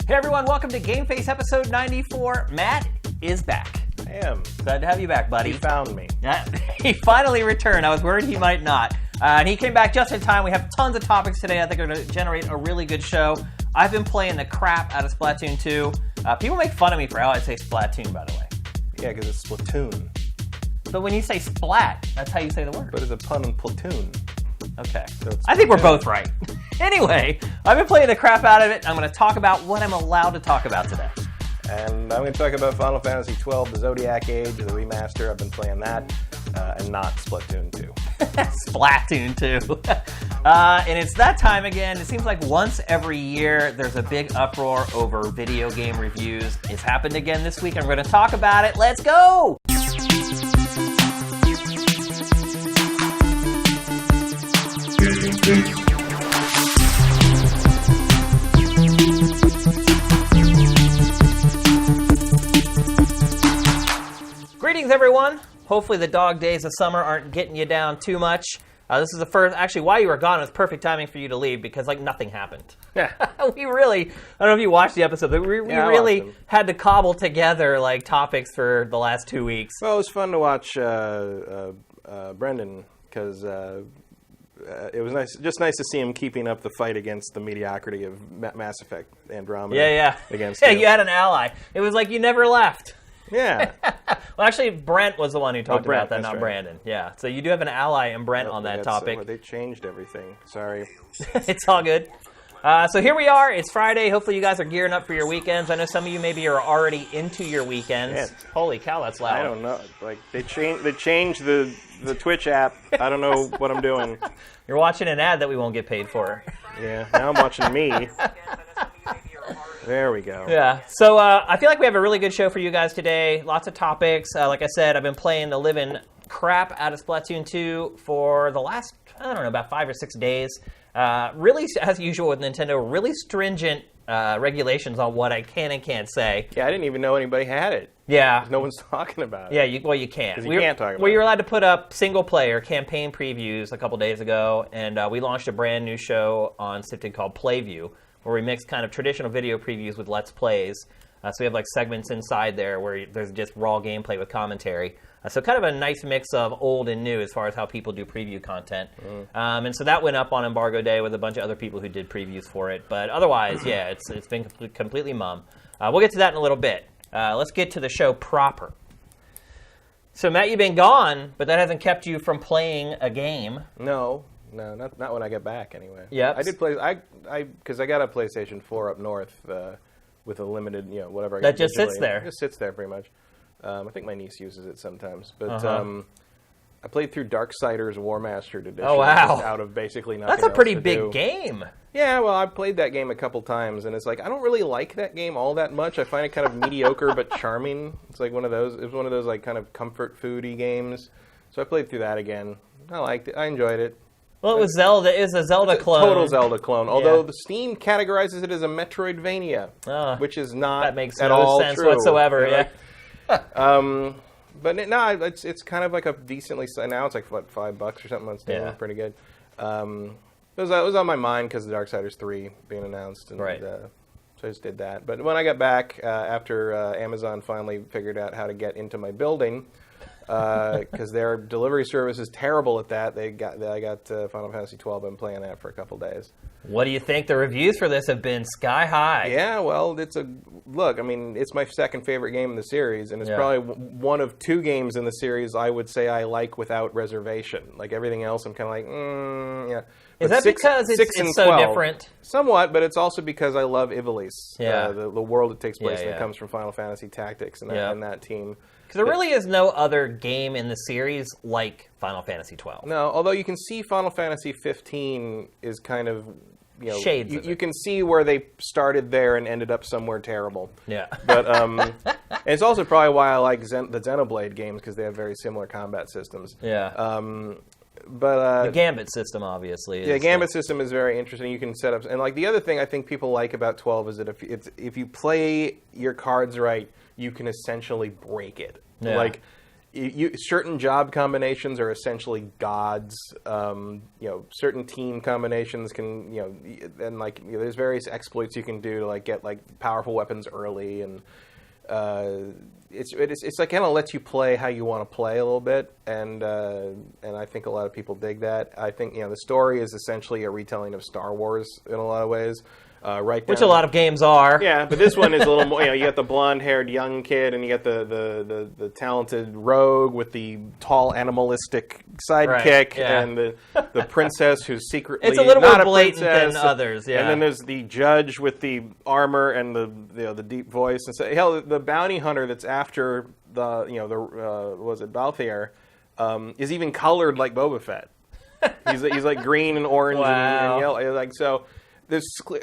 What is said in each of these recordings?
Hey everyone, welcome to GameFace episode 94. Matt is back. I am. Glad to have you back, buddy. He found me. He finally returned. I was worried he might not. And he came back just in time. We have tons of topics today. I think we're going to generate a really good show. I've been playing the crap out of Splatoon 2. People make fun of me for how I say Splatoon, by the way. Yeah, because it's Splatoon. But when you say splat, that's how you say the word. But it's a pun on platoon. Okay. So I think we're both right. Anyway, I've been playing the crap out of it. I'm going to talk about what I'm allowed to talk about today. And I'm going to talk about Final Fantasy XII, the Zodiac Age, the remaster. I've been playing that, and not Splatoon 2. Splatoon 2. And it's that time again. It seems like once every year there's a big uproar over video game reviews. It's happened again this week. I'm going to talk about it. Let's go! Greetings, everyone. Hopefully the dog days of summer aren't getting you down too much. This is the first, actually, while you were gone, it was perfect timing for you to leave because, like, nothing happened. Yeah. We really, I don't know if you watched the episode, but we really had to cobble together, like, topics for the last 2 weeks. Well, it was fun to watch Brendan, because it was nice to see him keeping up the fight against the mediocrity of Mass Effect Andromeda. Yeah. Against yeah, you had an ally. It was like you never left. Yeah. Well, actually, Brent was the one who talked Brent, about that, not right. Brandon. Yeah. So you do have an ally in Brent on that topic. They changed everything. Sorry. It's all good. So here we are. It's Friday. Hopefully you guys are gearing up for your weekends. I know some of you maybe are already into your weekends. Yeah. Holy cow, that's loud. I don't know. Like they changed the Twitch app. I don't know what I'm doing. You're watching an ad that we won't get paid for. Yeah. Now I'm watching me. There we go. Yeah. So I feel like we have a really good show for you guys today. Lots of topics. Like I said, I've been playing the living crap out of Splatoon 2 for the last, I don't know, about 5 or 6 days. Really, as usual with Nintendo, really stringent regulations on what I can and can't say. Yeah, I didn't even know anybody had it. Yeah. No one's talking about it. Yeah, you can't. You can't talk about it. Well, you were allowed to put up single-player campaign previews a couple days ago, and we launched a brand new show on Sifted called Playview, where we mix kind of traditional video previews with Let's Plays. So we have like segments inside there where there's just raw gameplay with commentary. So kind of a nice mix of old and new as far as how people do preview content. And so that went up on Embargo Day with a bunch of other people who did previews for it. But otherwise, yeah, it's been completely mum. We'll get to that in a little bit. Let's get to the show proper. So Matt, you've been gone, but that hasn't kept you from playing a game. No, not when I get back anyway. Yep. I did play. Because I got a PlayStation 4 up north with a limited, whatever. I That got just digitally. sits there. It just sits there pretty much. I think my niece uses it sometimes, but I played through Darksiders War Mastered Edition. Oh, wow. Just out of basically nothing. That's a pretty else to big do. game. Yeah, well, I've played that game a couple times, and it's like I don't really like that game all that much. I find it kind of mediocre but charming. It's like one of those. It was one of those like kind of comfort foody games. So I played through that again. I liked it. I enjoyed it. Well, it was Zelda. It was a Zelda clone. Total Zelda clone. Although the Steam categorizes it as a Metroidvania, which is not that makes at no all sense true. whatsoever. Yeah. But no, it's kind of like a decently now it's like what, $5 or something on Steam. Yeah. Pretty good. It was on my mind because of Darksiders 3 being announced, and Right. So I just did that. But when I got back after Amazon finally figured out how to get into my building. Because their delivery service is terrible at that. I got Final Fantasy XII. I've been playing that for a couple days. What do you think? The reviews for this have been sky high. Yeah, well, look. I mean, it's my second favorite game in the series, and it's probably one of 2 games in the series I would say I like without reservation. Like everything else, I'm kind of like, yeah. Is But that because it's so 12, different? Somewhat, but it's also because I love Ivalice. Yeah. The world it takes place in. Yeah. It comes from Final Fantasy Tactics and that team. Because there really is no other game in the series like Final Fantasy XII. No, although you can see Final Fantasy 15 is kind of, Shades of you can see where they started there and ended up somewhere terrible. Yeah. But and it's also probably why I like the Xenoblade games, because they have very similar combat systems. Yeah. But the Gambit system, obviously. Is Gambit system is very interesting. You can set up, and like the other thing I think people like about 12 is that if you play your cards right, you can essentially break it. Yeah. Like certain job combinations are essentially gods. Certain team combinations can, and there's various exploits you can do to get powerful weapons early, and it's like kind of lets you play how you want to play a little bit, and I think a lot of people dig that. I think the story is essentially a retelling of Star Wars in a lot of ways. Which a lot of games are. Yeah, but this one is a little more. You got the blonde-haired young kid, and you got the talented rogue with the tall animalistic sidekick, and the princess who's secretly it's a little not more blatant princess, than others. Yeah, and then there's the judge with the armor and the deep voice, and so hell, the bounty hunter that's after was it Balthier, is even colored like Boba Fett. He's like green and orange and yellow, so.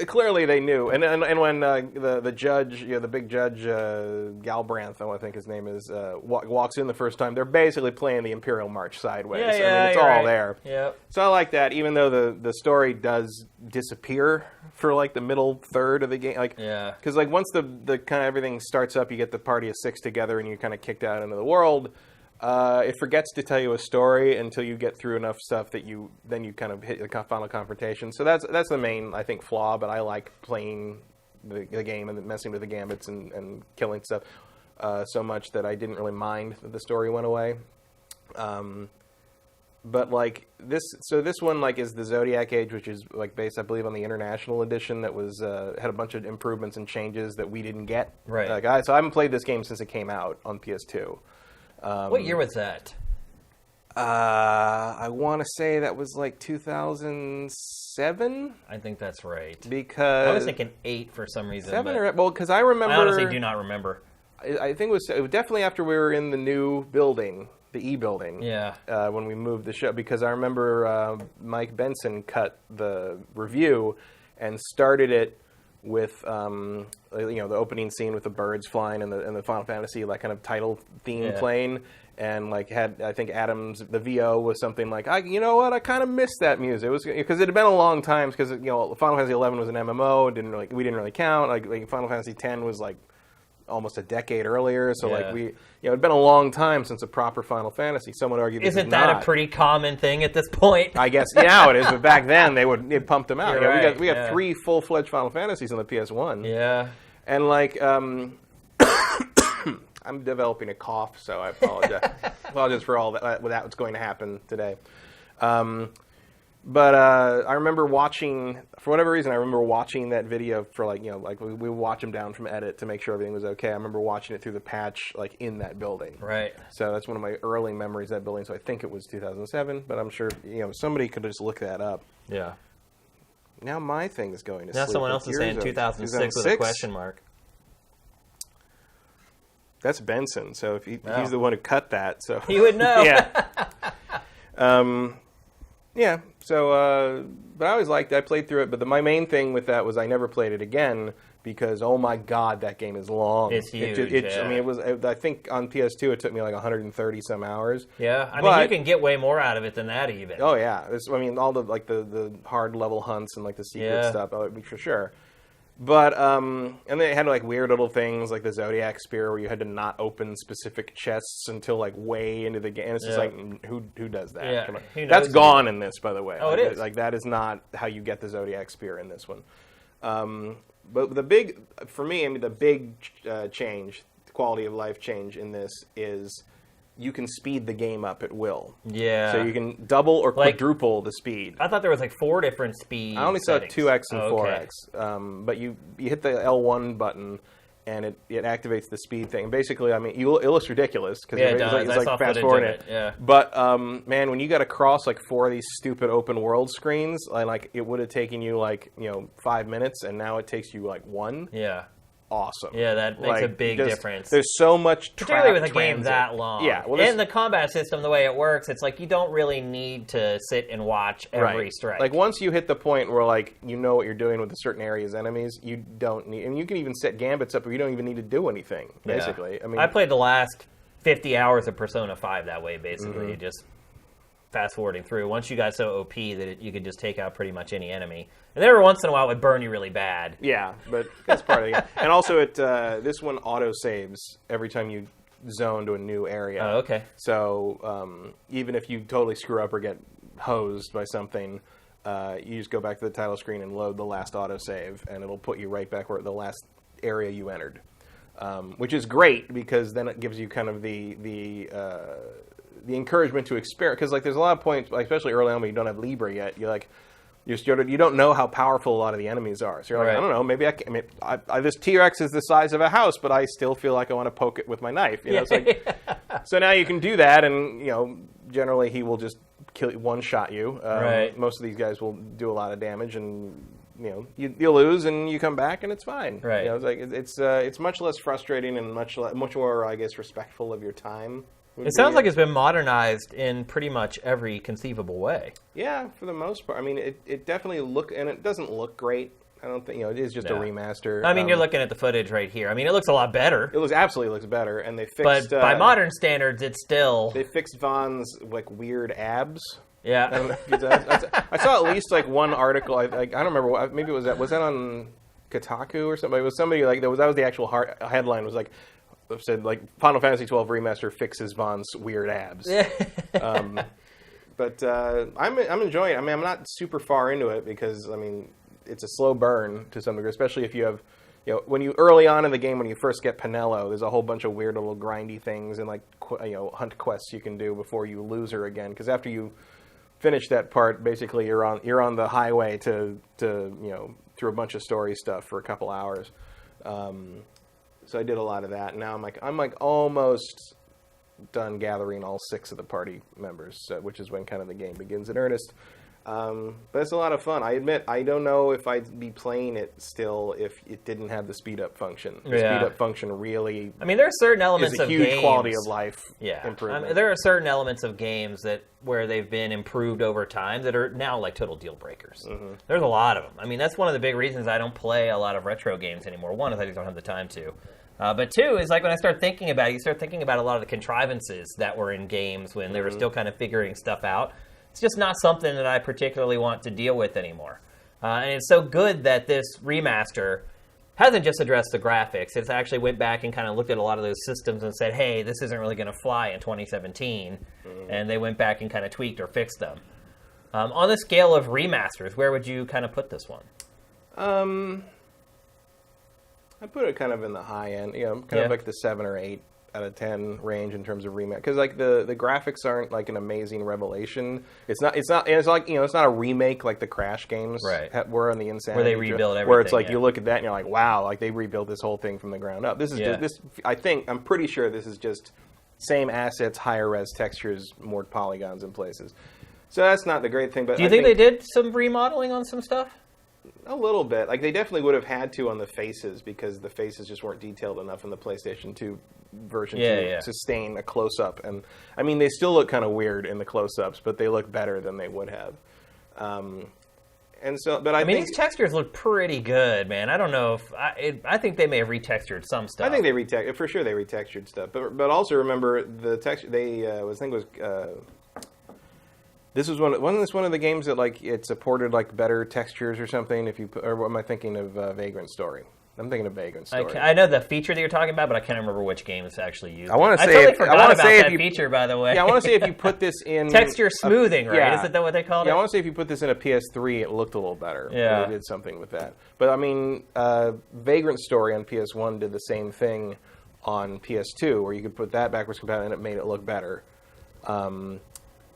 Clearly they knew, and when the judge, the big judge Galbranth, I think his name is, walks in the first time, they're basically playing the Imperial March sideways. It's all there. Yep. So I like that, even though the story does disappear for the middle third of the game, because once the kind of everything starts up, you get the party of 6 together, and you're kind of kicked out into the world. It forgets to tell you a story until you get through enough stuff that you kind of hit the final confrontation. So that's the main, I think, flaw. But I like playing the game and messing with the gambits and killing stuff so much that I didn't really mind that the story went away. But this one is the Zodiac Age, which is based, I believe, on the International Edition that was had a bunch of improvements and changes that we didn't get. Right. So I haven't played this game since it came out on PS2. What year was that? I want to say that was 2007. I think that's right. Because I was thinking 8 for some reason. 7 or because I remember. I honestly do not remember. I think it was definitely after we were in the new building, the E building. Yeah. When we moved the show, because I remember Mike Benson cut the review and started it with the opening scene with the birds flying and the Final Fantasy kind of title theme playing, and had, I think, the VO was something like, I kind of missed that music. It was because it had been a long time, because Final Fantasy XI was an MMO, we didn't really count. Final Fantasy X was almost a decade earlier, so it'd been a long time since a proper Final Fantasy. Some would argue isn't that a pretty common thing at this point? I guess now it is, but back then they pumped them out. Right, we got 3 full-fledged Final Fantasies on the PS1. Yeah, and I'm developing a cough, so I apologize. Apologize for all that what's going to happen today. But I remember watching, for whatever reason, that video for we would watch them down from edit to make sure everything was okay. I remember watching it through the patch in that building. Right. So that's one of my early memories of that building. So I think it was 2007, but I'm sure somebody could just look that up. Yeah. Now my thing is going to now sleep. Someone else is saying 2006 with a question mark. That's Benson. So if he's the one who cut that, so he would know. Yeah. Yeah. So, but I always liked it. I played through it, but my main thing with that was I never played it again because, oh my God, that game is long. It's huge. I mean, it was. I think on PS2 it took me 130 some hours. Yeah, I mean, you can get way more out of it than that even. Oh yeah, all the the hard level hunts and the secret stuff, for sure. But and they had weird little things like the Zodiac Spear where you had to not open specific chests until way into the game. And it's just who does that? Yeah. That's gone in this, by the way. Oh, it is. That is not how you get the Zodiac Spear in this one. But the big change, the quality of life change in this is you can speed the game up at will. Yeah. So you can double or quadruple the speed. I thought there was 4 different speeds. I only saw settings. 2x and 4x. Okay. But you hit the L1 button and it activates the speed thing. Basically, I mean, it looks ridiculous because it's fast forwarding it. Yeah. But man, when you got to cross 4 of these stupid open world screens, it would have taken you 5 minutes, and now it takes you 1. Yeah. Awesome. Yeah, that makes a big difference. There's so much particularly with a game that long. Yeah. Well, and the combat system, the way it works, it's you don't really need to sit and watch every strike. Once you hit the point where you know what you're doing with a certain area's enemies, you don't need, and you can even set gambits up where you don't even need to do anything. Basically, I mean, I played the last 50 hours of Persona 5 that way. Basically, just fast forwarding through. Once you got so OP that you could just take out pretty much any enemy. And every once in a while, it would burn you really bad. Yeah, but that's part of it. And also, this one auto saves every time you zone to a new area. Oh, okay. So even if you totally screw up or get hosed by something, you just go back to the title screen and load the last autosave, and it'll put you right back where the last area you entered, which is great because then it gives you kind of the encouragement to experiment. Because like there's a lot of points, like, especially early on when you don't have Libre yet, you don't know how powerful a lot of the enemies are. So you're like, I don't know, maybe this T-Rex is the size of a house, but I still feel like I want to poke it with my knife. It's like, so now you can do that, and generally he will just one-shot you. Most of these guys will do a lot of damage, and you lose, and you come back, and it's fine. Right. It's like it's much less frustrating and much more, I guess, respectful of your time. It sounds like it's been modernized in pretty much every conceivable way. Yeah, for the most part. I mean, it definitely and it doesn't look great. I don't think, it is just a remaster. I mean, you're looking at the footage right here. I mean, it looks a lot better. It absolutely looks better, and they fixed... But by modern standards, it's still... They fixed Vaughn's, weird abs. Yeah. I don't know if I saw at least, one article, I don't remember, maybe it was that on Kotaku or something? It was somebody, that was the actual headline, was said Final Fantasy XII remaster fixes Vaughn's weird abs. But I'm enjoying it. I mean, I'm not super far into it because it's a slow burn to some degree, especially if you have when you early on in the game when you first get Penelo, there's a whole bunch of weird little grindy things and hunt quests you can do before you lose her again. Because after you finish that part, basically you're on the highway to through a bunch of story stuff for a couple hours. So I did a lot of that. And now I'm almost done gathering all 6 of the party members, which is when kind of the game begins in earnest. But it's a lot of fun. I admit, I don't know if I'd be playing it still if it didn't have the speed up function. The speed up function really. I mean, there are certain elements of games. Is a huge quality of life improvement. There are certain elements of games where they've been improved over time that are now total deal breakers. Mm-hmm. There's a lot of them. I mean, that's one of the big reasons I don't play a lot of retro games anymore. One is I just don't have the time to. But 2 is when I start thinking about it, you start thinking about a lot of the contrivances that were in games when they were still kind of figuring stuff out. It's just not something that I particularly want to deal with anymore. And it's so good that this remaster hasn't just addressed the graphics. It's actually went back and kind of looked at a lot of those systems and said, hey, this isn't really going to fly in 2017. And they went back and kind of tweaked or fixed them. On the scale of remasters, where would you kind of put this one? I put it kind of in the high end, kind of like the 7 or 8 out of 10 range in terms of remake, because the graphics aren't an amazing revelation. It's not it's not a remake like the Crash games were on the Insanity, where they rebuild everything. Where it's you look at that and you're like, wow, they rebuilt this whole thing from the ground up. This is I'm pretty sure this is just same assets, higher res textures, more polygons in places. So that's not the great thing. But do you think they did some remodeling on some stuff? A little bit. They definitely would have had to on the faces because the faces just weren't detailed enough in the PlayStation 2 version to sustain a close-up. And, I mean, they still look kind of weird in the close-ups, but they look better than they would have. And so, but I think these textures look pretty good, man. I don't know if... I think they may have retextured some stuff. I think they for sure they retextured stuff. But also remember, the texture... I think it was... This was wasn't this one of the games that it supported better textures or something? Or what am I thinking of? Vagrant Story. I'm thinking of Vagrant Story. I know the feature that you're talking about, but I can't remember which game it's actually used. I want to say I totally forgot about that feature, by the way. Yeah, I want to say if you put this in texture smoothing, right? Yeah. Is that what they called it? Yeah, I want to say if you put this in a PS3, it looked a little better. Yeah, they did something with that. But I mean, Vagrant Story on PS1 did the same thing on PS2, where you could put that backwards compatible and it made it look better.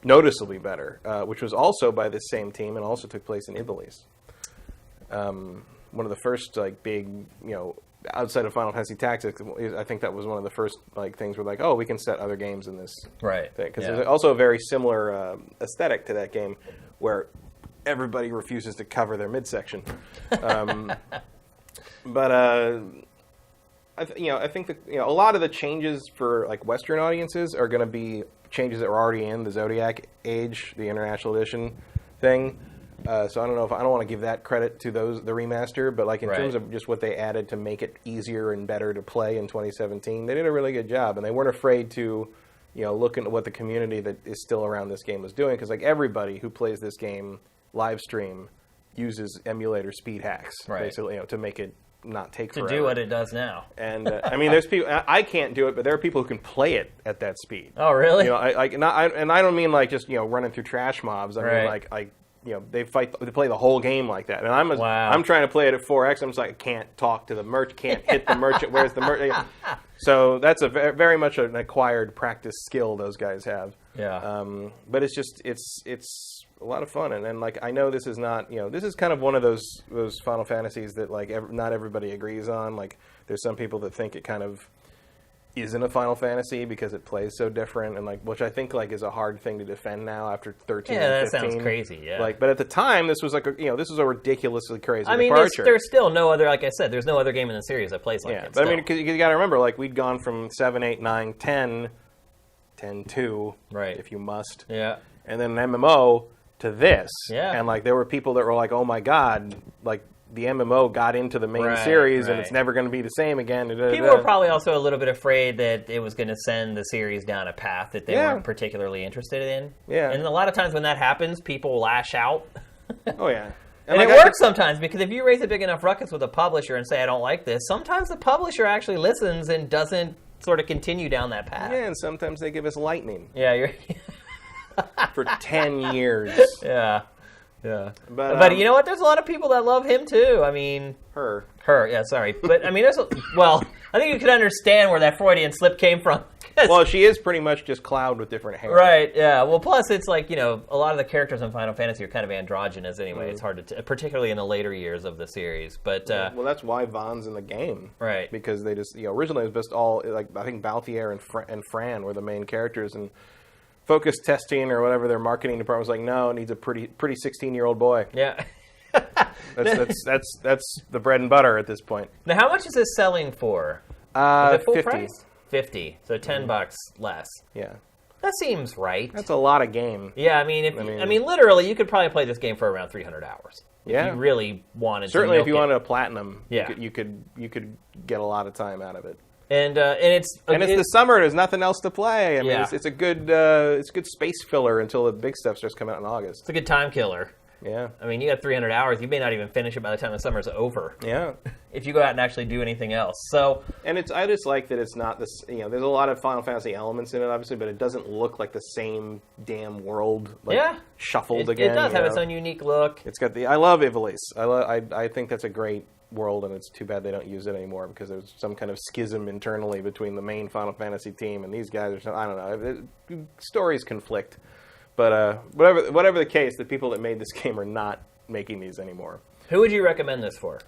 Noticeably better, which was also by the same team and also took place in Ivalice. One of the first big, outside of Final Fantasy Tactics, I think that was one of the first things where we can set other games in this thing, because there's also a very similar aesthetic to that game where everybody refuses to cover their midsection. But I think that a lot of the changes for Western audiences are going to be changes that were already in the Zodiac Age, the International Edition thing. So I don't know if I don't want to give that credit to the remaster, but in terms of just what they added to make it easier and better to play in 2017, they did a really good job, and they weren't afraid to, look into what the community that is still around this game was doing, because everybody who plays this game live stream uses emulator speed hacks, basically, to make it not take to forever. do what it does now. And I mean, there's people. I can't do it, but there are people who can play it at that speed. Oh, really? You know, and I don't mean like just running through trash mobs. I mean like they play the whole game like that. And I'm trying to play it at 4x. I'm just like, I can't talk to the merchant, can't hit the merchant. Where's the merchant? So that's a very much an acquired practice skill those guys have. Yeah. But it's just it's a lot of fun, and then like I know this is not this is kind of one of those Final Fantasies that like not everybody agrees on. Like there's some people that think it kind of isn't a Final Fantasy because it plays so different, and like which I think like is a hard thing to defend now after 13 and 15. That sounds crazy. Yeah. Like, but at the time, this was like this was a ridiculously crazy I mean, departure. there's still no other, like I said, there's no other game in the series that plays like it. But still. I mean, you got to remember, like we'd gone from 7, 8, 9, 10, 10-2, right? If you must, yeah, and then an MMO to this, yeah, and like there were people that were like, oh my god, like. The MMO got into the main series, and it's never going to be the same again. People were probably also a little bit afraid that it was going to send the series down a path that they weren't particularly interested in. Yeah. And a lot of times when that happens, people lash out. Oh, yeah. And like it works sometimes, because if you raise a big enough ruckus with a publisher and say, I don't like this, sometimes the publisher actually listens and doesn't sort of continue down that path. Yeah, and sometimes they give us lightning. Yeah, you're... for 10 years. Yeah. Yeah, but you know what? There's a lot of people that love him too. I mean, her. Yeah, sorry, but I mean, I think you could understand where that Freudian slip came from. Well, she is pretty much just Cloud with different hair. Right. Yeah. Well, plus it's like a lot of the characters in Final Fantasy are kind of androgynous anyway. It's hard to, particularly in the later years of the series. But well, that's why Vaughn's in the game, right? Because they just originally it was just all like I think Balthier and Fran were the main characters and. Focus testing or whatever their marketing department was like, no, it needs a pretty 16-year-old boy. Yeah, that's the bread and butter at this point. Now, how much is this selling for? Is it full 50. price? 50, so $10 less. Yeah, that seems right. That's a lot of game. Yeah, I mean, literally, you could probably play this game for around 300 hours. Yeah, if you really wanted. Certainly, to if you wanted a platinum, yeah. you could get a lot of time out of it. And it's the summer. There's nothing else to play. I mean, yeah. it's a good space filler until the big stuff starts coming out in August. It's a good time killer. Yeah. I mean, you got 300 hours. You may not even finish it by the time the summer's over. Yeah. If you go out and actually do anything else. So. And I just like that it's not this. There's a lot of Final Fantasy elements in it, obviously, but it doesn't look like the same damn world. Like, shuffled again. It does have its own unique look. It's got I love Ivalice. I think that's a great world, and it's too bad they don't use it anymore because there's some kind of schism internally between the main Final Fantasy team and these guys. I don't know. Stories conflict, but whatever the case, the people that made this game are not making these anymore. Who would you recommend this for?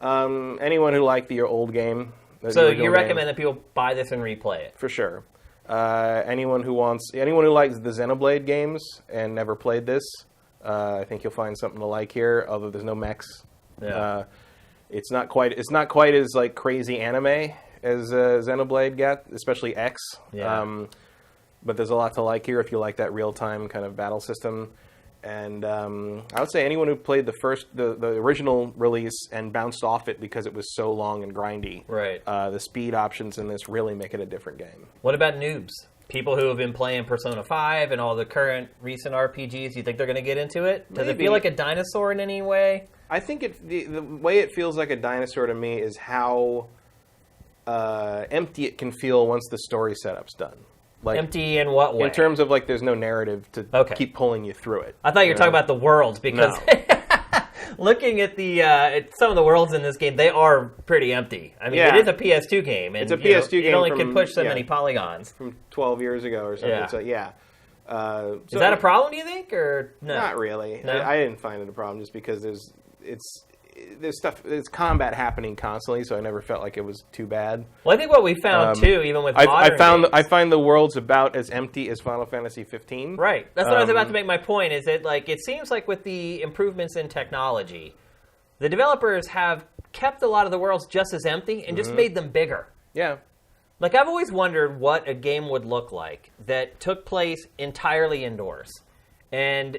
Anyone who liked the old game. So you recommend that people buy this and replay it? For sure. Anyone who likes the Xenoblade games and never played this, I think you'll find something to like here. Although there's no mechs. Yeah. It's not quite as like crazy anime as Xenoblade got, especially X. Yeah. But there's a lot to like here if you like that real time kind of battle system. And I would say anyone who played the original release and bounced off it because it was so long and grindy. Right. The speed options in this really make it a different game. What about noobs? People who have been playing Persona 5 and all the current recent RPGs, you think they're going to get into it? Does it feel like a dinosaur in any way? I think the way it feels like a dinosaur to me is how empty it can feel once the story setup's done. Like, empty in what way? In terms of like there's no narrative to keep pulling you through it. I thought you were talking about the worlds because looking at the at some of the worlds in this game, they are pretty empty. I mean, it is a PS2 game. And, it's a PS2 game. It only can push so many polygons. From 12 years ago or something. Yeah. So, is that a problem, do you think, or no? Not really. No? I didn't find it a problem just because there's combat happening constantly, so I never felt like it was too bad. Well, I think what we found too, even with I find the worlds about as empty as Final Fantasy XV. Right. That's what I was about to make my point. Is that like it seems like with the improvements in technology, the developers have kept a lot of the worlds just as empty and just made them bigger. Yeah. Like I've always wondered what a game would look like that took place entirely indoors, and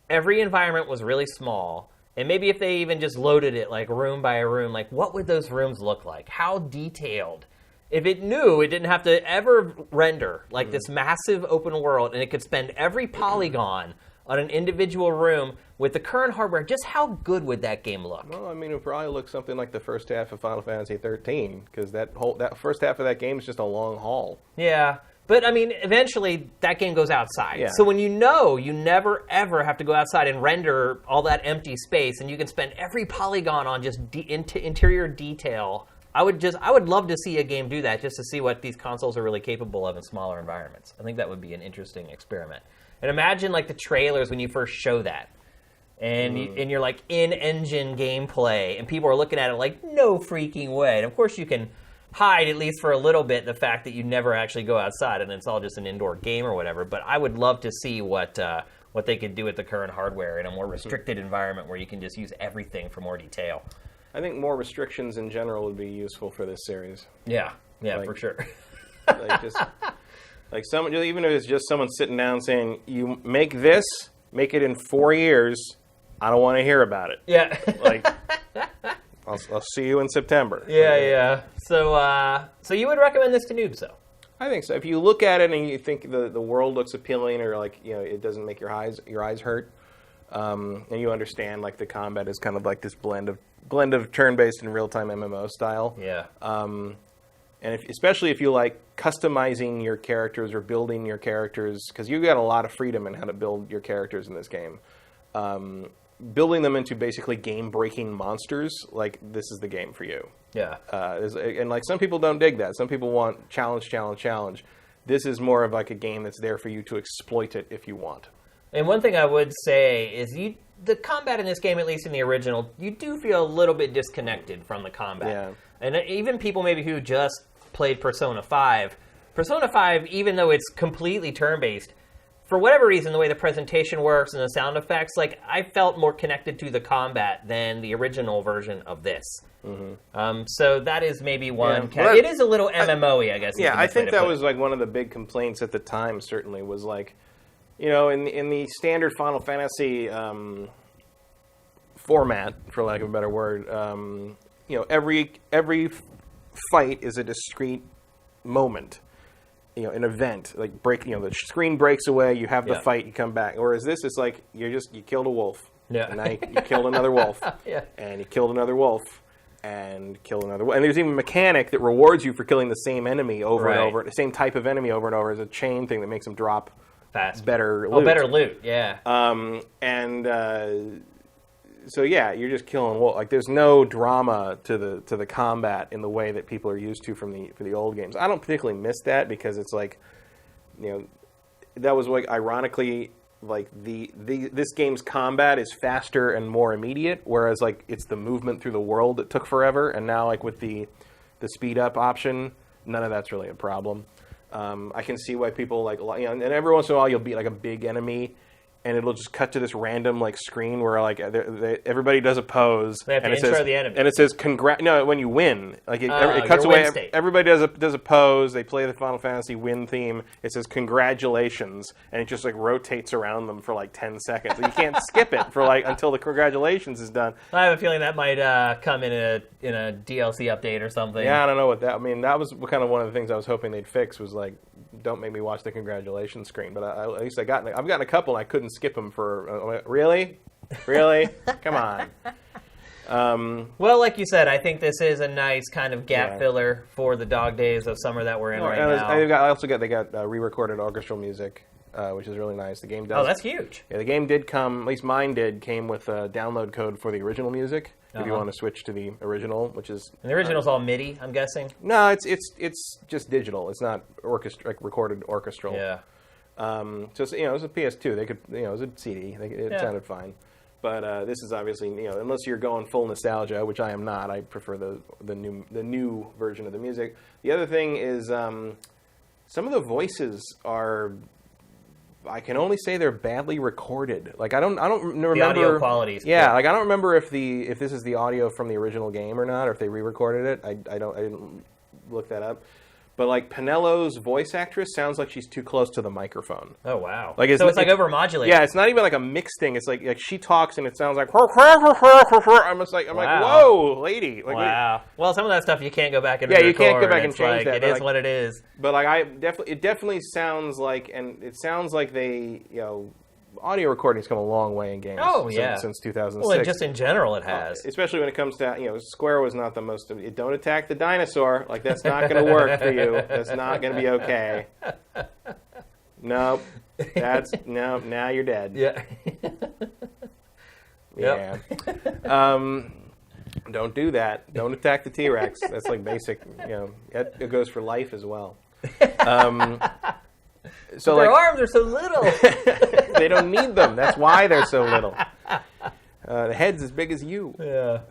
every environment was really small. And maybe if they even just loaded it like room by room, like what would those rooms look like? How detailed? If it knew it didn't have to ever render like this massive open world and it could spend every polygon on an individual room with the current hardware, just how good would that game look? Well, I mean, it would probably look something like the first half of Final Fantasy XIII, because that first half of that game is just a long haul. Yeah. But, I mean, eventually that game goes outside. Yeah. So when you know you never, ever have to go outside and render all that empty space, and you can spend every polygon on just interior detail, I would love to see a game do that, just to see what these consoles are really capable of in smaller environments. I think that would be an interesting experiment. And imagine, like, the trailers when you first show that. And, and you're, like, in-engine gameplay, and people are looking at it like, no freaking way. And, of course, you can hide, at least for a little bit, the fact that you never actually go outside and it's all just an indoor game or whatever. But I would love to see what they could do with the current hardware in a more restricted environment where you can just use everything for more detail. I think more restrictions in general would be useful for this series. Yeah, for sure. Like someone, even if it's just someone sitting down saying, "You make it in 4 years. I don't want to hear about it." Yeah. Like, I'll see you in September. Yeah. So you would recommend this to noobs, though? I think so. If you look at it and you think the world looks appealing, or like it doesn't make your eyes hurt, and you understand like the combat is kind of like this blend of turn-based and real-time MMO style. Yeah. And especially if you like customizing your characters or building your characters, because you got a lot of freedom in how to build your characters in this game. Building them into basically game-breaking monsters, like, this is the game for you. Yeah. And, like, some people don't dig that. Some people want challenge. This is more of, like, a game that's there for you to exploit it if you want. And one thing I would say is the combat in this game, at least in the original, you do feel a little bit disconnected from the combat. Yeah. And even people maybe who just played Persona 5, even though it's completely turn-based, for whatever reason, the way the presentation works and the sound effects, like, I felt more connected to the combat than the original version of this. Mm-hmm. So that is maybe one. Yeah. It is a little MMO-y, I guess. Yeah, I think that was like one of the big complaints at the time. Certainly was like, in the standard Final Fantasy format, for lack of a better word, every fight is a discrete moment. An event, like the screen breaks away, you have the fight, you come back. Whereas this is like, you killed a wolf. Yeah. And now you killed another wolf. Yeah. And you killed another wolf. And killed another wolf. And there's even a mechanic that rewards you for killing the same enemy over and over, the same type of enemy over and over. As a chain thing that makes them drop better loot. Oh, better loot, yeah. So yeah, you're just killing wolves. Like, there's no drama to the combat in the way that people are used to for the old games. I don't particularly miss that, because it's like, that was like, ironically, like this game's combat is faster and more immediate, whereas like it's the movement through the world that took forever. And now, like, with the speed up option, none of that's really a problem. I can see why people like, and every once in a while you'll beat like a big enemy, and it'll just cut to this random like screen where like everybody does a pose. They have to intro the enemy, and it says when you win, like it cuts away. Everybody does a pose. They play the Final Fantasy win theme. It says congratulations, and it just like rotates around them for like 10 seconds. And you can't skip it for like until the congratulations is done. I have a feeling that might come in a DLC update or something. Yeah, I don't know what that. I mean, that was kind of one of the things I was hoping they'd fix, was like, don't make me watch the congratulations screen. But at least I've gotten a couple, and I couldn't skip them for really, come on. Well, like you said, I think this is a nice kind of gap filler for the dog days of summer that we're in right now. They got re-recorded orchestral music, which is really nice. The game does. Oh, that's huge. Yeah, the game did come. At least mine came with a download code for the original music. If you want to switch to the original, which is... And the original's all MIDI, I'm guessing? No, it's just digital. It's not recorded orchestral. Yeah. So it was a PS2. They could, it was a CD. It sounded fine. But this is obviously, unless you're going full nostalgia, which I am not. I prefer the new version of the music. The other thing is some of the voices are... I can only say they're badly recorded. Like, I don't remember the audio qualities. Yeah, like I don't remember if this is the audio from the original game or not, or if they re-recorded it. I didn't look that up. But like Penello's voice actress sounds like she's too close to the microphone. Oh wow! Like it's like overmodulated. Yeah, it's not even like a mix thing. It's like she talks and it sounds like. I'm like, whoa, lady. Like, wow. Well, some of that stuff you can't go back and you can't go back and change that. It is what it is. But like it definitely sounds like, and it sounds like they audio recording's come a long way in games. Oh, yeah. Since 2006. Well, and just in general, it has. Especially when it comes to, Square was not the most. Don't attack the dinosaur. Like, that's not going to work for you. That's not going to be okay. Nope. Now you're dead. Yeah. Yeah. Don't do that. Don't attack the T-Rex. That's like basic, it goes for life as well. So their arms are so little. They don't need them. That's why they're so little. The head's as big as you. Yeah.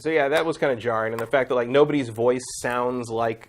So yeah, that was kind of jarring, and the fact that like nobody's voice sounds like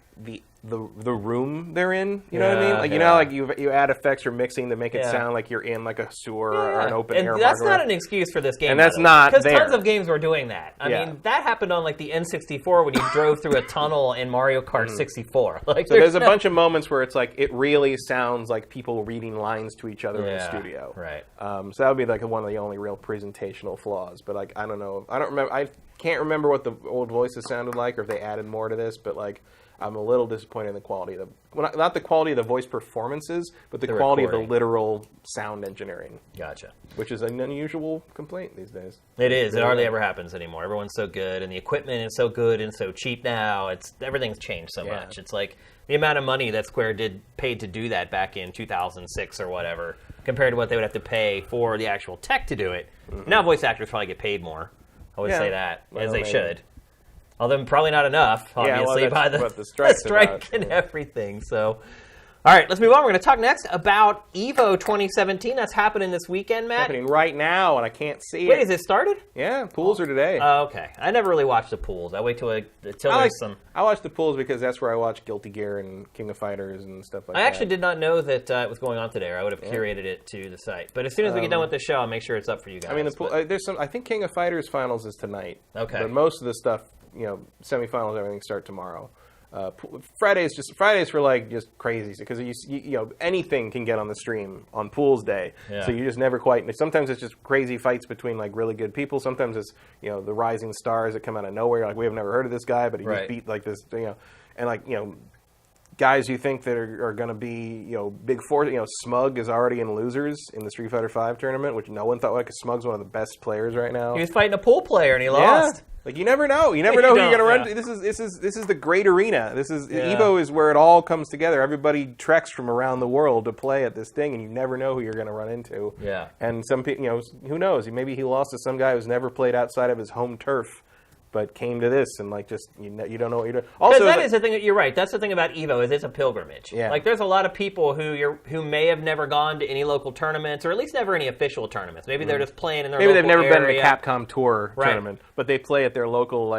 the room they're in. You know what I mean? Like like you add effects or mixing to make it sound like you're in like a sewer or an open air. And that's not an excuse for this game. And that's not because tons of games were doing that. I mean, that happened on like the N64 when you drove through a tunnel in Mario Kart 64. Like, so there's a bunch of moments where it's like it really sounds like people reading lines to each other in the studio. Right. So that would be like one of the only real presentational flaws. But like I don't know. I don't remember. I can't remember what the old voices sounded like or if they added more to this. But like I'm a little disappointed in the quality of not the quality of the voice performances, but the quality of the literal sound engineering. Gotcha. Which is an unusual complaint these days. It is. It hardly ever happens anymore. Everyone's so good, and the equipment is so good and so cheap now. Everything's changed so much. It's like the amount of money that Square paid to do that back in 2006 or whatever, compared to what they would have to pay for the actual tech to do it. Mm-hmm. Now voice actors probably get paid more. I would say that, as they should. Although probably not enough, obviously, by the strike and everything. So, all right, let's move on. We're going to talk next about EVO 2017. That's happening this weekend, Matt. Happening right now, and I can't see it. Wait, is it started? Yeah, pools are today. Oh, okay. I never really watch the pools. I wait till there's some. I watch the pools because that's where I watch Guilty Gear and King of Fighters and stuff like that. I actually did not know that it was going on today, or I would have curated it to the site. But as soon as we get done with the show, I'll make sure it's up for you guys. I mean, there's some. I think King of Fighters finals is tonight. Okay. But most of the stuff, semifinals, everything start tomorrow. Fridays for like just crazy because anything can get on the stream on pools day. Yeah. So you just never quite. Sometimes it's just crazy fights between like really good people. Sometimes it's the rising stars that come out of nowhere. Like we have never heard of this guy, but he just beat like this. And like guys you think that are going to be big force. Smug is already in losers in the Street Fighter V tournament, which no one thought like Smug's one of the best players right now. He was fighting a pool player and he lost. Like you never know. You never know who you're going to run to. This is the great arena. EVO is where it all comes together. Everybody treks from around the world to play at this thing, and you never know who you're going to run into. Yeah. And some people, who knows? Maybe he lost to some guy who's never played outside of his home turf, but came to this and like just you don't know what you're doing. Also, that is the thing. You're right. That's the thing about EVO is it's a pilgrimage. Yeah. Like there's a lot of people who may have never gone to any local tournaments or at least never any official tournaments. Maybe they're just playing in their local they've never area. been in a Capcom Tour tournament, but they play at their local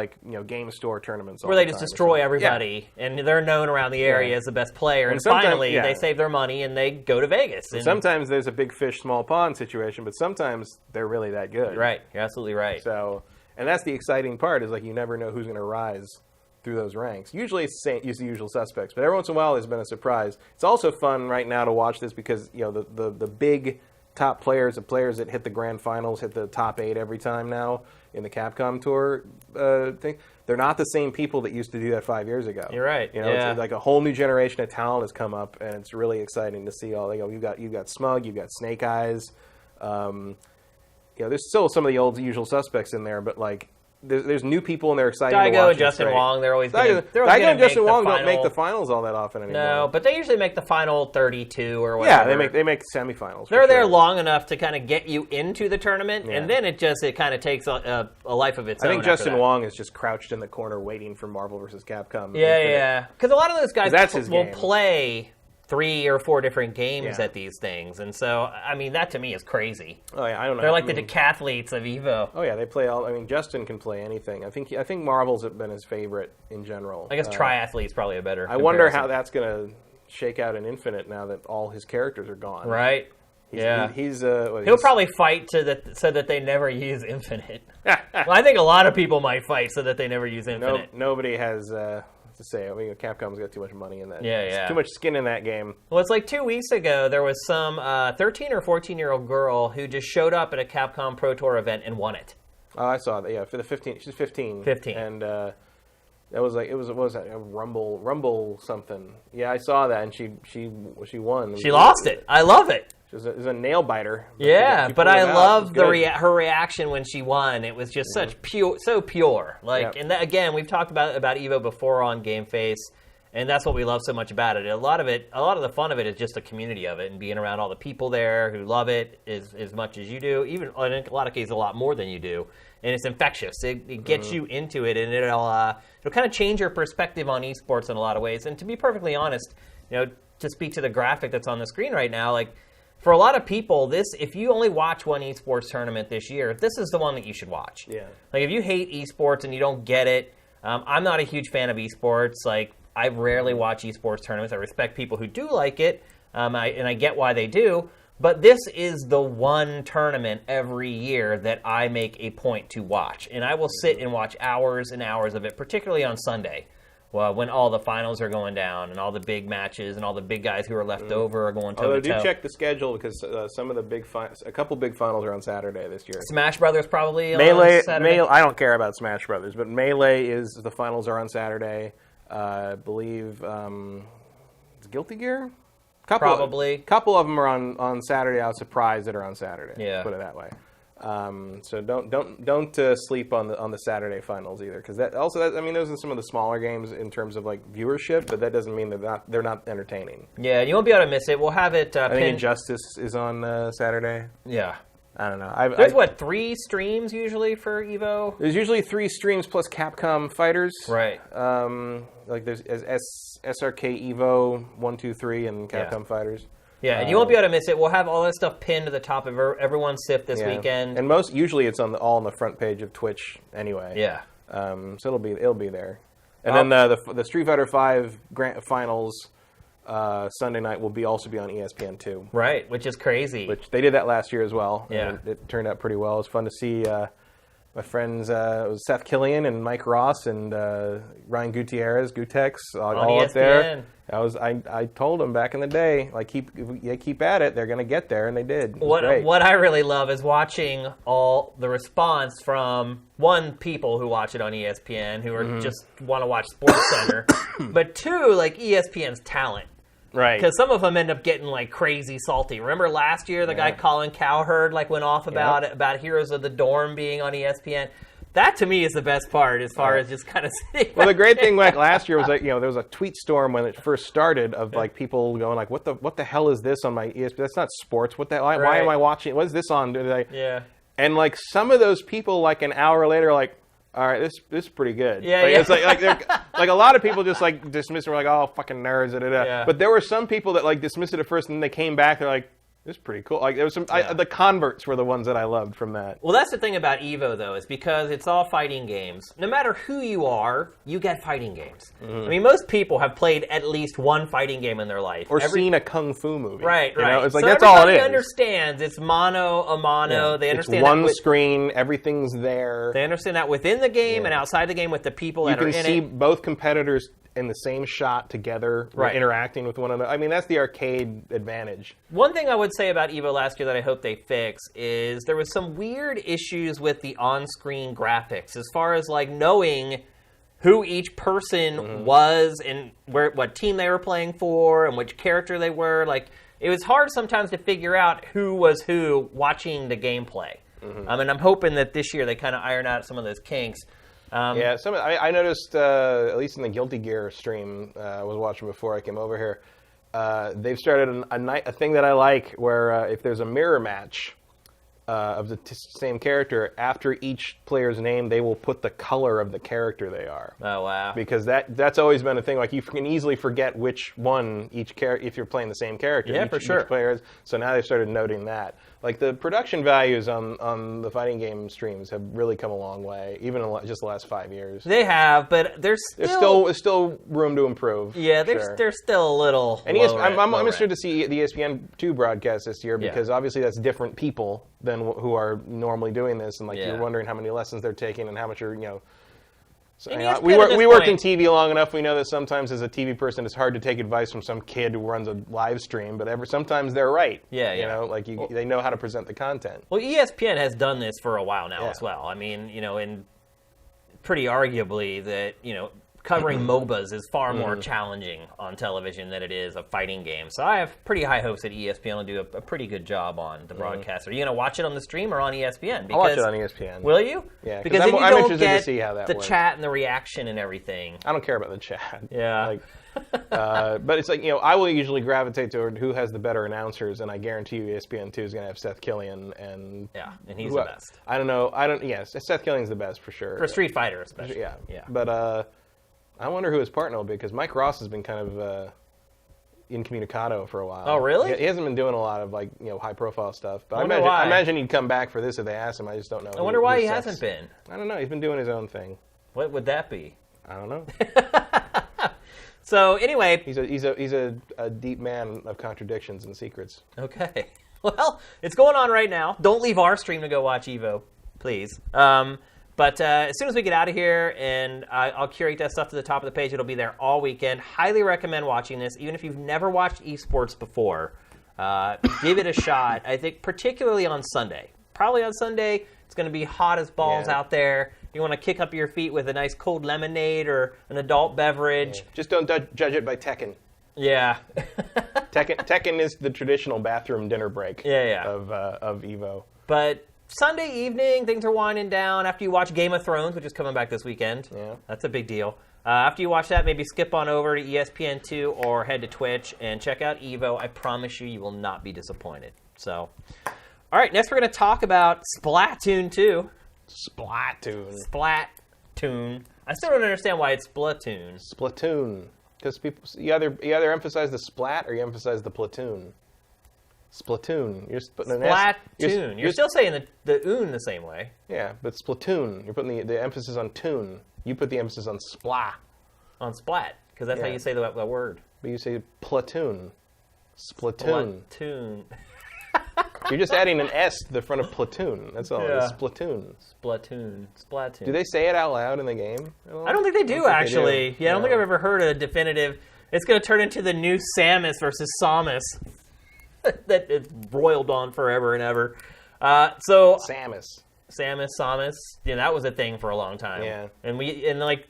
game store tournaments. Where they just destroy everybody, and they're known around the area as the best player. And finally, they save their money and they go to Vegas. And sometimes there's a big fish, small pond situation, but sometimes they're really that good. Right. You're absolutely right. So. And that's the exciting part is like you never know who's going to rise through those ranks. Usually it's the usual suspects, but every once in a while there's been a surprise. It's also fun right now to watch this because the big top players, the players that hit the grand finals, hit the top 8 every time now in the Capcom Tour thing. They're not the same people that used to do that 5 years ago. You're right. It's like a whole new generation of talent has come up, and it's really exciting to see all. You've got Smug, you've got Snake Eyes. There's still some of the old usual suspects in there, but like there's new people and they're excited to watch. Daigo and Justin Wong, they're always Daigo and Justin Wong don't make the finals all that often anymore. No, but they usually make the final 32 or whatever. Yeah, they make semifinals. They're there long enough to kind of get you into the tournament, and then it kind of takes a life of its own. I think Justin Wong is just crouched in the corner waiting for Marvel vs. Capcom. Yeah. Because a lot of those guys will game. Play 3 or 4 different games at these things, and so I mean that to me is crazy. Oh yeah, I don't know. They're like the decathletes of EVO. Oh yeah, they play all. I mean, Justin can play anything. I think Marvel's been his favorite in general. I guess triathlete's probably a better. I wonder how that's going to shake out in Infinite now that all his characters are gone. Right. He'll probably fight so that they never use Infinite. Well, I think a lot of people might fight so that they never use Infinite. Nobody has. To say, I mean, Capcom's got too much money in that. Yeah. Too much skin in that game. Well, it's like 2 weeks ago, there was some 13 or 14-year-old girl who just showed up at a Capcom Pro Tour event and won it. Oh, I saw that. Yeah, for the 15. She's 15. 15. And that was like what was that? A Rumble something. Yeah, I saw that, and she won. She lost it. I love it. It was a nail biter. Yeah, she but pulled I it out. loved It was good. her reaction when she won. It was just such pure, so pure. Like, and that, again, we've talked about Evo before on GameFace, and that's what we love so much about it. A lot of the fun of it is just the community of it and being around all the people there who love it as much as you do. Even in a lot of cases, a lot more than you do. And it's infectious. It gets you into it, and it'll kind of change your perspective on esports in a lot of ways. And to be perfectly honest, to speak to the graphic that's on the screen right now, like, for a lot of people, if you only watch one esports tournament this year, this is the one that you should watch. Yeah. Like, if you hate esports and you don't get it, I'm not a huge fan of esports. Like, I rarely watch esports tournaments. I respect people who do like it, and I get why they do. But this is the one tournament every year that I make a point to watch. And I will sit and watch hours and hours of it, particularly on Sunday. Well, when all the finals are going down and all the big matches and all the big guys who are left over are going toe-to-toe. Although, do check the schedule because some of the a couple big finals are on Saturday this year. Smash Brothers probably on Saturday. I don't care about Smash Brothers, but the finals are on Saturday. I believe it's Guilty Gear? Probably. Couple of them are on Saturday. I was surprised that are on Saturday. Yeah. Put it that way. So don't sleep on the Saturday finals either, because those are some of the smaller games in terms of like viewership, but that doesn't mean they're not entertaining. Yeah, and you won't be able to miss it. We'll have it. I think Injustice is on Saturday. Yeah. I don't know. There's 3 streams usually for Evo? There's usually 3 streams plus Capcom Fighters. Right. Like there's SRK Evo 1, 2, 3 and Capcom Fighters. Yeah, and you won't be able to miss it. We'll have all that stuff pinned to the top of everyone's SIP this weekend. And usually it's all on the front page of Twitch anyway. Yeah. So it'll be there. And then the Street Fighter V Grand Finals Sunday night will also be on ESPN2. Right, which is crazy. Which they did that last year as well. Yeah. And it turned out pretty well. It was fun to see my friends, it was Seth Killian and Mike Ross and Ryan Gutierrez, Gutex, all up there. I told them back in the day, like keep at it. They're going to get there, and they did. What I really love is watching all the response from, one, people who watch it on ESPN who are just want to watch Sports Center, but 2, like ESPN's talent. Right. Because some of them end up getting like crazy salty. Remember last year the guy Colin Cowherd went off about Heroes of the Dorm being on ESPN? That to me is the best part as far as just kind of sitting. Well, the great thing like last year was like, there was a tweet storm when it first started of like people going like, what the hell is this on my ESPN? That's not sports. Why am I watching? What is this on? Yeah. And like some of those people like an hour later are like, all right, this is pretty good. Yeah, It's like a lot of people just like dismiss it. We're like, oh, fucking nerds. Yeah. But there were some people that like dismissed it at first, and then they came back. They're like, this is pretty cool. Like there was some. The converts were the ones that I loved from that. Well, that's the thing about Evo though, is because it's all fighting games. No matter who you are, you get fighting games. I mean, most people have played at least one fighting game in their life, or seen a kung fu movie. Right. It's like so that's all it is. Everybody understands it's mano a mano. Yeah. They understand it's one that screen. Everything's there. They understand that within the game and outside the game with the people that are in it. You can see both competitors in the same shot together, interacting with one another. I mean, that's the arcade advantage. One thing I would say about Evo last year that I hope they fix is there was some weird issues with the on-screen graphics as far as like knowing who each person was and what team they were playing for and which character they were. Like, it was hard sometimes to figure out who was who watching the gameplay. And I'm hoping that this year they kind of iron out some of those kinks. I noticed, at least in the Guilty Gear stream I was watching before I came over here, they've started a thing that I like where if there's a mirror match of the same character, after each player's name, they will put the color of the character they are. Oh, wow. Because that's always been a thing. Like, you can easily forget which one each character, if you're playing the same character. Yeah, for sure. Each player is. So now they've started noting that. Like, the production values on the fighting game streams have really come a long way, even in just the last 5 years. They have, but there's still room to improve. Yeah, there's still a little. And I'm interested to see the ESPN2 broadcast this year because obviously that's different people than who are normally doing this, and you're wondering how many lessons they're taking and how much are So, we worked in TV long enough. We know that sometimes as a TV person, it's hard to take advice from some kid who runs a live stream, but sometimes they're right. They know how to present the content. Well, ESPN has done this for a while now as well. I mean, and pretty arguably that covering MOBAs is far more challenging on television than it is a fighting game. So I have pretty high hopes that ESPN will do a pretty good job on the broadcast. Are you going to watch it on the stream or on ESPN? I'll watch it on ESPN. Will you? Yeah, because I'm then you don't interested get to see how that the works. chat and the reaction and everything. I don't care about the chat. Yeah. Like, but it's like, I will usually gravitate toward who has the better announcers, and I guarantee you ESPN2 is going to have Seth Killian. And he's the best. I don't know. Yes, Seth Killian's the best for sure. For Street Fighter especially. Yeah. Yeah. But I wonder who his partner will be, because Mike Ross has been kind of incommunicado for a while. Oh, really? He hasn't been doing a lot of high-profile stuff. But I why. imagine he'd come back for this if they asked him. I just don't know. I wonder why he hasn't been. I don't know. He's been doing his own thing. What would that be? I don't know. So anyway, He's a deep man of contradictions and secrets. okay. Well, it's going on right now. Don't leave our stream to go watch Evo, please. But as soon as we get out of here, and I'll curate that stuff to the top of the page, it'll be there all weekend. Highly recommend watching this, even if you've never watched esports before. Give it a shot. I think particularly on Sunday. Probably on Sunday, it's going to be hot as balls out there. You want to kick up your feet with a nice cold lemonade or an adult beverage. Yeah. Just don't judge it by Tekken. Yeah. Tekken is the traditional bathroom dinner break Yeah. of Evo. But Sunday evening, things are winding down. After you watch Game of Thrones, which is coming back this weekend. Yeah. That's a big deal. After you watch that, maybe skip on over to ESPN2 or head to Twitch and check out Evo. I promise you will not be disappointed. So, all right, next we're going to talk about Splatoon 2. Splatoon. I still don't understand why it's Splatoon. Splatoon. Because people, you either emphasize the splat or you emphasize the platoon. Splatoon. You're just putting an S. Splatoon. You're still saying the oon the same way. Yeah, but Splatoon. You're putting the emphasis on tune. You put the emphasis on splat. On splat, because that's how you say the word. But you say platoon. Splatoon. Splatoon. You're just adding an S to the front of platoon. That's all. Yeah. It's Splatoon. Splatoon. Do they say it out loud in the game? I don't think they do, actually. Yeah, I don't think I've ever heard a definitive. It's going to turn into the new Samus versus Samus that it's broiled on forever and ever. Samus. Samus. Yeah, that was a thing for a long time. Yeah. And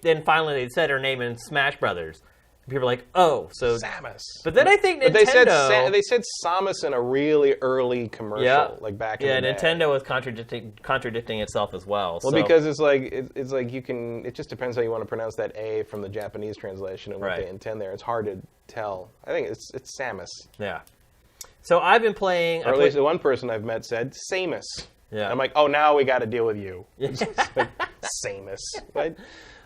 then finally they said her name in Smash Brothers. People are like, oh, so Samus. But then I think Nintendo. But they said Samus in a really early commercial, like back in the day. Yeah, Nintendo was contradicting itself as well. Well, because it's like you can. It just depends how you want to pronounce that A from the Japanese translation and what they intend there. It's hard to tell. I think it's Samus. Yeah. So I've been playing. Or at least the one person I've met said Samus. Yeah. And I'm like, oh, now we got to deal with you. It's like, Samus. Right?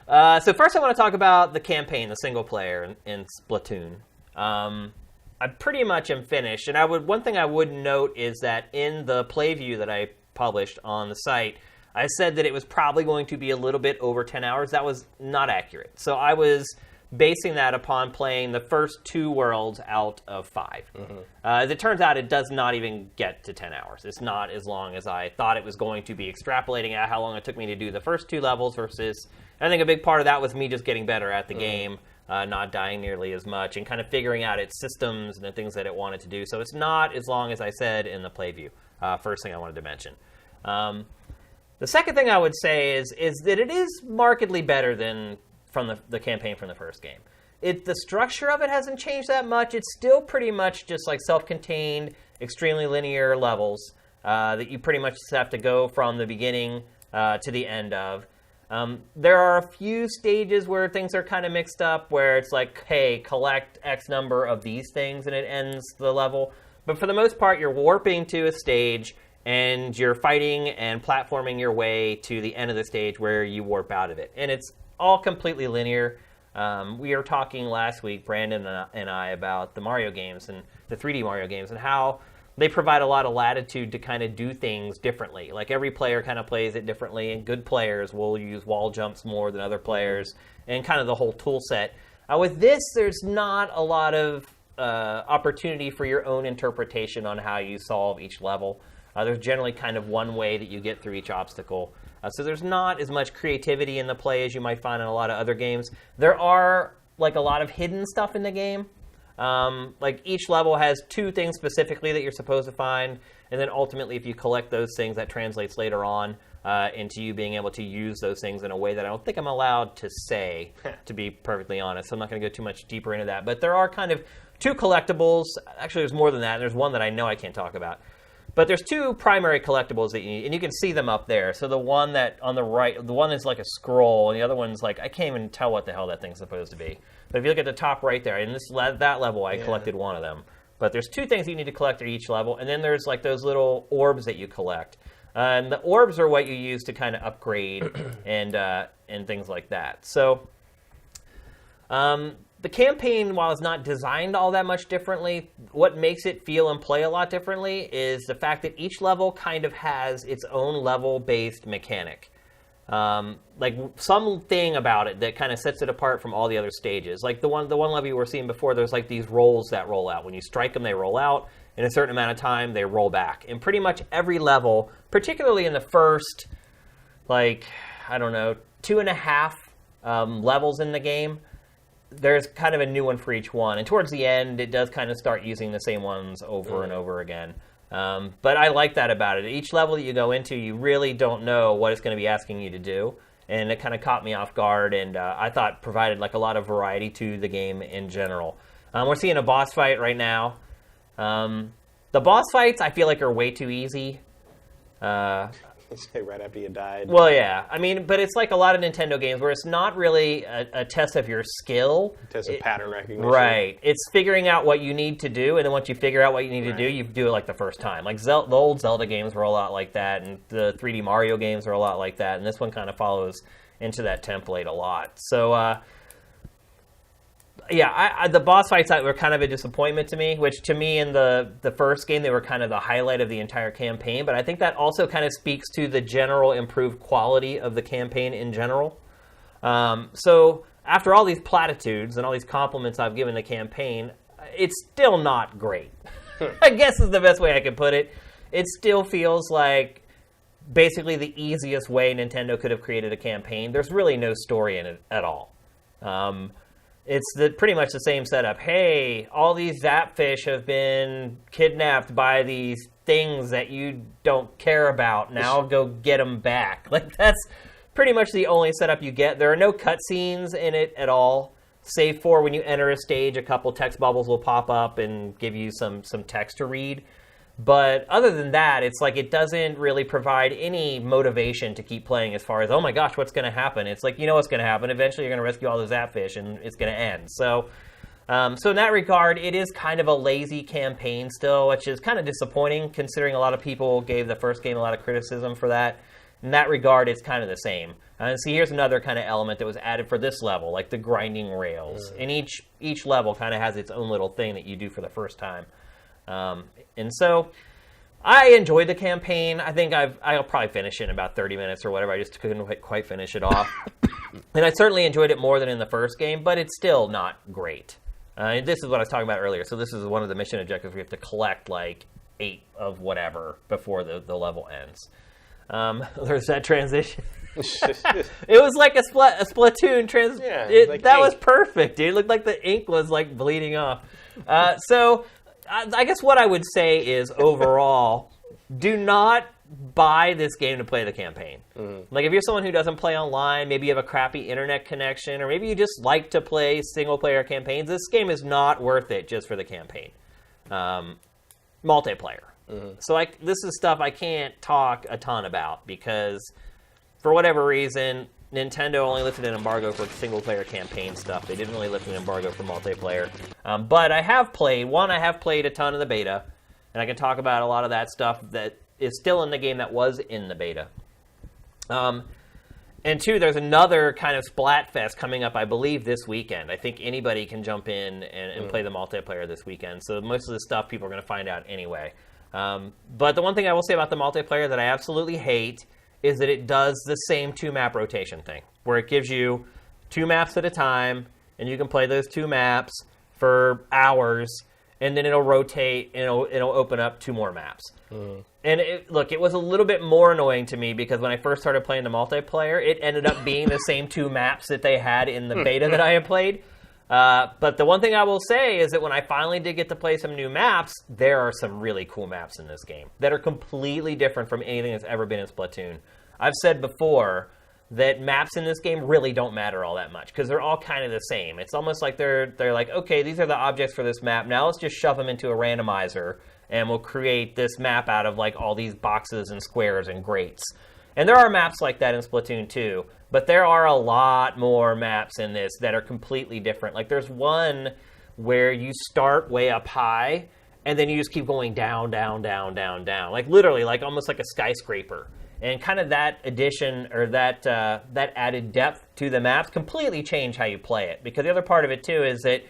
So first I want to talk about the campaign, the single player in Splatoon. I pretty much am finished, and one thing I would note is that in the playview that I published on the site, I said that it was probably going to be a little bit over 10 hours. That was not accurate. So I was basing that upon playing the first 2 worlds out of 5. Mm-hmm. As it turns out, it does not even get to 10 hours. It's not as long as I thought it was going to be, extrapolating out how long it took me to do the first 2 levels versus, I think a big part of that was me just getting better at the game, not dying nearly as much, and kind of figuring out its systems and the things that it wanted to do. So it's not as long as I said in the playview. First thing I wanted to mention. The second thing I would say is that it is markedly better than from the campaign from the first game. The structure of it hasn't changed that much. It's still pretty much just like self-contained, extremely linear levels that you pretty much just have to go from the beginning to the end of. There are a few stages where things are kind of mixed up, where it's like, hey, collect X number of these things, and it ends the level. But for the most part, you're warping to a stage, and you're fighting and platforming your way to the end of the stage where you warp out of it. And it's all completely linear. We were talking last week, Brandon and I, about the Mario games and the 3D Mario games and how they provide a lot of latitude to kind of do things differently. Like every player kind of plays it differently, and good players will use wall jumps more than other players, and kind of the whole tool set. With this, there's not a lot of opportunity for your own interpretation on how you solve each level. There's generally kind of one way that you get through each obstacle. So there's not as much creativity in the play as you might find in a lot of other games. There are like a lot of hidden stuff in the game. Like each level has 2 things specifically that you're supposed to find, and then ultimately if you collect those things, that translates later on into you being able to use those things in a way that I don't think I'm allowed to say, to be perfectly honest. So I'm not going to go too much deeper into that. But there are kind of 2 collectibles. Actually, there's more than that. There's one that I know I can't talk about. But there's 2 primary collectibles that you need, and you can see them up there. So the one that on the right, the one is like a scroll, and the other one's like, I can't even tell what the hell that thing's supposed to be. But if you look at the top right there, in that level, I collected one of them. But there's 2 things you need to collect at each level, and then there's like those little orbs that you collect. And the orbs are what you use to kind of upgrade and things like that. So the campaign, while it's not designed all that much differently, what makes it feel and play a lot differently is the fact that each level kind of has its own level-based mechanic. Like something about it that kind of sets it apart from all the other stages. Like the one level you were seeing before, there's like these rolls that roll out. When you strike them, they roll out. In a certain amount of time, they roll back. And pretty much every level, particularly in the first, 2.5 levels in the game, there's kind of a new one for each one. And towards the end, it does kind of start using the same ones over and over again. But I like that about it. Each level that you go into, you really don't know what it's going to be asking you to do. And it kind of caught me off guard, and I thought provided like a lot of variety to the game in general. We're seeing a boss fight right now. The boss fights, I feel like, are way too easy. Right after you died. Well, yeah. I mean, but it's like a lot of Nintendo games where it's not really a test of your skill. A test of pattern recognition. Right. It's figuring out what you need to do, and then once you figure out what you need to do, you do it like the first time. Like the old Zelda games were a lot like that, and the 3D Mario games are a lot like that, and this one kind of follows into that template a lot. So, yeah, the boss fights were kind of a disappointment to me, which to me in the first game, they were kind of the highlight of the entire campaign. But I think that also kind of speaks to the general improved quality of the campaign in general. So after all these platitudes and all these compliments I've given the campaign, it's still not great. I guess is the best way I can put it. It still feels like basically the easiest way Nintendo could have created a campaign. There's really no story in it at all. It's pretty much the same setup. Hey, all these Zapfish have been kidnapped by these things that you don't care about. Now go get them back. Like, that's pretty much the only setup you get. There are no cutscenes in it at all, save for when you enter a stage, a couple text bubbles will pop up and give you some text to read. But other than that, it's like it doesn't really provide any motivation to keep playing as far as, oh my gosh, what's going to happen? It's like, you know what's going to happen. Eventually you're going to rescue all the Zapfish and it's going to end. So in that regard, it is kind of a lazy campaign still, which is kind of disappointing considering a lot of people gave the first game a lot of criticism for that. In that regard, it's kind of the same. And see, here's another kind of element that was added for this level, like the grinding rails. And each level kind of has its own little thing that you do for the first time. And so I enjoyed the campaign. I think I'll probably finish it in about 30 minutes or whatever. I just couldn't quite finish it off. And I certainly enjoyed it more than in the first game, but it's still not great. And this is what I was talking about earlier. So this is one of the mission objectives where you have to collect like 8 of whatever before the level ends. There's that transition. It was like a Splatoon transition. Yeah, like that was perfect, dude. It looked like the ink was like bleeding off. So I guess what I would say is overall, do not buy this game to play the campaign. Like if you're someone who doesn't play online, maybe you have a crappy internet connection, or maybe you just like to play single-player campaigns, this game is not worth it just for the campaign. Multiplayer. So this is stuff I can't talk a ton about because for whatever reason, Nintendo only lifted an embargo for single-player campaign stuff. They didn't really lift an embargo for multiplayer. But I have played a ton of the beta, and I can talk about a lot of that stuff that is still in the game that was in the beta. And 2, there's another kind of Splatfest coming up, I believe, this weekend. I think anybody can jump in and play the multiplayer this weekend. So most of the stuff people are going to find out anyway. But the one thing I will say about the multiplayer that I absolutely hate is that it does the same 2-map rotation thing, where it gives you 2 maps at a time, and you can play those 2 maps for hours, and then it'll rotate, and it'll open up 2 more maps. And it was a little bit more annoying to me, because when I first started playing the multiplayer, it ended up being the same 2 maps that they had in the beta that I had played. But the one thing I will say is that when I finally did get to play some new maps, there are some really cool maps in this game that are completely different from anything that's ever been in Splatoon. I've said before that maps in this game really don't matter all that much because they're all kind of the same. It's almost like they're like, okay, these are the objects for this map. Now let's just shove them into a randomizer and we'll create this map out of like all these boxes and squares and grates. And there are maps like that in Splatoon 2, but there are a lot more maps in this that are completely different. Like there's one where you start way up high and then you just keep going down, down, down, down, down. Like literally, like almost like a skyscraper. And kind of that addition or that added depth to the maps completely changed how you play it. Because the other part of it too is that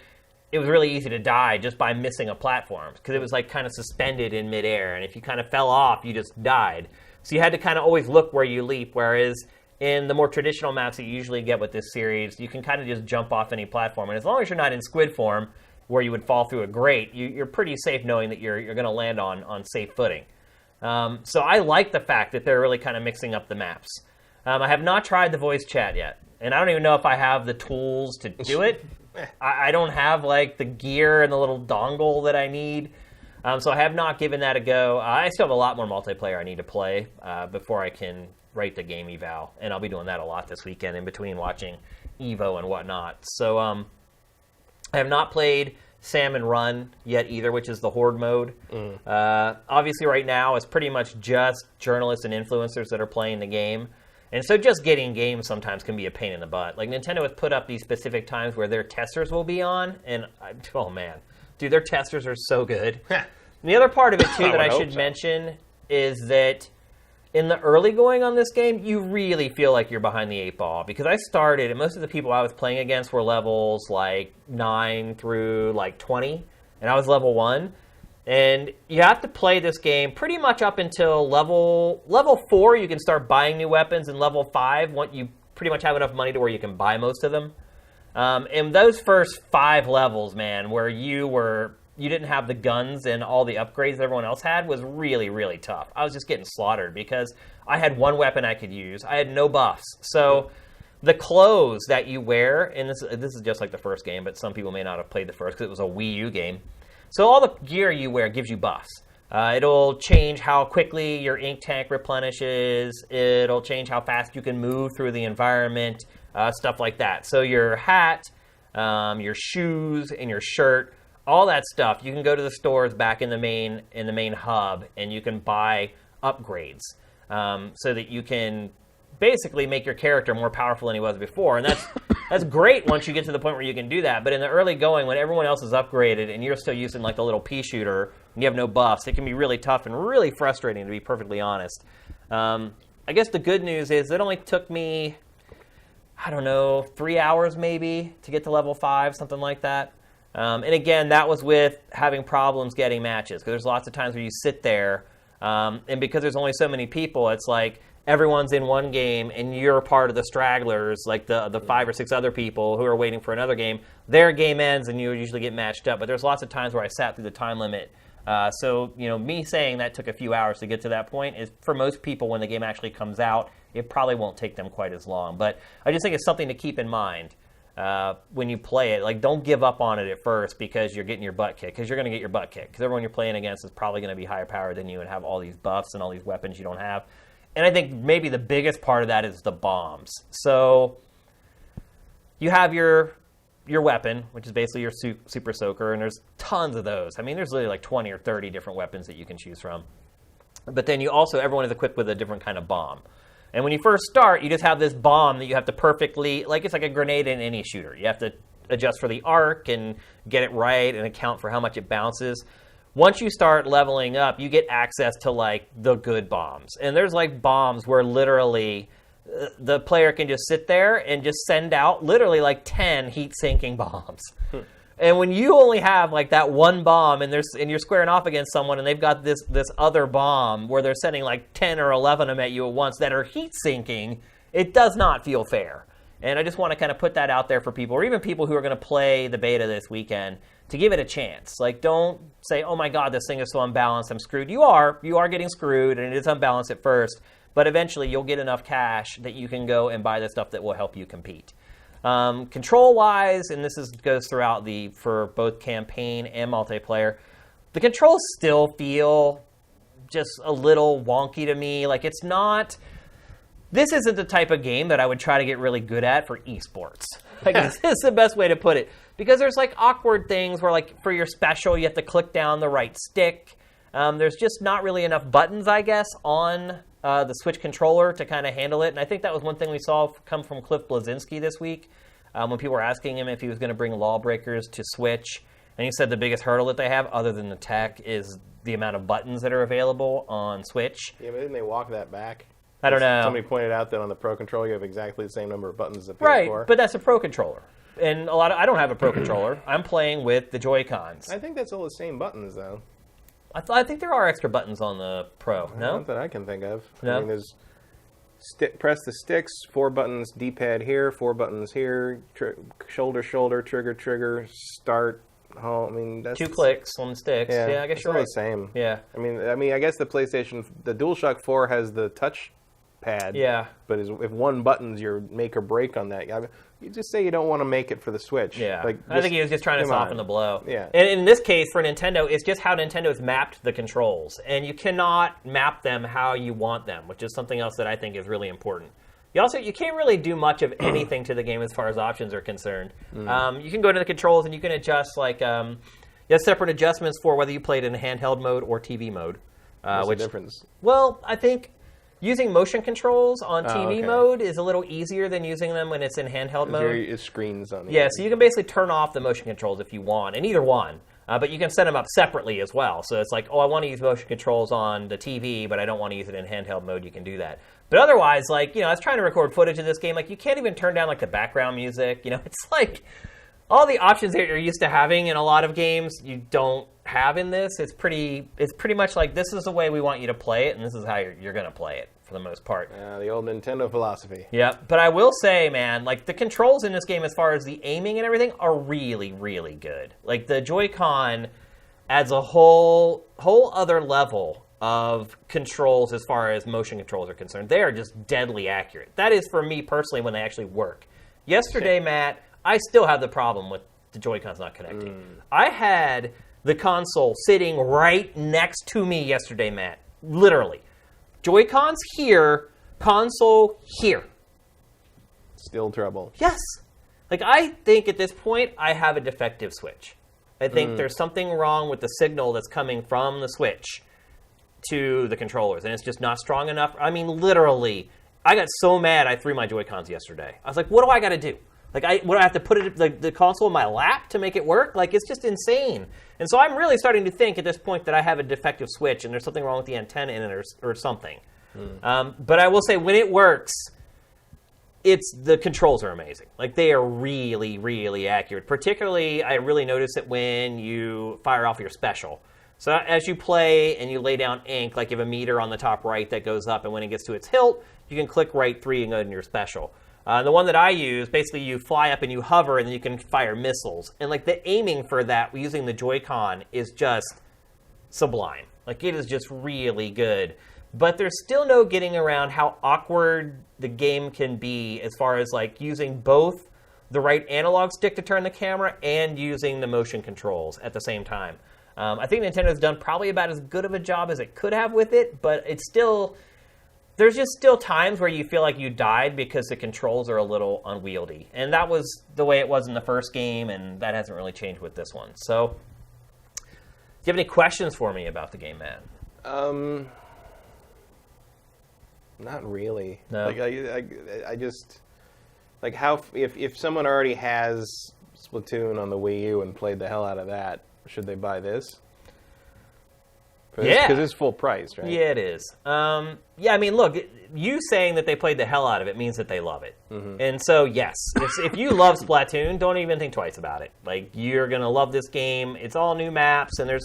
it was really easy to die just by missing a platform because it was like kind of suspended in midair, and if you kind of fell off, you just died. So you had to kind of always look where you leap. Whereas in the more traditional maps that you usually get with this series, you can kind of just jump off any platform, and as long as you're not in squid form where you would fall through a grate, you're pretty safe knowing that you're going to land on safe footing. So I like the fact that they're really kind of mixing up the maps. I have not tried the voice chat yet, and I don't even know if I have the tools to do it. I don't have like the gear and the little dongle that I need, so I have not given that a go. I still have a lot more multiplayer I need to play before I can write the game eval, and I'll be doing that a lot this weekend in between watching Evo and whatnot. So I have not played Salmon Run yet either, which is the Horde mode. Obviously right now it's pretty much just journalists and influencers that are playing the game. And so just getting games sometimes can be a pain in the butt. Like Nintendo has put up these specific times where their testers will be on, and oh man, dude, their testers are so good. And the other part of it too that I should mention is that in the early going on this game, you really feel like you're behind the 8 ball, because I started, and most of the people I was playing against were levels like 9 through like 20, and I was level 1. And you have to play this game pretty much up until level 4. You can start buying new weapons, and level 5, once you pretty much have enough money to where you can buy most of them. And those first 5 levels, man, where you didn't have the guns and all the upgrades that everyone else had, was really, really tough. I was just getting slaughtered because I had one weapon I could use. I had no buffs. So the clothes that you wear, and this is just like the first game, but some people may not have played the first because it was a Wii U game. So all the gear you wear gives you buffs. It'll change how quickly your ink tank replenishes. It'll change how fast you can move through the environment, stuff like that. So your hat, your shoes, and your shirt, all that stuff, you can go to the stores back in the main hub, and you can buy upgrades so that you can basically make your character more powerful than he was before. And that's great once you get to the point where you can do that. But in the early going, when everyone else is upgraded and you're still using like the little pea shooter and you have no buffs, it can be really tough and really frustrating, to be perfectly honest. I guess the good news is it only took me, I don't know, 3 hours maybe to get to level 5, something like that. And again, that was with having problems getting matches, because there's lots of times where you sit there, and because there's only so many people, it's like everyone's in one game and you're part of the stragglers, like the 5 or 6 other people who are waiting for another game. Their game ends and you usually get matched up. But there's lots of times where I sat through the time limit. So, me saying that took a few hours to get to that point is, for most people, when the game actually comes out, it probably won't take them quite as long. But I just think it's something to keep in mind when you play it. Like, don't give up on it at first because you're getting your butt kicked, because you're going to get your butt kicked. Because everyone you're playing against is probably going to be higher powered than you and have all these buffs and all these weapons you don't have. And I think maybe the biggest part of that is the bombs. So you have your weapon, which is basically your super soaker, and there's tons of those. I mean, there's literally like 20 or 30 different weapons that you can choose from. But then everyone is equipped with a different kind of bomb. And when you first start, you just have this bomb that you have to perfectly, like it's like a grenade in any shooter. You have to adjust for the arc and get it right and account for how much it bounces. Once you start leveling up, you get access to like the good bombs. And there's like bombs where literally the player can just sit there and just send out literally like 10 heat-sinking bombs. And when you only have like that one bomb and you're squaring off against someone and they've got this other bomb where they're sending like 10 or 11 of them at you at once that are heat-sinking, it does not feel fair. And I just want to kind of put that out there for people, or even people who are going to play the beta this weekend, to give it a chance. Like, don't say, oh my God, this thing is so unbalanced, I'm screwed. You are getting screwed, and it is unbalanced at first, but eventually you'll get enough cash that you can go and buy the stuff that will help you compete. Control-wise, and goes throughout for both campaign and multiplayer, the controls still feel just a little wonky to me. Like, it's not this isn't the type of game that I would try to get really good at for esports. Like, this is the best way to put it. Because there's, like, awkward things where, like, for your special, you have to click down the right stick. There's just not really enough buttons, I guess, on the Switch controller to kind of handle it. And I think that was one thing we saw come from Cliff Bleszinski this week when people were asking him if he was going to bring Lawbreakers to Switch. And he said the biggest hurdle that they have, other than the tech, is the amount of buttons that are available on Switch. Yeah, but didn't they walk that back? I don't know. Somebody pointed out that on the Pro Controller, you have exactly the same number of buttons as the PS4. Right, but that's a Pro Controller. And I don't have a Pro Controller. I'm playing with the Joy-Cons. I think that's all the same buttons, though. I think there are extra buttons on the Pro. No? Not that I can think of. No? I mean, there's press the sticks, 4 buttons, D-pad here, 4 buttons here, shoulder, trigger, start, home. I mean, that's 2 clicks on the sticks. Yeah, I guess you're right. It's all the same. Yeah. I mean, I guess the DualShock 4 has the touch pad. Yeah. But if one button's your make or break on that, you just say you don't want to make it for the Switch. Yeah. Like, I think he was just trying to soften the blow. Yeah. And in this case, for Nintendo, it's just how Nintendo's mapped the controls. And you cannot map them how you want them, which is something else that I think is really important. You can't really do much of anything to the game as far as options are concerned. You can go to the controls and you can adjust, like, you have separate adjustments for whether you played in handheld mode or TV mode. What's the difference? Well, I think using motion controls on TV okay. mode is a little easier than using them when it's in handheld mode. It's screens on the Yeah, end. so you can basically turn off the motion controls if you want, and either one. But you can set them up separately as well. So it's like, I want to use motion controls on the TV, but I don't want to use it in handheld mode. You can do that. But otherwise, like, I was trying to record footage of this game. Like, you can't even turn down, like, the background music. It's like all the options that you're used to having in a lot of games, you don't have in this. It's pretty much like, this is the way we want you to play it, and this is how you're going to play it for the most part. The old Nintendo philosophy. Yeah, but I will say, man, like, the controls in this game as far as the aiming and everything are really, really good. Like, the Joy-Con adds a whole other level of controls as far as motion controls are concerned. They are just deadly accurate. That is, for me personally, when they actually work. Yesterday, Matt, I still have the problem with the Joy-Cons not connecting. I had the console sitting right next to me yesterday, Matt. Literally. Joy-Cons here, console here. Still trouble. Yes. Like, I think at this point, I have a defective Switch. I think there's something wrong with the signal that's coming from the Switch to the controllers, and it's just not strong enough. I mean, literally, I got so mad I threw my Joy-Cons yesterday. I was like, what do I got to do? Like, what do I have to put the console in my lap to make it work? Like, it's just insane. And so I'm really starting to think at this point that I have a defective Switch and there's something wrong with the antenna in it or something. But I will say, when it works, the controls are amazing. Like, they are really, really accurate. Particularly, I really notice it when you fire off your special. So as you play and you lay down ink, like you have a meter on the top right that goes up, and when it gets to its hilt, you can click right 3 and go into your special. The one that I use, basically you fly up and you hover, and then you can fire missiles. And like, the aiming for that using the Joy-Con is just sublime. Like, it is just really good. But there's still no getting around how awkward the game can be as far as like using both the right analog stick to turn the camera and using the motion controls at the same time. I think Nintendo's done probably about as good of a job as it could have with it, but it's still... There's just still times where you feel like you died because the controls are a little unwieldy. And that was the way it was in the first game, and that hasn't really changed with this one. So, do you have any questions for me about the game, Matt? Not really. No. Like, I just... Like, how... If someone already has Splatoon on the Wii U and played the hell out of that, should they buy this? Yeah. Because it's full price, right? Yeah, it is. Yeah, I mean, look, you saying that they played the hell out of it means that they love it. And so, yes, if you love Splatoon, don't even think twice about it. Like, you're going to love this game. It's all new maps, and I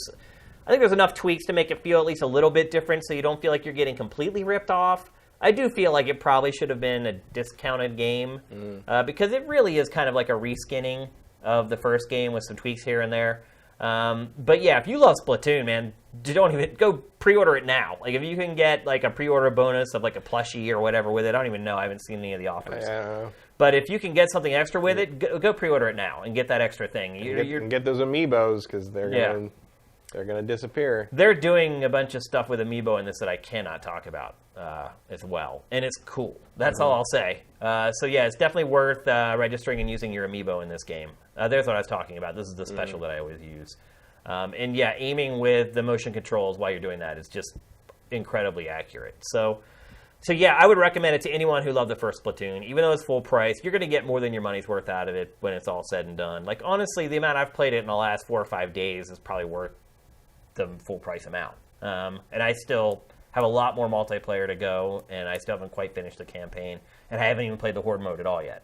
think there's enough tweaks to make it feel at least a little bit different so you don't feel like you're getting completely ripped off. I do feel like it probably should have been a discounted game because it really is kind of like a reskinning of the first game with some tweaks here and there. But yeah, if you love Splatoon, man, don't even go pre-order it now. Like, if you can get like a pre-order bonus of like a plushie or whatever with it, I don't even know. I haven't seen any of the offers. But if you can get something extra with it, go pre-order it now and get that extra thing. And get those amiibos because they're going to They're going to disappear. They're doing a bunch of stuff with Amiibo in this that I cannot talk about as well. And it's cool. That's all I'll say. So yeah, it's definitely worth registering and using your Amiibo in this game. There's what I was talking about. This is the special that I always use. And yeah, aiming with the motion controls while you're doing that is just incredibly accurate. So yeah, I would recommend it to anyone who loved the first Splatoon. Even though it's full price, you're going to get more than your money's worth out of it when it's all said and done. Like, honestly, the amount I've played it in the last 4 or 5 days is probably worth the full price amount. And I still have a lot more multiplayer to go, and I still haven't quite finished the campaign, and I haven't even played the Horde mode at all yet.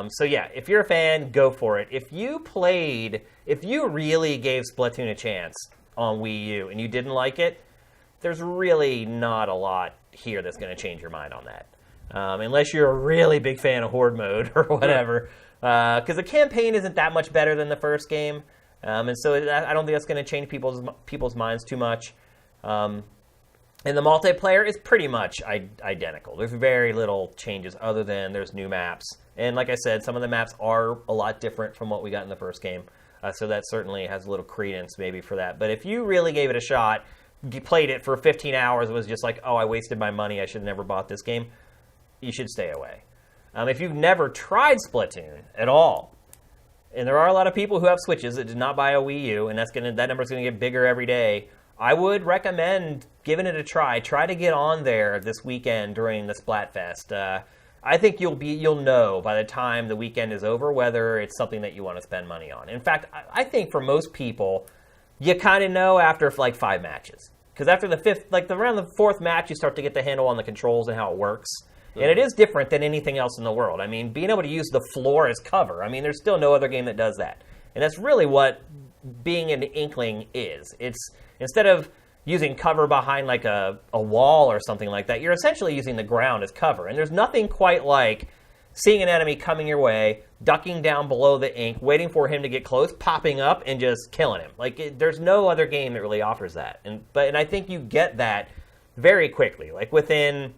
So yeah, if you're a fan, go for it. If you really gave Splatoon a chance on Wii U and you didn't like it, there's really not a lot here that's going to change your mind on that. Unless you're a really big fan of Horde mode or whatever. Because the campaign isn't that much better than the first game. And so I don't think that's going to change people's minds too much. And the multiplayer is pretty much identical. There's very little changes other than there's new maps. And like I said, some of the maps are a lot different from what we got in the first game. So that certainly has a little credence maybe for that. But if you really gave it a shot, you played it for 15 hours, and was just like, oh, I wasted my money, I should have never bought this game, you should stay away. If you've never tried Splatoon at all, and there are a lot of people who have Switches that did not buy a Wii U, and that number's going to get bigger every day, I would recommend giving it a try. Try to get on there this weekend during the Splatfest. I think you'll know by the time the weekend is over whether it's something that you want to spend money on. In fact, I think for most people, you kind of know after like 5 matches. Because after the fifth, around the 4th match, you start to get the handle on the controls and how it works. And it is different than anything else in the world. I mean, being able to use the floor as cover, I mean, there's still no other game that does that. And that's really what being an Inkling is. It's, instead of using cover behind like a wall or something like that, you're essentially using the ground as cover. And there's nothing quite like seeing an enemy coming your way, ducking down below the ink, waiting for him to get close, popping up, and just killing him. There's no other game that really offers that. And I think you get that very quickly. Like within,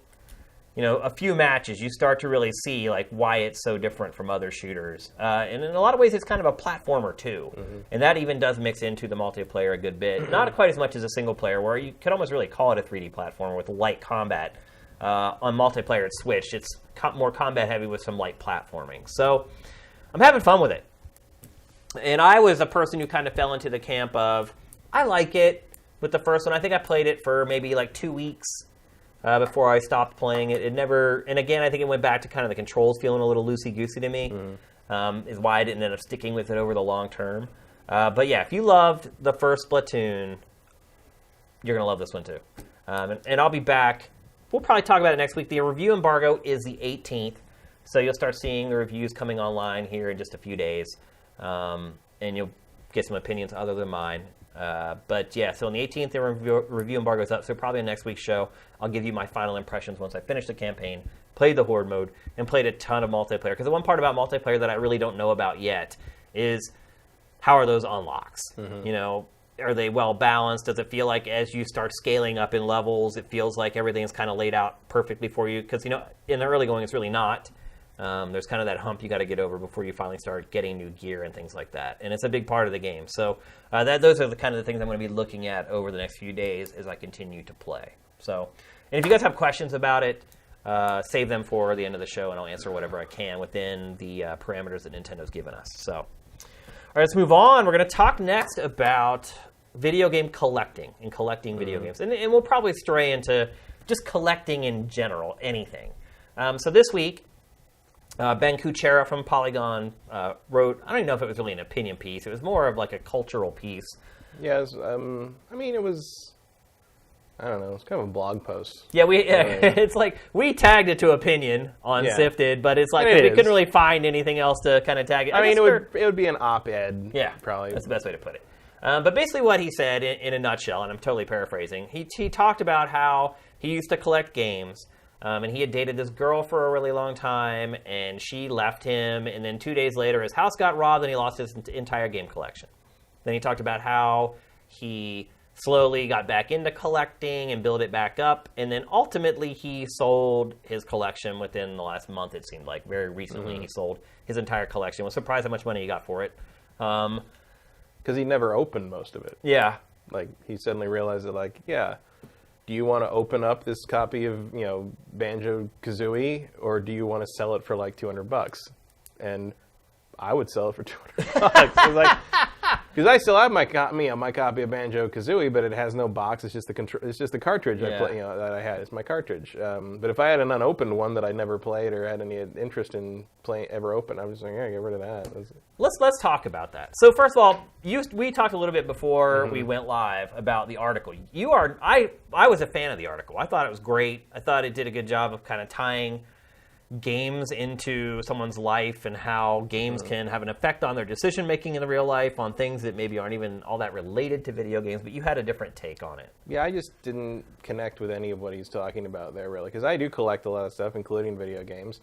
a few matches, you start to really see like why it's so different from other shooters. And in a lot of ways, it's kind of a platformer too. Mm-hmm. And that even does mix into the multiplayer a good bit. Not quite as much as a single player, where you could almost really call it a 3D platformer with light combat. On multiplayer, it's switched. It's more combat heavy with some light platforming. So I'm having fun with it. And I was a person who kind of fell into the camp of, I like it with the first one. I think I played it for maybe like 2 weeks before I stopped playing it. And again, I think it went back to kind of the controls feeling a little loosey-goosey to me, is why I didn't end up sticking with it over the long term. But yeah, if you loved the first Splatoon, you're going to love this one too. And I'll be back. We'll probably talk about it next week. The review embargo is the 18th, so you'll start seeing the reviews coming online here in just a few days, and you'll get some opinions other than mine. But yeah, so on the 18th, the review embargo is up, so probably in next week's show, I'll give you my final impressions once I finish the campaign, played the Horde mode, and played a ton of multiplayer. Because the one part about multiplayer that I really don't know about yet is how are those unlocks? Mm-hmm. Are they well balanced? Does it feel like as you start scaling up in levels, it feels like everything's kind of laid out perfectly for you? Because, in the early going, it's really not. There's kind of that hump you got to get over before you finally start getting new gear and things like that. And it's a big part of the game. So those are the kind of the things I'm going to be looking at over the next few days as I continue to play. So, and if you guys have questions about it, save them for the end of the show, and I'll answer whatever I can within the parameters that Nintendo's given us. So. All right, let's move on. We're going to talk next about video game collecting and collecting video games. And we'll probably stray into just collecting in general, anything. So this week, Ben Kuchera from Polygon wrote, I don't even know if it was really an opinion piece. It was more of like a cultural piece. Yes, it was... I don't know. It's kind of a blog post. Yeah, it's like we tagged it to opinion on Sifted, but it's like we couldn't really find anything else to kind of tag it. It would be an op-ed. Yeah, probably. That's the best way to put it. But basically what he said in a nutshell, and I'm totally paraphrasing, he talked about how he used to collect games, and he had dated this girl for a really long time, and she left him, and then 2 days later his house got robbed and he lost his entire game collection. Then he talked about how he slowly got back into collecting and built it back up, and then ultimately he sold his collection within the last month, it seemed like. Very recently he sold his entire collection. Was surprised how much money he got for it. Because he never opened most of it. Yeah. Like, he suddenly realized that, like, yeah, do you want to open up this copy of, Banjo-Kazooie, or do you want to sell it for, like, $200? And I would sell it for $200. Because I still have my copy of Banjo-Kazooie, but it has no box. It's just the cartridge that I had. It's my cartridge. But if I had an unopened one that I never played or had any interest in ever open, I was just like, yeah, get rid of that. Let's talk about that. So first of all, we talked a little bit before we went live about the article. I was a fan of the article. I thought it was great. I thought it did a good job of kind of tying games into someone's life and how games can have an effect on their decision making in the real life, on things that maybe aren't even all that related to video games, but you had a different take on it. Yeah, I just didn't connect with any of what he's talking about there, really, because I do collect a lot of stuff, including video games,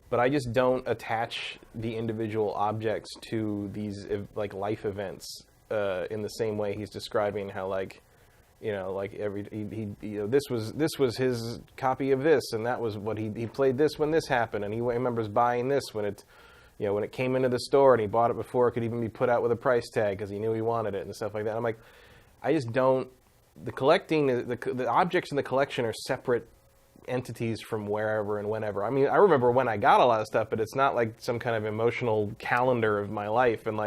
but I just don't attach the individual objects to these like life events in the same way he's describing how, like, this was his copy of this, and that was what he played this when this happened, and he remembers buying this when it came into the store, and he bought it before it could even be put out with a price tag because he knew he wanted it and stuff like that. I'm like, I just don't. The collecting, the objects in the collection are separate entities from wherever and whenever. I mean, I remember when I got a lot of stuff, but it's not like some kind of emotional calendar of my life, and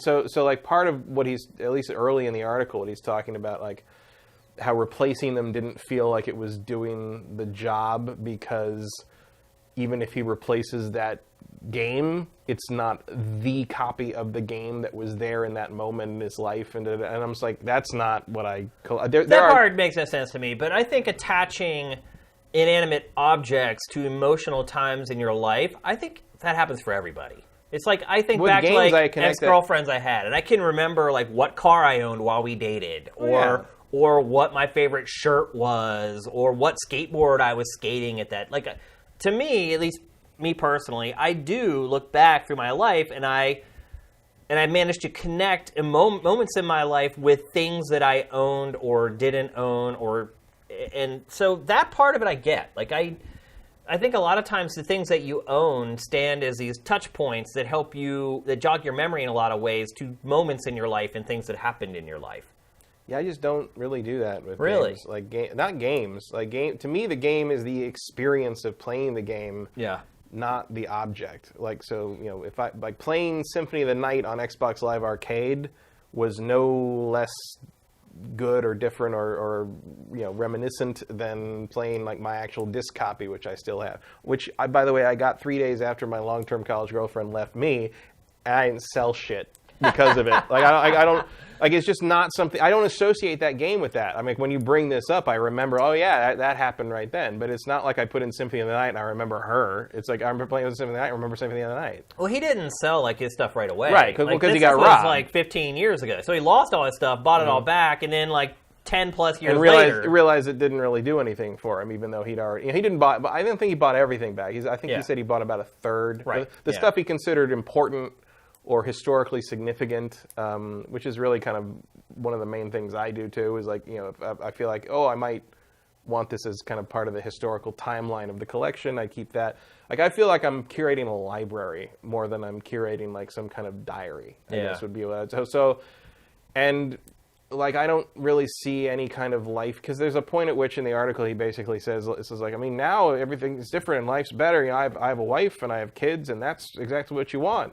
so like part of what he's, at least early in the article, what he's talking about, like how replacing them didn't feel like it was doing the job, because even if he replaces that game, it's not the copy of the game that was there in that moment in his life, and I'm just like, that's not what I. That part makes no sense to me, but I think attaching inanimate objects to emotional times in your life, I think that happens for everybody. It's like, I think back to like ex-girlfriends I had, and I can remember like what car I owned while we dated, or what my favorite shirt was, or what skateboard I was skating at that. Like, to me, at least me personally, I do look back through my life, and I managed to connect moments in my life with things that I owned or didn't own, and so that part of it I get. Like, I think a lot of times the things that you own stand as these touch points that help you, that jog your memory in a lot of ways to moments in your life and things that happened in your life. Yeah, I just don't really do that with games. Like, not games. Like, to me, the game is the experience of playing the game. Yeah. Not the object. Like, so, if I, like, playing Symphony of the Night on Xbox Live Arcade was no less good or different or reminiscent than playing like my actual disc copy, which I still have, which by the way, I got 3 days after my long-term college girlfriend left me, and I didn't sell shit because of it. Like, I don't, like, it's just not something, I don't associate that game with that. I mean, when you bring this up, I remember, oh yeah, that happened right then, but it's not like I put in Symphony of the Night and I remember her. It's like, I remember playing with Symphony of the Night, I remember Symphony of the Night. Well, he didn't sell like his stuff right away. Right, because like, he got robbed. Like 15 years ago. So he lost all his stuff, bought it all back, and then like 10 plus years later, realized it didn't really do anything for him, even though he'd already, he didn't buy, but I didn't think he bought everything back. I think he said he bought about a third. Right. The stuff he considered important or historically significant, which is really kind of one of the main things I do too, is like, if I feel like, I might want this as kind of part of the historical timeline of the collection, I keep that. Like, I feel like I'm curating a library more than I'm curating like some kind of diary, I guess would be what and like, I don't really see any kind of life, because there's a point at which in the article he basically says, this is like, I mean, now everything's different and life's better. I have a wife and I have kids, and that's exactly what you want,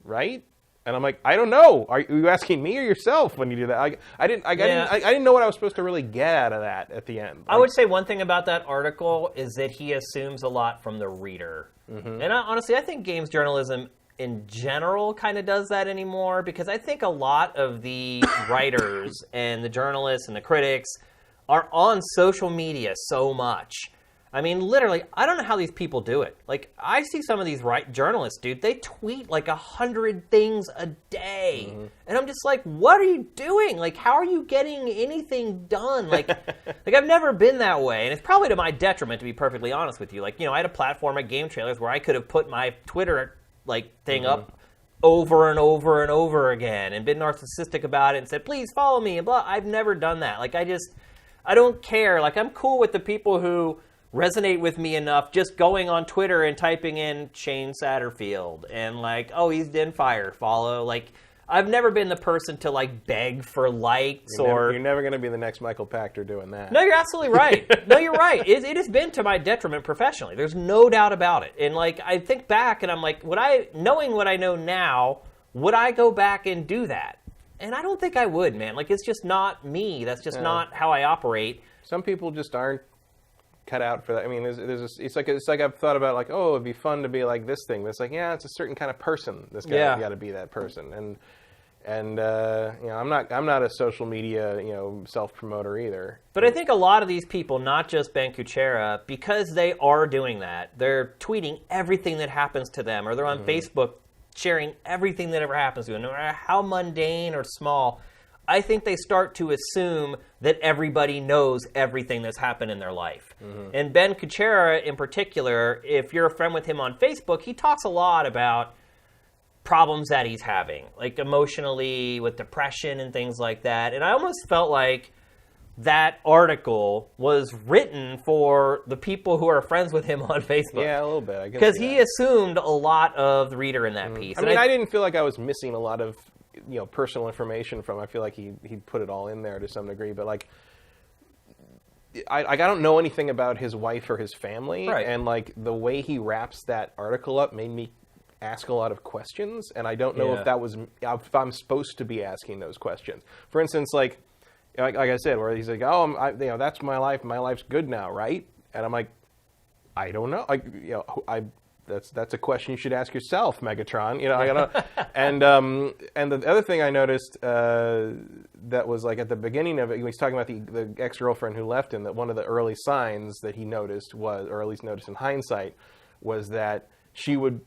right? And I'm like, I don't know. Are you asking me or yourself when you do that? I didn't know what I was supposed to really get out of that at the end. I would say one thing about that article is that he assumes a lot from the reader. Mm-hmm. And honestly, I think games journalism in general kind of does that anymore, because I think a lot of the writers and the journalists and the critics are on social media so much. I mean, literally, I don't know how these people do it. Like, I see some of these journalists, dude, they tweet like 100 things a day. Mm-hmm. And I'm just like, what are you doing? Like, how are you getting anything done? Like, I've never been that way. And it's probably to my detriment, to be perfectly honest with you. Like, I had a platform at Game Trailers where I could have put my Twitter thing up over and over and over again and been narcissistic about it and said, please follow me and blah. I've never done that. Like, I don't care. Like, I'm cool with the people who resonate with me enough just going on Twitter and typing in Shane Satterfield and like, oh, he's in fire, follow. Like, I've never been the person to like beg for likes You're never going to be the next Michael Pachter doing that. No, you're absolutely right. No, you're right. It has been to my detriment professionally. There's no doubt about it. And like I think back and I'm like, knowing what I know now, would I go back and do that? And I don't think I would, man. Like it's just not me. That's just not how I operate. Some people just aren't cut out for that. I mean, it's like I've thought about like, oh, it'd be fun to be like this thing. But it's like, yeah, it's a certain kind of person. This guy got to be that person. And I'm not a social media self promoter either. But I think a lot of these people, not just Ben Kuchera, because they are doing that, they're tweeting everything that happens to them, or they're on Facebook sharing everything that ever happens to them, no matter how mundane or small. I think they start to assume that everybody knows everything that's happened in their life. And Ben Kuchera, in particular, if you're a friend with him on Facebook, he talks a lot about problems that he's having, like emotionally, with depression and things like that. And I almost felt like that article was written for the people who are friends with him on Facebook. Yeah, a little bit. Because he assumed a lot of the reader in that piece. I mean, I didn't feel like I was missing a lot of personal information from. I feel like he put it all in there to some degree, but like I don't know anything about his wife or his family, and like the way he wraps that article up made me ask a lot of questions, and I don't know if I'm supposed to be asking those questions. For instance, like I said, where he's like, "Oh, that's my life. My life's good now, right?" And I'm like, I don't know. That's a question you should ask yourself, Megatron. I gotta. And the other thing I noticed that was like at the beginning of it, when he's talking about the ex-girlfriend who left him, that one of the early signs that he noticed was, or at least noticed in hindsight, was that she would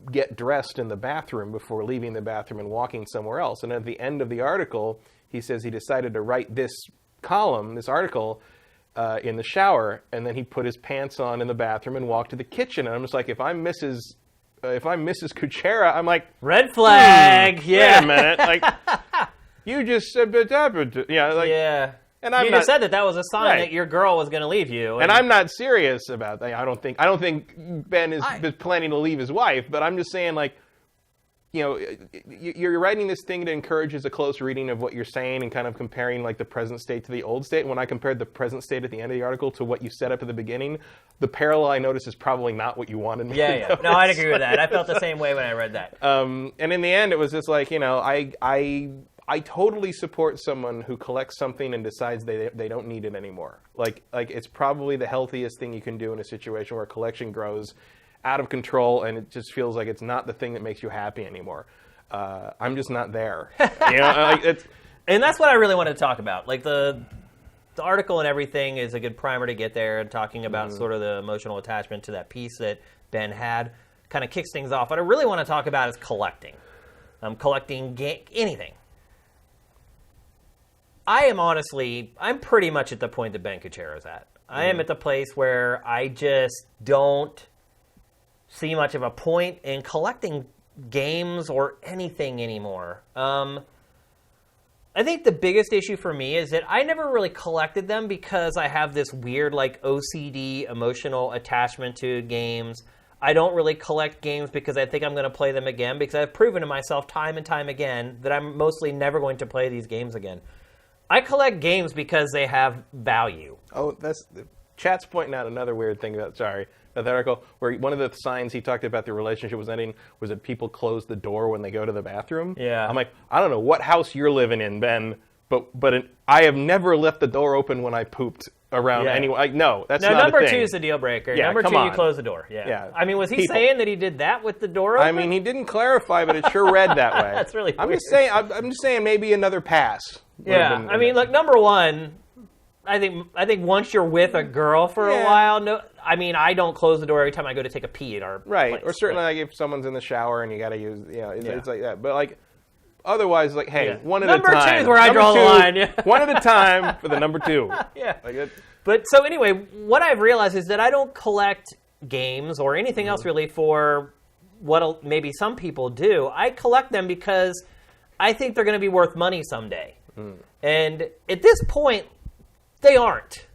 get dressed in the bathroom before leaving the bathroom and walking somewhere else. And at the end of the article, he says he decided to write this article, in the shower, and then he put his pants on in the bathroom and walked to the kitchen. And I'm just like, if I'm Mrs. Kuchera, I'm like, red flag. Yeah. Wait a minute, like you just said, yeah. And you just said that was a sign that your girl was going to leave you. And I'm not serious about that. I don't think Ben is planning to leave his wife, but I'm just saying, like, you're writing this thing that encourages a close reading of what you're saying and kind of comparing like the present state to the old state. When I compared the present state at the end of the article to what you set up at the beginning, the parallel I noticed is probably not what you wanted me to notice. No, I'd agree with that. I felt the same way when I read that. And in the end, it was just like, I totally support someone who collects something and decides they don't need it anymore. Like it's probably the healthiest thing you can do in a situation where a collection grows out of control, and it just feels like it's not the thing that makes you happy anymore. I'm just not there. And that's what I really wanted to talk about. Like the article and everything is a good primer to get there, and talking about sort of the emotional attachment to that piece that Ben had kind of kicks things off. What I really want to talk about is collecting. Collecting anything. I'm pretty much at the point that Ben Kuchera is at. I am at the place where I just don't see much of a point in collecting games or anything anymore. I think the biggest issue for me is that I never really collected them because I have this weird like OCD emotional attachment to games. I don't really collect games because I think I'm going to play them again, because I've proven to myself time and time again that I'm mostly never going to play these games again. I collect games because they have value. Oh, chat's pointing out another weird thing about, that article, where one of the signs he talked about the relationship was ending was that people close the door when they go to the bathroom. Yeah. I'm like, I don't know what house you're living in, Ben, but I have never left the door open when I pooped around anyone. No, that's not a thing. Number 2 is the deal breaker. Yeah, number 2, you close the door. Yeah. I mean, was he saying that he did that with the door open? I mean, he didn't clarify, but it sure read that way. That's really weird. I'm just saying maybe another pass. Yeah. I mean, look, number 1, I think once you're with a girl for a while, I don't close the door every time I go to take a pee at our place. Or certainly like if someone's in the shower and you got to use, it's like that. But like, otherwise, like, hey, one at a time. Number 2 is where I draw the line. Yeah. One at a time for the number 2. Yeah. But so anyway, what I've realized is that I don't collect games or anything else really for what maybe some people do. I collect them because I think they're going to be worth money someday. And at this point, they aren't.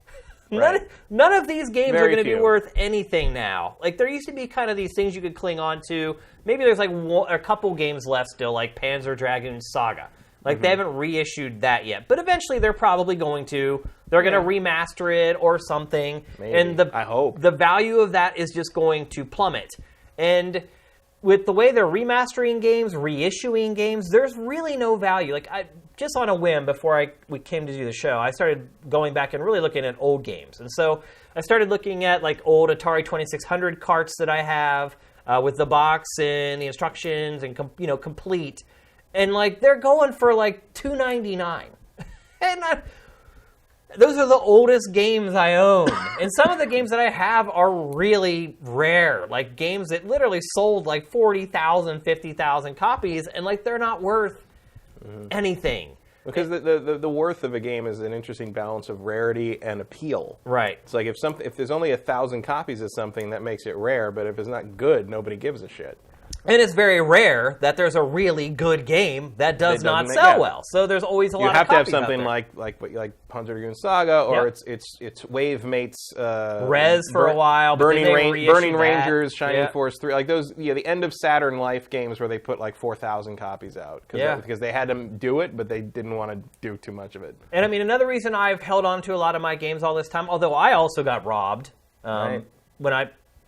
Right. None of these games are going to be worth anything now. Like, there used to be kind of these things you could cling on to maybe there's like a couple games left still, like Panzer Dragoon Saga. Like, they haven't reissued that yet. But eventually they're probably going to. They're going to remaster it or something. Maybe. And I hope. The value of that is just going to plummet. And with the way they're remastering games, reissuing games, there's really no value. Like, just on a whim, before we came to do the show, I started going back and really looking at old games. And so I started looking at, like, old Atari 2600 carts that I have with the box and the instructions and, complete. And, like, they're going for, like, $2.99. And those are the oldest games I own. And some of the games that I have are really rare. Like, games that literally sold, like, 40,000, 50,000 copies. And, like, they're not worth anything. Because the worth of a game is an interesting balance of rarity and appeal. Right. It's like if there's only 1,000 copies of something, that makes it rare. But if it's not good, nobody gives a shit. And it's very rare that there's a really good game that does not sell well. So there's always a lot of copies. You have to have something like Panzer Dragoon Saga, or it's Wave Mates, Res for a while, Burning Rangers, Shining Force 3, like those. Yeah, the end of Saturn Life games where they put like 4,000 copies out because they had to do it, but they didn't want to do too much of it. And I mean, another reason I've held on to a lot of my games all this time, although I also got robbed when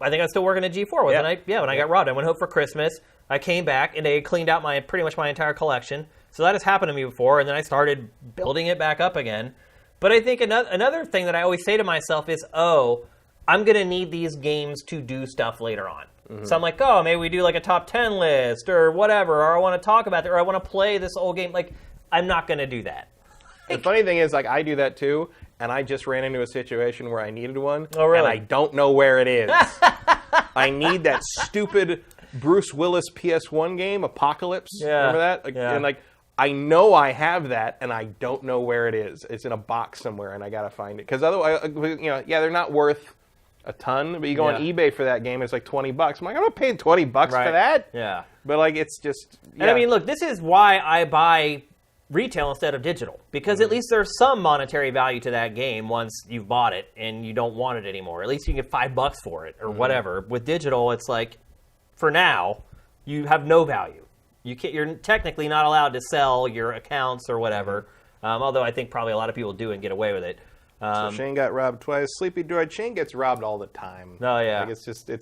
I think I was still working at G4, wasn't I? Yeah, when I got robbed. I went home for Christmas. I came back, and they had cleaned out pretty much my entire collection. So that has happened to me before, and then I started building it back up again. But I think another thing that I always say to myself is, I'm going to need these games to do stuff later on. Mm-hmm. So I'm like, maybe we do like a top 10 list or whatever, or I want to talk about it, or I want to play this old game. Like, I'm not going to do that. The funny thing is, like, I do that too, and I just ran into a situation where I needed one, oh, really? And I don't know where it is. I need that stupid Bruce Willis PS1 game, Apocalypse. Yeah. Remember that? And like, I know I have that, and I don't know where it is. It's in a box somewhere, and I gotta find it. Because otherwise, they're not worth a ton. But you go on eBay for that game, it's like $20. I'm like, I'm not paying $20 for that. Yeah. But like, it's just. And I mean, look, this is why I buy retail instead of digital, because at least there's some monetary value to that game once you've bought it and you don't want it anymore. At least you can get $5 for it or whatever. With digital, it's like, for now, you have no value. You're technically not allowed to sell your accounts or whatever, although I think probably a lot of people do and get away with it. So Shane got robbed twice. Sleepy Droid, Shane gets robbed all the time. Oh, yeah. Like,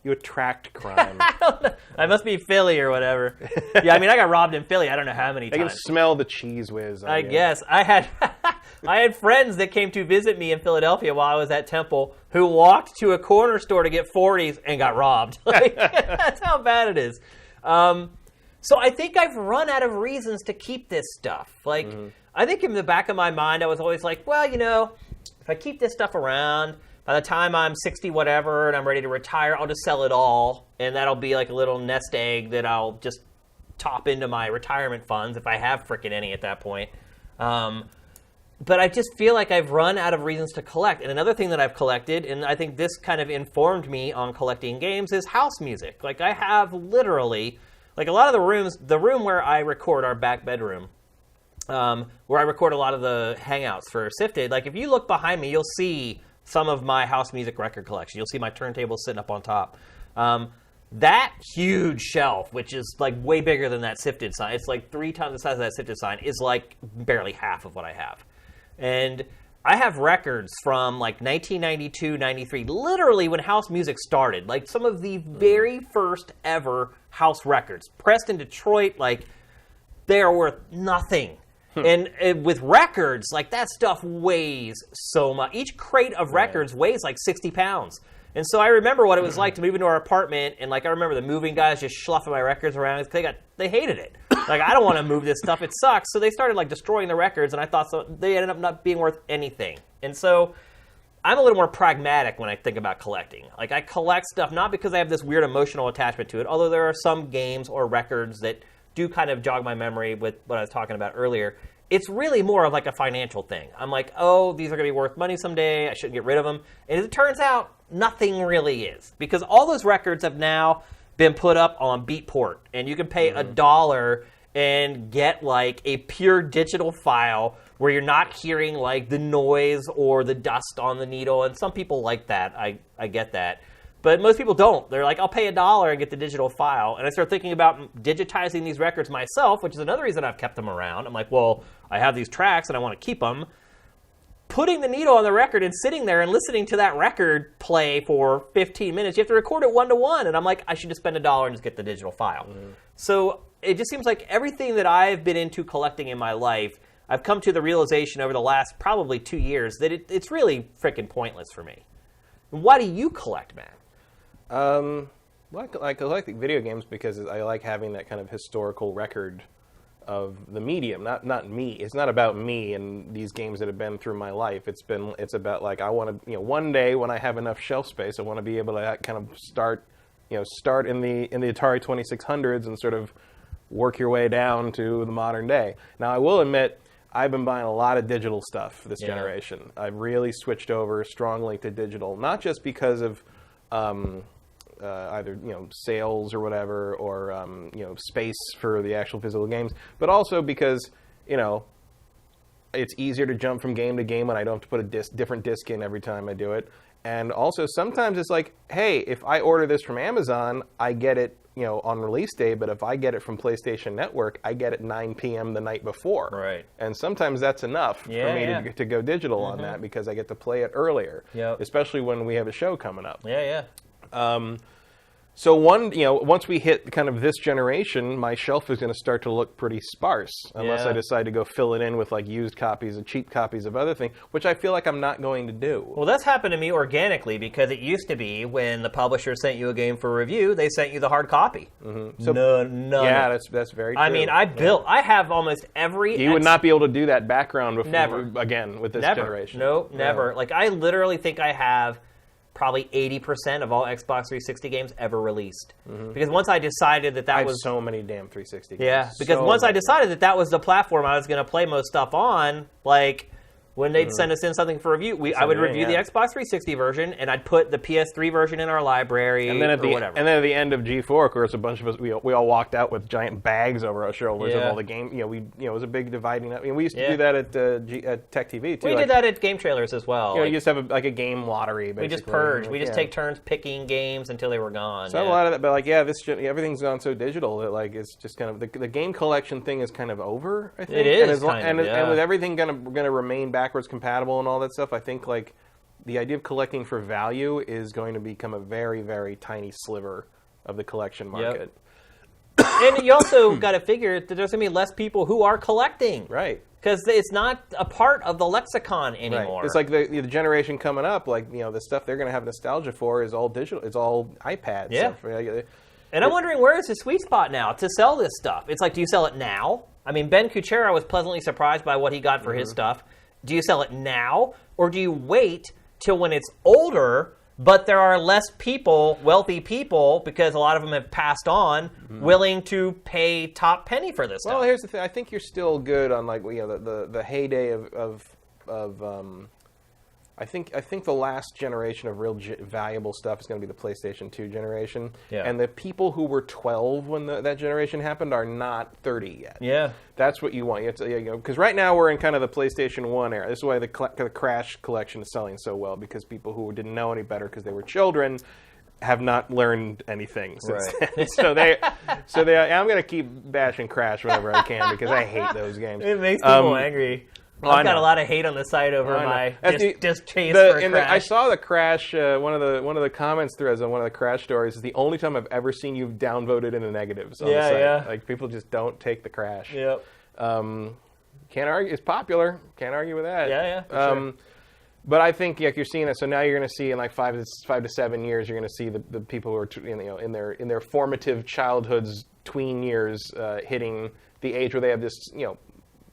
you attract crime. I don't know. I must be Philly or whatever. Yeah, I mean, I got robbed in Philly. I don't know how many times. I can smell the cheese whiz. I guess. I had friends that came to visit me in Philadelphia while I was at Temple who walked to a corner store to get 40s and got robbed. Like, that's how bad it is. So I think I've run out of reasons to keep this stuff. Like, I think in the back of my mind, I was always like, well, if I keep this stuff around, by the time I'm 60 whatever and I'm ready to retire, I'll just sell it all, and that'll be like a little nest egg that I'll just top into my retirement funds if I have frickin' any at that point. But I just feel like I've run out of reasons to collect. And another thing that I've collected, and I think this kind of informed me on collecting games, is house music. Like, I have literally, like, a lot of the room where I record, our back bedroom, where I record a lot of the hangouts for Sifted, like, if you look behind me, you'll see some of my house music record collection. You'll see my turntable sitting up on top. That huge shelf, which is like way bigger than that Sifted sign, it's like 3 times the size of that Sifted sign, is like barely half of what I have. And I have records from like 1992, 93, literally when house music started. Like some of the very first ever house records. Pressed in Detroit, like, they are worth nothing. And with records, like, that stuff weighs so much. Each crate of records weighs like 60 pounds. And so I remember what it was like to move into our apartment, and like I remember the moving guys just schluffing my records around. They hated it. Like, I don't want to move this stuff. It sucks. So they started like destroying the records, and I thought they ended up not being worth anything. And so I'm a little more pragmatic when I think about collecting. Like, I collect stuff not because I have this weird emotional attachment to it, although there are some games or records that do kind of jog my memory with what I was talking about earlier. It's really more of like a financial thing. I'm like, these are going to be worth money someday. I shouldn't get rid of them. And as it turns out, nothing really is. Because all those records have now been put up on Beatport. And you can pay $1 and get like a pure digital file where you're not hearing like the noise or the dust on the needle. And some people like that. I get that. But most people don't. They're like, I'll pay $1 and get the digital file. And I start thinking about digitizing these records myself, which is another reason I've kept them around. I'm like, well, I have these tracks and I want to keep them. Putting the needle on the record and sitting there and listening to that record play for 15 minutes, you have to record it 1-to-1. And I'm like, I should just spend $1 and just get the digital file. So it just seems like everything that I've been into collecting in my life, I've come to the realization over the last probably 2 years that it's really freaking pointless for me. Why do you collect, man? Well, I collect video games because I like having that kind of historical record of the medium, not me. It's not about me and these games that have been through my life. It's about like I want to, one day when I have enough shelf space, I want to be able to kind of start in the Atari 2600s and sort of work your way down to the modern day. Now, I will admit, I've been buying a lot of digital stuff this generation. I've really switched over strongly to digital, not just because of either sales or whatever, or space for the actual physical games, but also because it's easier to jump from game to game when I don't have to put a different disc in every time I do it. And also sometimes it's like, hey, if I order this from Amazon, I get it on release day, but if I get it from PlayStation Network, I get it 9 p.m. the night before. Right. And sometimes that's enough for me to go digital on that because I get to play it earlier, especially when we have a show coming up. So once we hit kind of this generation, my shelf is going to start to look pretty sparse unless I decide to go fill it in with like used copies and cheap copies of other things, which I feel like I'm not going to do. Well, that's happened to me organically because it used to be when the publisher sent you a game for review, they sent you the hard copy. So, no. Yeah, that's very true. I mean, I have almost every... You would not be able to do that background before, never. Again with this generation. No, never. Like, I literally think I have probably 80% of all Xbox 360 games ever released. Because once I decided that I have was... so many damn 360 games. Yeah, because once I decided that was the platform I was going to play most stuff on, like... When they'd send us in something for review, I would review the Xbox 360 version, and I'd put the PS3 version in our library, and then at whatever. And then at the end of G4, of course, a bunch of us we all walked out with giant bags over our shoulders of all the game. It was a big dividing up. I mean, we used to do that at Tech TV too. We did that at Game Trailers as well. You just have a game lottery. Basically. We just purge. We just take turns picking games until they were gone. So I have a lot of that, but everything's gone so digital that it's just kind of the game collection thing is kind of over. I think it is, and with everything going to remain backwards compatible and all that stuff, I think the idea of collecting for value is going to become a very, very tiny sliver of the collection market. And you also got to figure that there's going to be less people who are collecting. Right. Because it's not a part of the lexicon anymore. Right. It's like the generation coming up, the stuff they're going to have nostalgia for is all digital. It's all iPads. Yeah. Stuff. And I'm wondering, where is the sweet spot now to sell this stuff? It's like, do you sell it now? I mean, Ben Kuchera was pleasantly surprised by what he got for his stuff. Do you sell it now, or do you wait till when it's older, but there are less people, wealthy people, because a lot of them have passed on, willing to pay top penny for this stuff? Well, here's the thing. I think you're still good on the heyday of I think the last generation of real valuable stuff is going to be the PlayStation 2 generation. Yeah. And the people who were 12 when that generation happened are not 30 yet. Yeah. That's what you want. Because right now we're in kind of the PlayStation 1 era. This is why the Crash collection is selling so well, because people who didn't know any better because they were children have not learned anything since then. So I'm going to keep bashing Crash whenever I can because I hate those games. It makes people angry. I've got a lot of hate on the site over my distaste for Crash. I saw the Crash, one of the comments threads on one of the Crash stories is the only time I've ever seen you downvoted in the negatives on the site. Yeah. Like, people just don't take the Crash. Yep. Can't argue. It's popular. Can't argue with that. Yeah, for sure. But I think you're seeing it. So now you're going to see in 5 to 7 years, you're going to see the people who are in their formative childhoods, tween years, hitting the age where they have this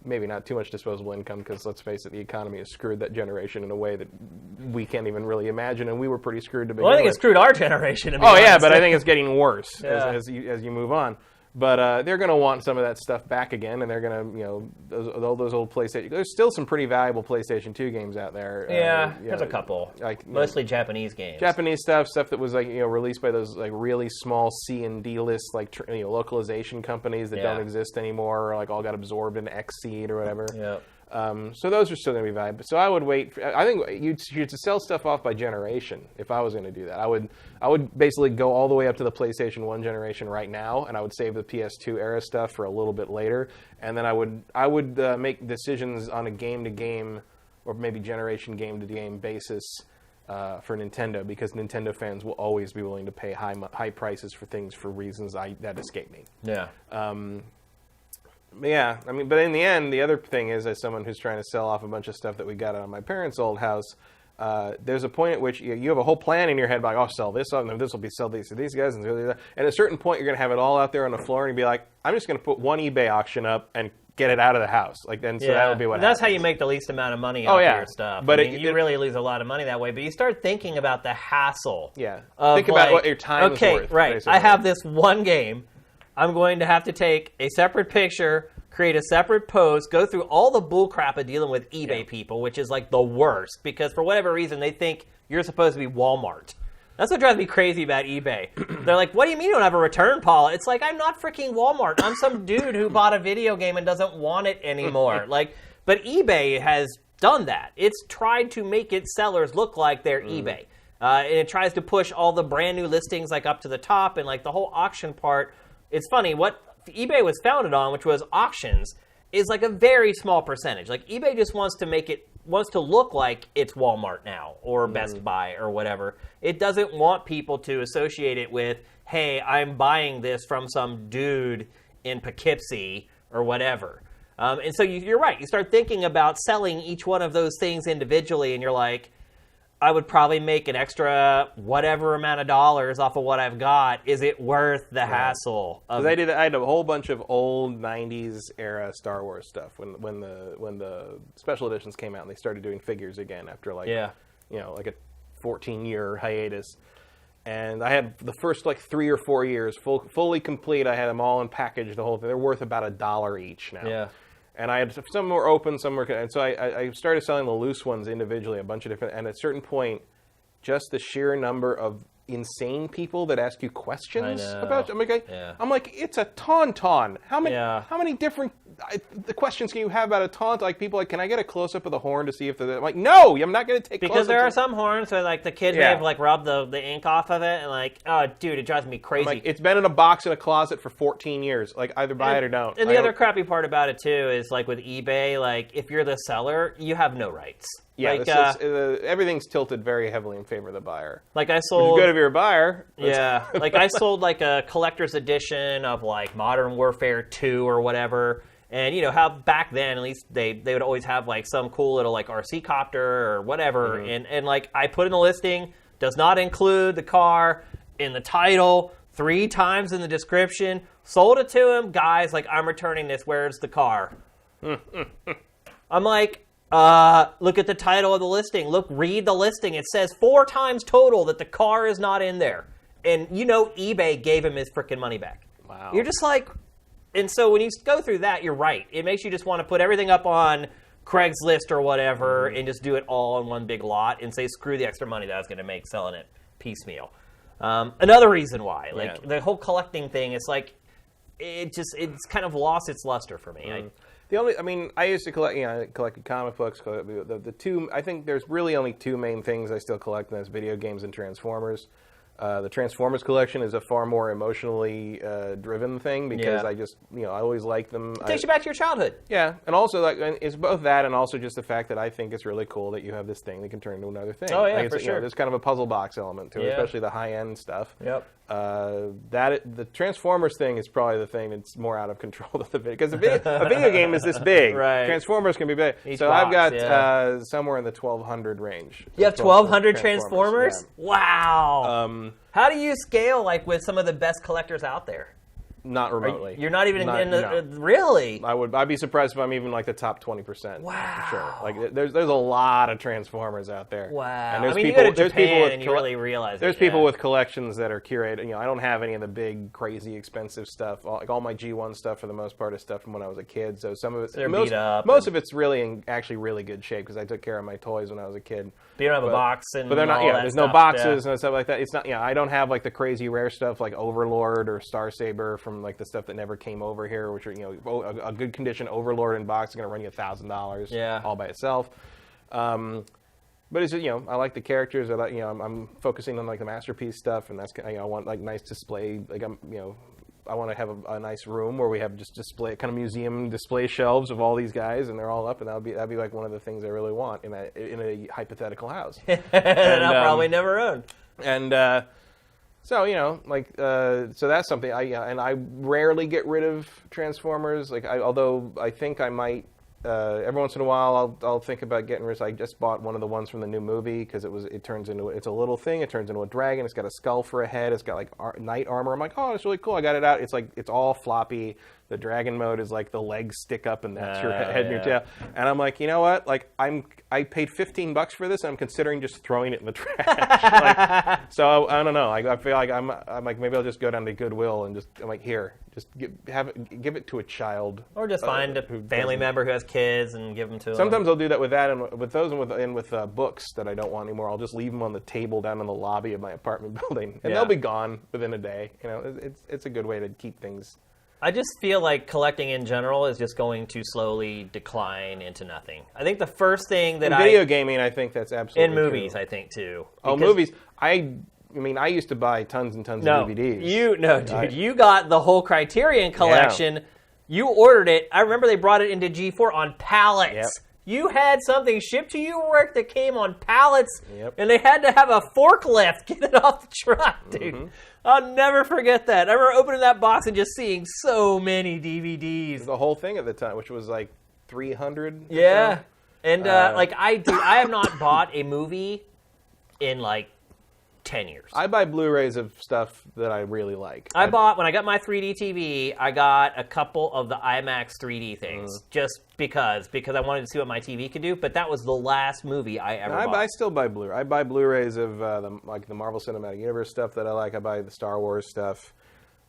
maybe not too much disposable income, because let's face it, the economy has screwed that generation in a way that we can't even really imagine, and we were pretty screwed to begin with. I think it scred our generation. But I think it's getting worse as you move on. But they're going to want some of that stuff back again, and they're going to, all those old PlayStation. There's still some pretty valuable PlayStation 2 games out there. There's a couple, mostly Japanese games. Japanese stuff that was released by those really small C and D list localization companies that don't exist anymore, or all got absorbed in Xseed or whatever. Yeah. So those are still going to be valuable. So I would wait. I think you'd sell stuff off by generation if I was going to do that. I would basically go all the way up to the PlayStation 1 generation right now, and I would save the PS2 era stuff for a little bit later. And then I would make decisions on a game-to-game or maybe generation game-to-game basis for Nintendo, because Nintendo fans will always be willing to pay high prices for things for reasons that escape me. Yeah. Yeah, I mean, but in the end, the other thing is, as someone who's trying to sell off a bunch of stuff that we got out of my parents' old house, there's a point at which you have a whole plan in your head, like, oh, sell this, and this will be sell these to these guys, and at a certain point, you're going to have it all out there on the floor, and be like, I'm just going to put one eBay auction up and get it out of the house. Like, then so that'll be what That's happens. how you make the least amount of money off your stuff. But you really lose a lot of money that way. But you start thinking about the hassle. Yeah. Think about what your time is worth. Okay, right. Basically. I have this one game. I'm going to have to take a separate picture, create a separate post, go through all the bullcrap of dealing with eBay people, which is like the worst, because for whatever reason they think you're supposed to be Walmart. That's what drives me crazy about eBay. They're like, what do you mean you don't have a return policy? It's like, I'm not freaking Walmart. I'm some dude who bought a video game and doesn't want it anymore. But eBay has done that. It's tried to make its sellers look like they're eBay. And it tries to push all the brand new listings like up to the top, and like the whole auction part. It's funny, what eBay was founded on, which was auctions, is like a very small percentage. Like eBay just wants to look like it's Walmart now or Best Buy or whatever. It doesn't want people to associate it with, hey, I'm buying this from some dude in Poughkeepsie or whatever. And so you're right. You start thinking about selling each one of those things individually, and you're like, I would probably make an extra whatever amount of dollars off of what I've got. Is it worth the hassle? I had a whole bunch of old '90s era Star Wars stuff when the special editions came out and they started doing figures again after like a 14-year hiatus. And I had the first like 3 or 4 years fully complete. I had them all in package, the whole thing. They're worth about $1 each now. Yeah. And I had some more open, some were, and so I started selling the loose ones individually, a bunch of different. And at a certain point, just the sheer number of insane people that ask you questions about. I'm like, it's a tauntaun. How many different the questions can you have about a taunt? Like people like, can I get a close up of the horn to see if I'm like, no, I'm not going to take. Because there are some horns where like the kid may have like rubbed the ink off of it, and like, oh, dude, it drives me crazy. Like, it's been in a box in a closet for 14 years. Like, either buy it or don't. And the other crappy part about it too is like with eBay, like if you're the seller, you have no rights. Yeah, like, everything's tilted very heavily in favor of the buyer. Like I sold. Which is good if you're a buyer. Yeah, like I sold like a collector's edition of like Modern Warfare 2 or whatever. And you know how back then, at least they would always have like some cool little like RC copter or whatever. And like I put in the listing, does not include the car in the title, 3 times in the description. Sold it to him, guys. Like, I'm returning this. Where's the car? I'm like, look at the title of the listing. Read the listing. It says 4 times total that the car is not in there. And you know eBay gave him his freaking money back. Wow. You're just like, and so when you go through that, you're right. It makes you just want to put everything up on Craigslist or whatever and just do it all in one big lot and say, screw the extra money that I was going to make selling it piecemeal. Another reason why, like the whole collecting thing, it's like, it's kind of lost its luster for me. I used to collect, I collected comic books. I think there's really only 2 main things I still collect, and that's video games and Transformers. The Transformers collection is a far more emotionally driven thing because I just, I always like them. It takes you back to your childhood. Yeah, and also it's both that and also just the fact that I think it's really cool that you have this thing that can turn into another thing. Oh yeah, like for sure. There's kind of a puzzle box element to it, especially the high end stuff. Yep. The Transformers thing is probably the thing that's more out of control than the video, because a video game is this big. Right. Transformers can be big. Each so box, I've got somewhere in the 1,200 range. You have 1,200 Transformers? Yeah. Wow. How do you scale like with some of the best collectors out there? Not remotely. You're not even in the really? I'd be surprised if I'm even like the top 20%. Wow. For sure. Like there's a lot of Transformers out there. Wow. And there's you go to Japan and you really realize there's people with collections that are curated. I don't have any of the big, crazy, expensive stuff. All my G1 stuff for the most part is stuff from when I was a kid. So some of it, beat up. Most of it's really actually really good shape because I took care of my toys when I was a kid. But you don't have a box and but they're not. All that there's stuff, no boxes and stuff like that. It's not. I don't have like the crazy rare stuff like Overlord or Star Saber from from like the stuff that never came over here, which are a good condition Overlord in box is going to run you $1,000 all by itself. But it's I like the characters. I like I'm focusing on like the masterpiece stuff, and that's I want like nice display. Like I want to have a nice room where we have just display kind of museum display shelves of all these guys, and they're all up, and that'd be like one of the things I really want in a hypothetical house. And I'll probably never own. And so so that's something and I rarely get rid of Transformers. Like although I think I might. Every once in a while, I'll think about getting rid. I just bought one of the ones from the new movie because it's a little thing. It turns into a dragon. It's got a skull for a head. It's got like knight armor. I'm like, oh, it's really cool. I got it out. It's all floppy. The dragon mode is like the legs stick up and that's your head and your tail. And I'm like, you know what? Like I paid $15 for this and I'm considering just throwing it in the trash. So I don't know. I feel like I'm like maybe I'll just go down to Goodwill and I'm like here. Just give it to a child, or just find a family member who has kids and give them to them. Sometimes I'll do that with that, and with those, and with books that I don't want anymore. I'll just leave them on the table down in the lobby of my apartment building, and they'll be gone within a day. It's a good way to keep things. I just feel like collecting in general is just going to slowly decline into nothing. I think the first thing that video gaming, I think that's absolutely in movies, true. I think too. Oh, movies! I mean, I used to buy tons and tons of DVDs. You got the whole Criterion collection. Yeah. You ordered it. I remember they brought it into G4 on pallets. Yep. You had something shipped to you work that came on pallets, and they had to have a forklift get it off the truck, dude. Mm-hmm. I'll never forget that. I remember opening that box and just seeing so many DVDs. The whole thing at the time, which was like 300. Yeah, and I have not bought a movie in like 10 years. I buy Blu-rays of stuff that I really like. When I got my 3D TV, I got a couple of the IMAX 3D things just because I wanted to see what my TV could do, but that was the last movie I ever bought. I still buy Blu-ray. I buy Blu-rays of the Marvel Cinematic Universe stuff that I like. I buy the Star Wars stuff.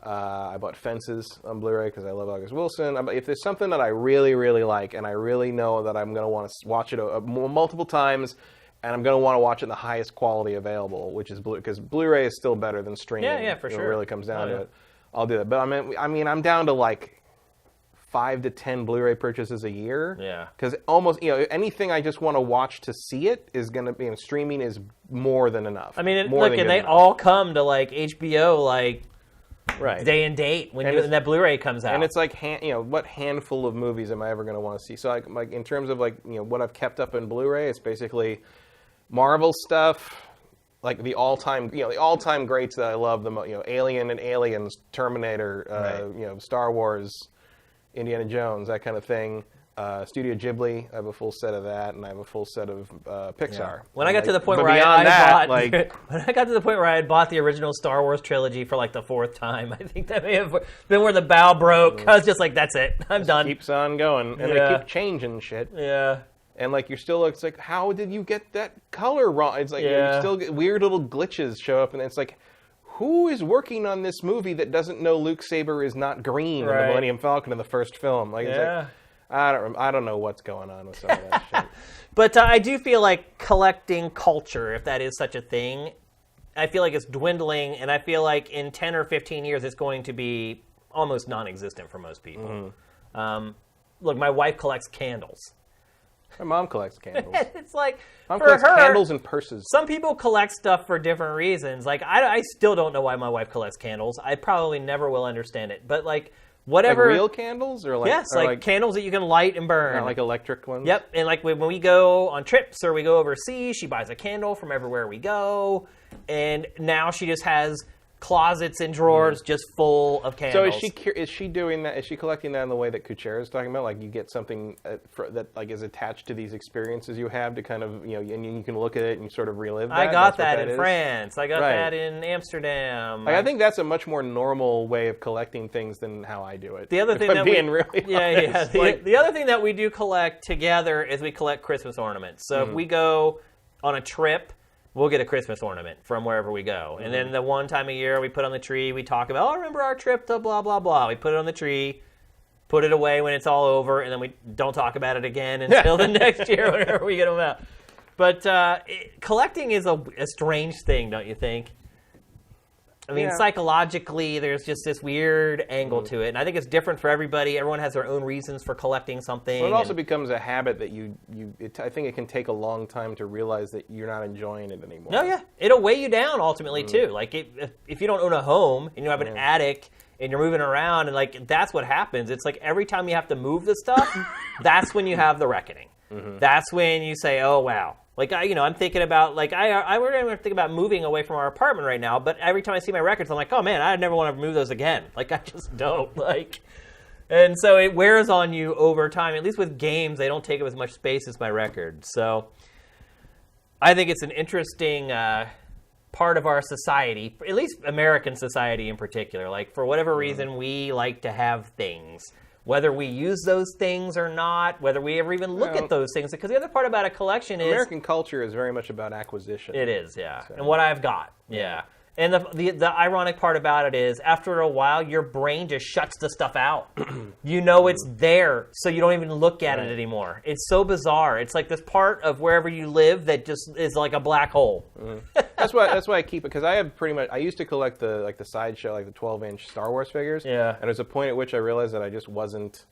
I bought Fences on Blu-ray because I love August Wilson. If there's something that I really, really like and I really know that I'm going to want to watch it multiple times, and I'm going to want to watch it in the highest quality available, which is because Blu-ray is still better than streaming. Yeah, for sure. It really comes down to it. I'll do that. But I mean, I'm down to like 5 to 10 Blu-ray purchases a year. Yeah. Because almost, anything I just want to watch to see it is going to be, streaming is more than enough. I mean, they all come to like HBO like day and date when that Blu-ray comes out. And it's like, what handful of movies am I ever going to want to see? So like in terms of what I've kept up in Blu-ray, it's basically Marvel stuff, like the all-time greats that I love, Alien and Aliens, Terminator, Star Wars, Indiana Jones, that kind of thing. Studio Ghibli, I have a full set of that, and I have a full set of Pixar. Yeah. When I got to the point where I got to the point where I had bought the original Star Wars trilogy for like the 4th time, I think that may have been where the bow broke. I was just like, that's it, I'm done. Keeps on going, and they keep changing shit. Yeah. And like it's like, how did you get that color wrong? It's like you still get weird little glitches show up, and it's like, who is working on this movie that doesn't know Luke Saber is not green in the Millennium Falcon in the first film? Like, it's like, I don't know what's going on with some of that shit. But I do feel like collecting culture, if that is such a thing, I feel like it's dwindling, and I feel like in 10 or 15 years it's going to be almost non-existent for most people. Mm-hmm. Look, my wife collects candles. My mom collects candles. It's like, Mom collects candles and purses. Some people collect stuff for different reasons. Like, I still don't know why my wife collects candles. I probably never will understand it. But, like, whatever. Like real candles? Yes, like candles that you can light and burn. Not like electric ones? Yep. And, like, when we go on trips or we go overseas, she buys a candle from everywhere we go. And now she just has closets and drawers just full of candles. So is she doing that? Is she collecting that in the way that Kuchera is talking about? Like you get something that like is attached to these experiences you have to kind of and you can look at it and you sort of relive that. I got that in France. I got that in Amsterdam. I think that's a much more normal way of collecting things than how I do it. The other thing the other thing that we do collect together is we collect Christmas ornaments. So if we go on a trip, we'll get a Christmas ornament from wherever we go. And then the one time a year we put on the tree, we talk about, remember our trip to blah, blah, blah. We put it on the tree, put it away when it's all over, and then we don't talk about it again until the next year whenever we get them out. But collecting is a strange thing, don't you think? I mean, Yeah. psychologically, there's just this weird angle to it, and I think it's different for everybody. Everyone has their own reasons for collecting something. Well, it also becomes a habit that I think it can take a long time to realize that you're not enjoying it anymore. No, yeah, it'll weigh you down ultimately too. Like if you don't own a home and you have an attic and you're moving around, and like that's what happens. It's like every time you have to move the stuff, that's when you have the reckoning. That's when you say, "Oh wow." Like I'm thinking about we're going to think about moving away from our apartment right now. But every time I see my records, I'm like, oh man, I never want to remove those again. Like I just don't and so it wears on you over time. At least with games, they don't take up as much space as my records. So I think it's an interesting part of our society, at least American society in particular. Like for whatever reason, we like to have things. Whether we use those things or not, whether we ever even look at those things. Because the other part about a collection is... American culture is very much about acquisition. It is, yeah. So. And what I've got, yeah. And the ironic part about it is, after a while, your brain just shuts the stuff out. You know it's there, so you don't even look at it anymore. It's so bizarre. It's like this part of wherever you live that just is like a black hole. That's why I keep it, because I have pretty much. I used to collect the sideshow, like the 12-inch Star Wars figures. Yeah. And there's a point at which I realized that I just wasn't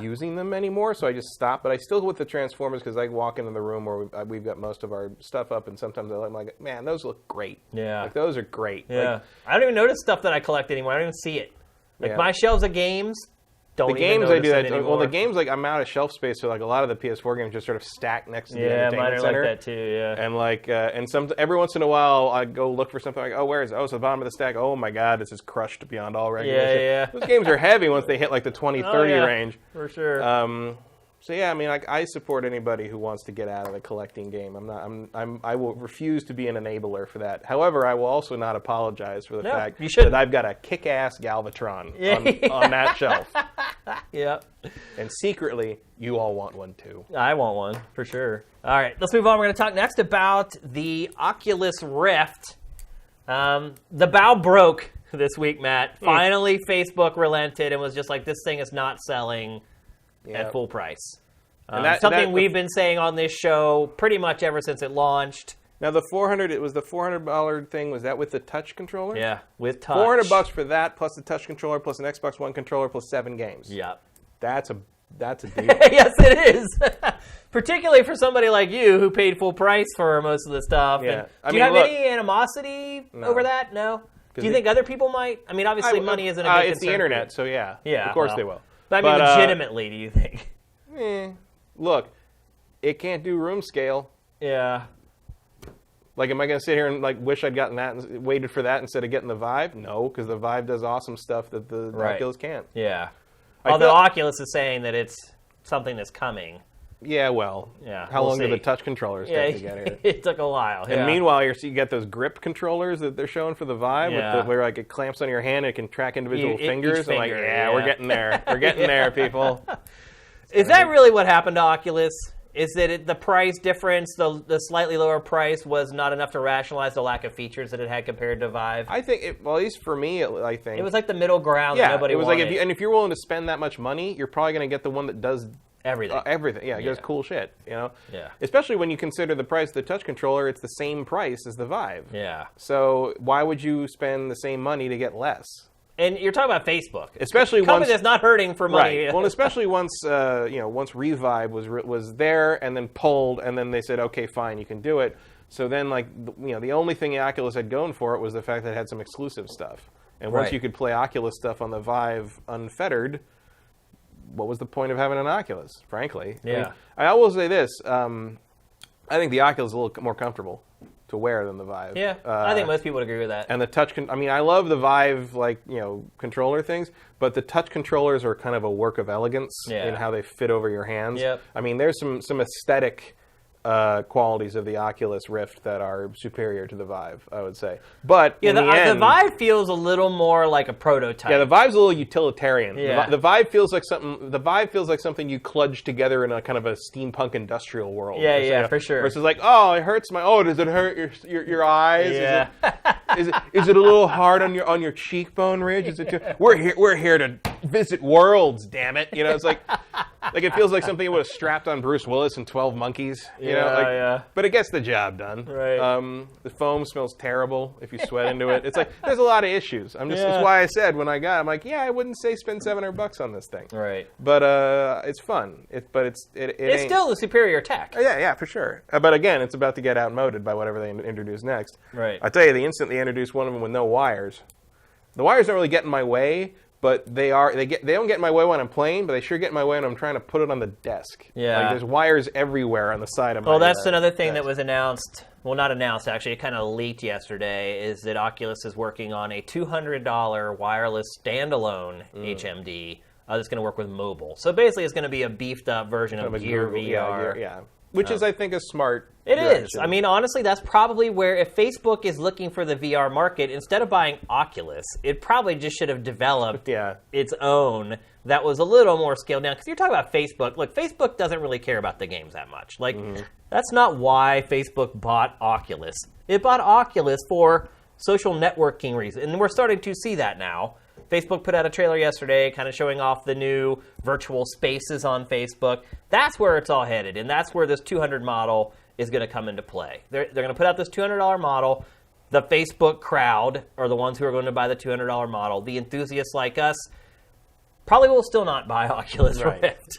using them anymore, so I just stopped. But I still with the Transformers, because I walk into the room where we've got most of our stuff up, and sometimes I'm like, man, those look great. Yeah. Like those are great. Yeah. Like, I don't even notice stuff that I collect anymore. I don't even see it. Like my shelves of games. The games I do that. Anymore. Well, the games I'm out of shelf space, so like a lot of the PS4 games just sort of stack next to the entertainment mine are center. like that too. Yeah, and every once in a while I go look for something like, oh, where is it? Oh, it's at the bottom of the stack. Oh my God, this is crushed beyond all recognition. Yeah. Those games are heavy once they hit like the 20-30 range. For sure. So yeah, I mean, I support anybody who wants to get out of the collecting game. I will refuse to be an enabler for that. However, I will also not apologize for the fact that I've got a kick-ass Galvatron on that shelf. Yep. And secretly, you all want one too. I want one for sure. All right, let's move on. We're going to talk next about the Oculus Rift. The bow broke this week, Matt. Finally, Facebook relented and was just like, this thing is not selling at full price. Something we've been saying on this show pretty much ever since it launched. Now it was the $400 thing. Was that with the touch controller? Yeah, with touch. $400 for that, plus the touch controller, plus an Xbox One controller, plus 7 games. Yep. That's a deal. Yes, it is. Particularly for somebody like you who paid full price for most of the stuff. Yeah. Do you have any animosity over that? No. Do you think other people might? I mean, obviously, money isn't a big concern. It's the internet, so yeah. Yeah. Of course they will. But I mean, legitimately, do you think? Look, it can't do room scale. Yeah. Like, am I going to sit here and like wish I'd gotten that and waited for that instead of getting the Vive? No, because the Vive does awesome stuff that the Oculus can't. Yeah. Although Oculus is saying that it's something that's coming. Yeah, well. Yeah. How long did the touch controllers take to get here? It took a while. And meanwhile, you get those grip controllers that they're showing for the Vive, where like it clamps on your hand and it can track individual fingers. I'm like, we're getting there. We're getting there, people. Is that really what happened to Oculus? Is that the price difference, the slightly lower price, was not enough to rationalize the lack of features that it had compared to Vive? I think, at least for me, I think. It was like the middle ground that nobody wanted. Like, if you're willing to spend that much money, you're probably going to get the one that does everything. Yeah, it does cool shit, Yeah. Especially when you consider the price of the touch controller, it's the same price as the Vive. Yeah. So why would you spend the same money to get less? And you're talking about Facebook, especially a company that's not hurting for money. Right. Well, especially once once Revive was there and then pulled, and then they said, okay, fine, you can do it. So then, the only thing Oculus had going for it was the fact that it had some exclusive stuff. And once you could play Oculus stuff on the Vive unfettered, what was the point of having an Oculus? Frankly, yeah. I will say this: I think the Oculus is a little more comfortable to wear than the Vive. Yeah, I think most people would agree with that. And the touch, I love the Vive, controller things, but the touch controllers are kind of a work of elegance in how they fit over your hands. Yep. I mean, there's some aesthetic qualities of the Oculus Rift that are superior to the Vive, I would say. But in the end, the Vive feels a little more like a prototype. Yeah, the Vive's a little utilitarian. Yeah. The Vive feels like something you kludge together in a kind of a steampunk industrial world. Yeah, for sure. Versus like, oh, it hurts does it hurt your eyes? Yeah. Is it a little hard on your cheekbone ridge? Is it we're here to visit worlds, damn it. It's like Like, it feels like something would have strapped on Bruce Willis in 12 Monkeys. You know? Like, but it gets the job done. Right. The foam smells terrible if you sweat into it. It's like, there's a lot of issues. That's why I said when I got it, I'm like, yeah, I wouldn't say spend $700 on this thing. Right. But it's fun. It's still the superior tech. Yeah, for sure. But again, it's about to get outmoded by whatever they introduce next. Right. I tell you, the instant they introduce one of them with no wires, the wires don't really get in my way. But they don't get in my way when I'm playing, but they sure get in my way when I'm trying to put it on the desk. Yeah. Like, there's wires everywhere on the side of my Well, that's another thing desk. that was announced. Well, not announced, actually. It kind of leaked yesterday, is that Oculus is working on a $200 wireless standalone HMD that's going to work with mobile. So basically, it's going to be a beefed up version of Gear VR. Yeah. Which is, I think, a smart It direction. is. I mean, honestly, that's probably where, if Facebook is looking for the VR market, instead of buying Oculus, it probably just should have developed its own that was a little more scaled down. Because you're talking about Facebook. Look, Facebook doesn't really care about the games that much. Like, that's not why Facebook bought Oculus. It bought Oculus for social networking reasons. And we're starting to see that now. Facebook put out a trailer yesterday kind of showing off the new virtual spaces on Facebook. That's where it's all headed, and that's where this 200 model is going to come into play. They're going to put out this $200 model. The Facebook crowd are the ones who are going to buy the $200 model. The enthusiasts like us probably will still not buy Oculus Rift.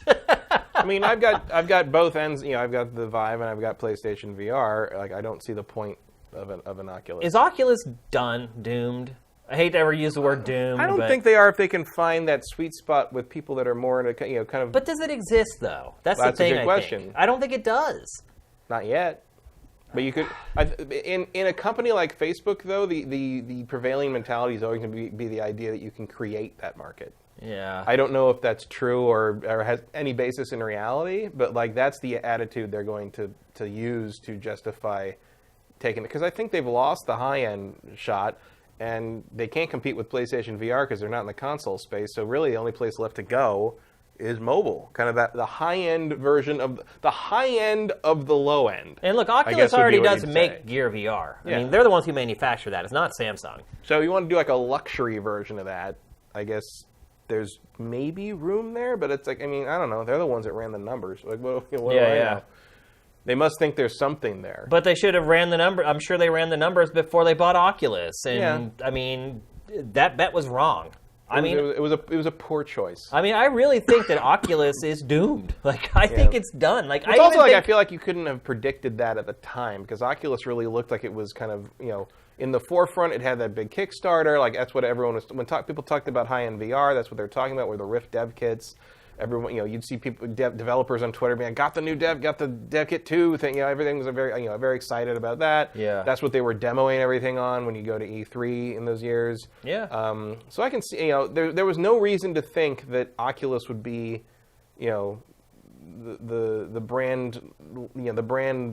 I mean, I've got both ends. You know, I've got the Vive and I've got PlayStation VR. Like, I don't see the point of an Oculus. Is Oculus doomed? I hate to ever use the word doomed. I don't think they are if they can find that sweet spot with people that are more in a kind of. But does it exist though? That's the thing. A good question. I don't think it does. Not yet. But you could, in a company like Facebook, though, the prevailing mentality is always going to be the idea that you can create that market. Yeah. I don't know if that's true or has any basis in reality, but like that's the attitude they're going to use to justify taking it. Because I think they've lost the high-end shot, and they can't compete with PlayStation VR because they're not in the console space. So really, the only place left to go is mobile, kind of the high-end version of the high-end of the low end. And look, Oculus already does make Gear VR. I mean, they're the ones who manufacture that. It's not Samsung. So you want to do like a luxury version of that, I guess there's maybe room there, but it's like, I mean, I don't know. They're the ones that ran the numbers. Like, what do I know? They must think there's something there. But they should have ran the number. I'm sure they ran the numbers before they bought Oculus. And I mean, that bet was wrong. It was a poor choice. I mean, I really think that Oculus is doomed. Like, I think it's done. Like, I feel like you couldn't have predicted that at the time because Oculus really looked like it was kind of, in the forefront. It had that big Kickstarter. Like, that's what everyone was. When people talked about high-end VR, that's what they're talking about. Were the Rift dev kits. Everyone, you'd see people, developers on Twitter being, got the dev kit 2 thing. Everything was very excited about that. Yeah. That's what they were demoing everything on when you go to E3 in those years. Yeah. So I can see, there was no reason to think that Oculus would be, the brand, the brand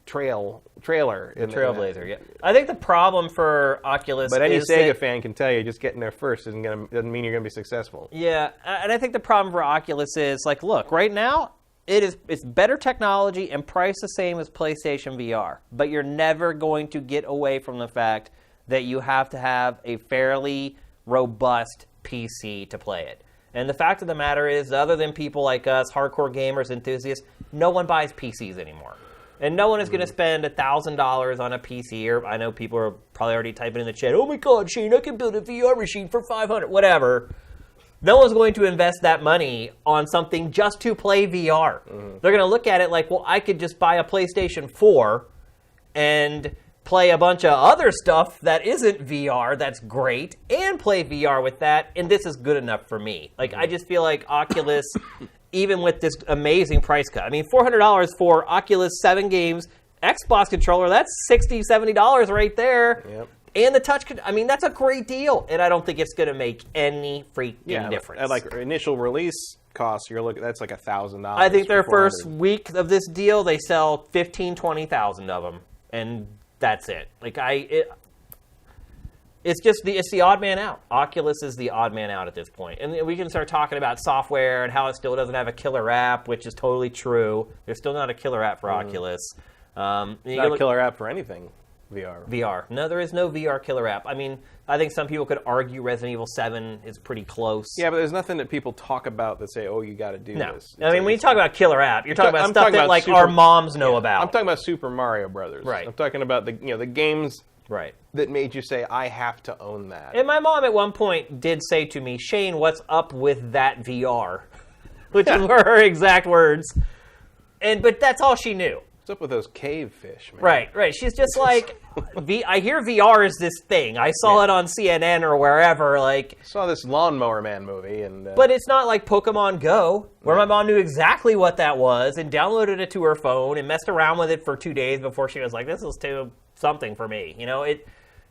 trailer. Trailblazer, yeah. I think the problem for Oculus but any is Sega fan can tell you just getting there first doesn't mean you're going to be successful. Yeah, and I think the problem for Oculus is, like, look, right now, it's better technology and priced the same as PlayStation VR, but you're never going to get away from the fact that you have to have a fairly robust PC to play it. And the fact of the matter is, other than people like us, hardcore gamers, enthusiasts, no one buys PCs anymore. And no one is going to spend $1,000 on a PC. Or I know people are probably already typing in the chat, oh my God, Shane, I can build a VR machine for $500, whatever. No one's going to invest that money on something just to play VR. They're going to look at it like, well, I could just buy a PlayStation 4 and play a bunch of other stuff that isn't VR that's great and play VR with that, and this is good enough for me. Like, I just feel like Oculus, even with this amazing price cut, I mean, $400 for Oculus 7 games, Xbox controller, that's $60, $70 right there. Yep. And the touch, I mean, that's a great deal, and I don't think it's going to make any freaking difference. At like initial release costs, that's like $1,000. I think their first week of this deal, they sell 15,000, 20,000 of them, and that's it. Like, it's the odd man out. Oculus is the odd man out at this point. And we can start talking about software and how it still doesn't have a killer app, which is totally true. There's still not a killer app for Oculus. Not a killer app for anything. VR. VR. No, there is no VR killer app. I mean, I think some people could argue Resident Evil 7 is pretty close. Yeah, but there's nothing that people talk about that say, "Oh, you got to do No. this." I mean, when you talk about killer app, you're talking about I'm stuff talking that about like Super- our moms know about. I'm talking about Super Mario Brothers. Right. I'm talking about the games right. that made you say, "I have to own that." And my mom at one point did say to me, "Shane, what's up with that VR?" Which were her exact words. But that's all she knew. What's up with those cave fish, man? Right. She's just like, I hear VR is this thing. I saw it on CNN or wherever. Like, I saw this Lawnmower Man movie, and but it's not like Pokemon Go, where my mom knew exactly what that was and downloaded it to her phone and messed around with it for 2 days before she was like, "This is too something for me." You know, it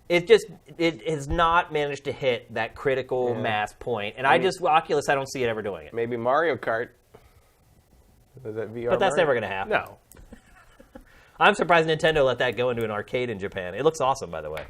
has not managed to hit that critical mass point. And Oculus, I don't see it ever doing it. maybe Mario Kart. Is that VR? But that's Mario? never going to happen. No. I'm surprised Nintendo let that go into an arcade in Japan. It looks awesome, by the way.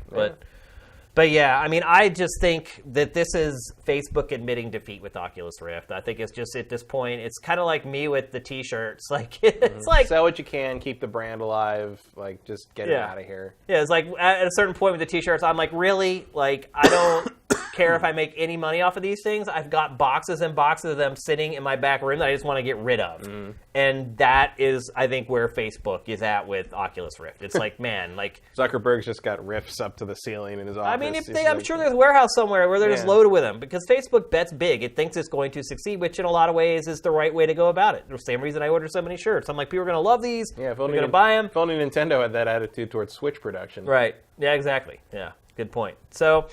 But yeah, I mean, I just think that this is Facebook admitting defeat with Oculus Rift. I think it's just at this point, it's kind of like me with the T-shirts. Like it's like Sell what you can, keep the brand alive. Like, just get it out of here. Yeah, it's like at a certain point with the T-shirts, I'm like, really? Like, I don't care if I make any money off of these things. I've got boxes and boxes of them sitting in my back room that I just want to get rid of. And that is, I think, where Facebook is at with Oculus Rift. It's like, man, like Zuckerberg's just got rifts up to the ceiling in his office. I mean, I'm sure there's a warehouse somewhere where they're just loaded with them because Facebook bets big. It thinks it's going to succeed, which in a lot of ways is the right way to go about it. The same reason I order so many shirts. I'm like, people are going to love these. Yeah, if they're only going to buy them. If only Nintendo had that attitude towards Switch production. Right. Yeah, exactly. Yeah, good point. So,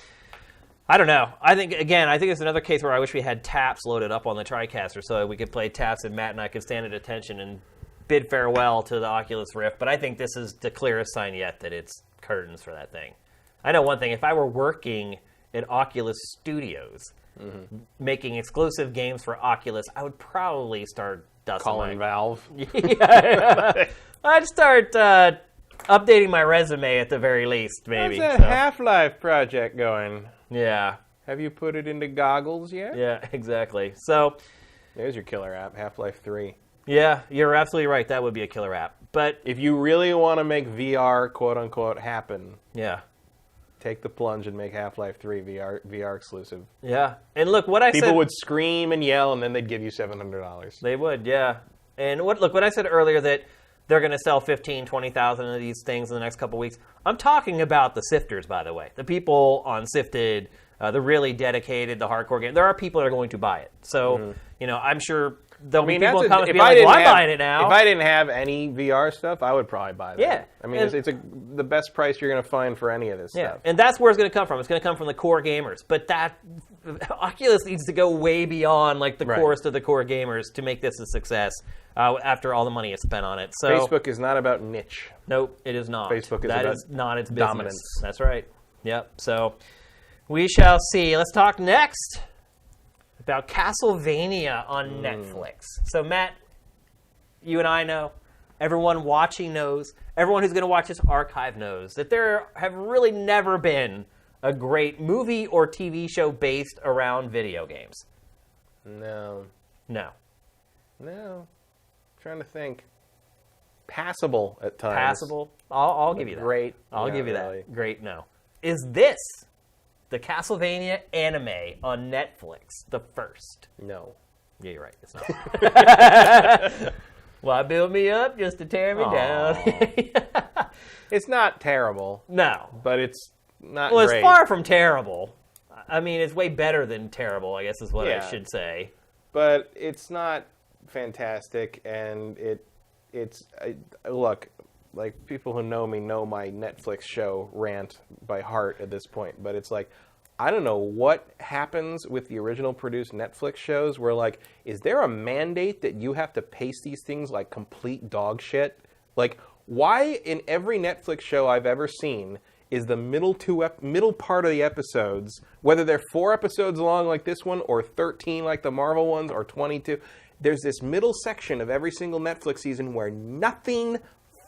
I don't know. I think it's another case where I wish we had taps loaded up on the TriCaster so we could play taps and Matt and I could stand at attention and bid farewell to the Oculus Rift. But I think this is the clearest sign yet that it's curtains for that thing. I know one thing. If I were working at Oculus Studios making exclusive games for Oculus, I would probably start dusting Calling Valve. I'd start updating my resume at the very least, maybe. How's that Half-Life project going? Yeah. Have you put it into goggles yet? Yeah, exactly. So there's your killer app, Half-Life 3. Yeah, you're absolutely right. That would be a killer app. But if you really want to make VR, quote-unquote, happen, take the plunge and make Half-Life 3 VR exclusive. Yeah. And look, what I said... People would scream and yell, and then they'd give you $700. They would, yeah. And what I said earlier that they're going to sell 15,000, 20,000 of these things in the next couple weeks. I'm talking about the sifters, by the way. The people on Sifted, the really dedicated, the hardcore game. There are people that are going to buy it. So, I'm sure there'll be people in comments being like, well, I'm buying it now. If I didn't have any VR stuff, I would probably buy that. Yeah. I mean, it's the best price you're going to find for any of this stuff. And that's where it's going to come from. It's going to come from the core gamers. But Oculus needs to go way beyond like the corest of the core gamers to make this a success after all the money is spent on it. So Facebook is not about niche. Nope, it is not. Facebook is that about is not its business. dominance. That's right. Yep. So we shall see. Let's talk next about Castlevania on Netflix. So Matt, you and I know, everyone watching knows, everyone who's going to watch this archive knows that there have really never been a great movie or TV show based around video games. No. No. Trying to think. Passable at times. Passable. I'll give you that. Great. I'll give you really. that. Great. No. Is this the Castlevania anime on Netflix the first? No. Yeah, you're right. It's not. Why build me up just to tear me down? It's not terrible. No. But it's not Well, great. it's far from terrible. I mean, it's way better than terrible, I guess is what I should say. But it's not fantastic, and look, like, people who know me know my Netflix show rant by heart at this point, but it's like, I don't know what happens with the original produced Netflix shows where, like, is there a mandate that you have to pace these things like complete dog shit? Like, why in every Netflix show I've ever seen is the middle part of the episodes, whether they're 4 episodes long like this one, or 13 like the Marvel ones, or 22, there's this middle section of every single Netflix season where nothing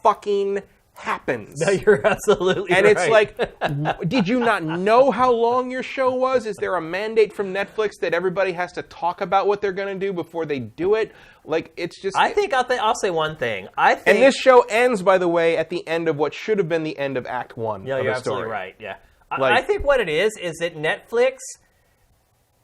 fucking happens. No, you're absolutely and right. it's like, did you not know how long your show was? Is there a mandate from Netflix that everybody has to talk about what they're going to do before they do it? Like, it's just... I think I'll say one thing. I think, and this show ends, by the way, at the end of what should have been the end of Act 1 yeah, of you're the story. absolutely right, yeah. Like, I think what it is that Netflix,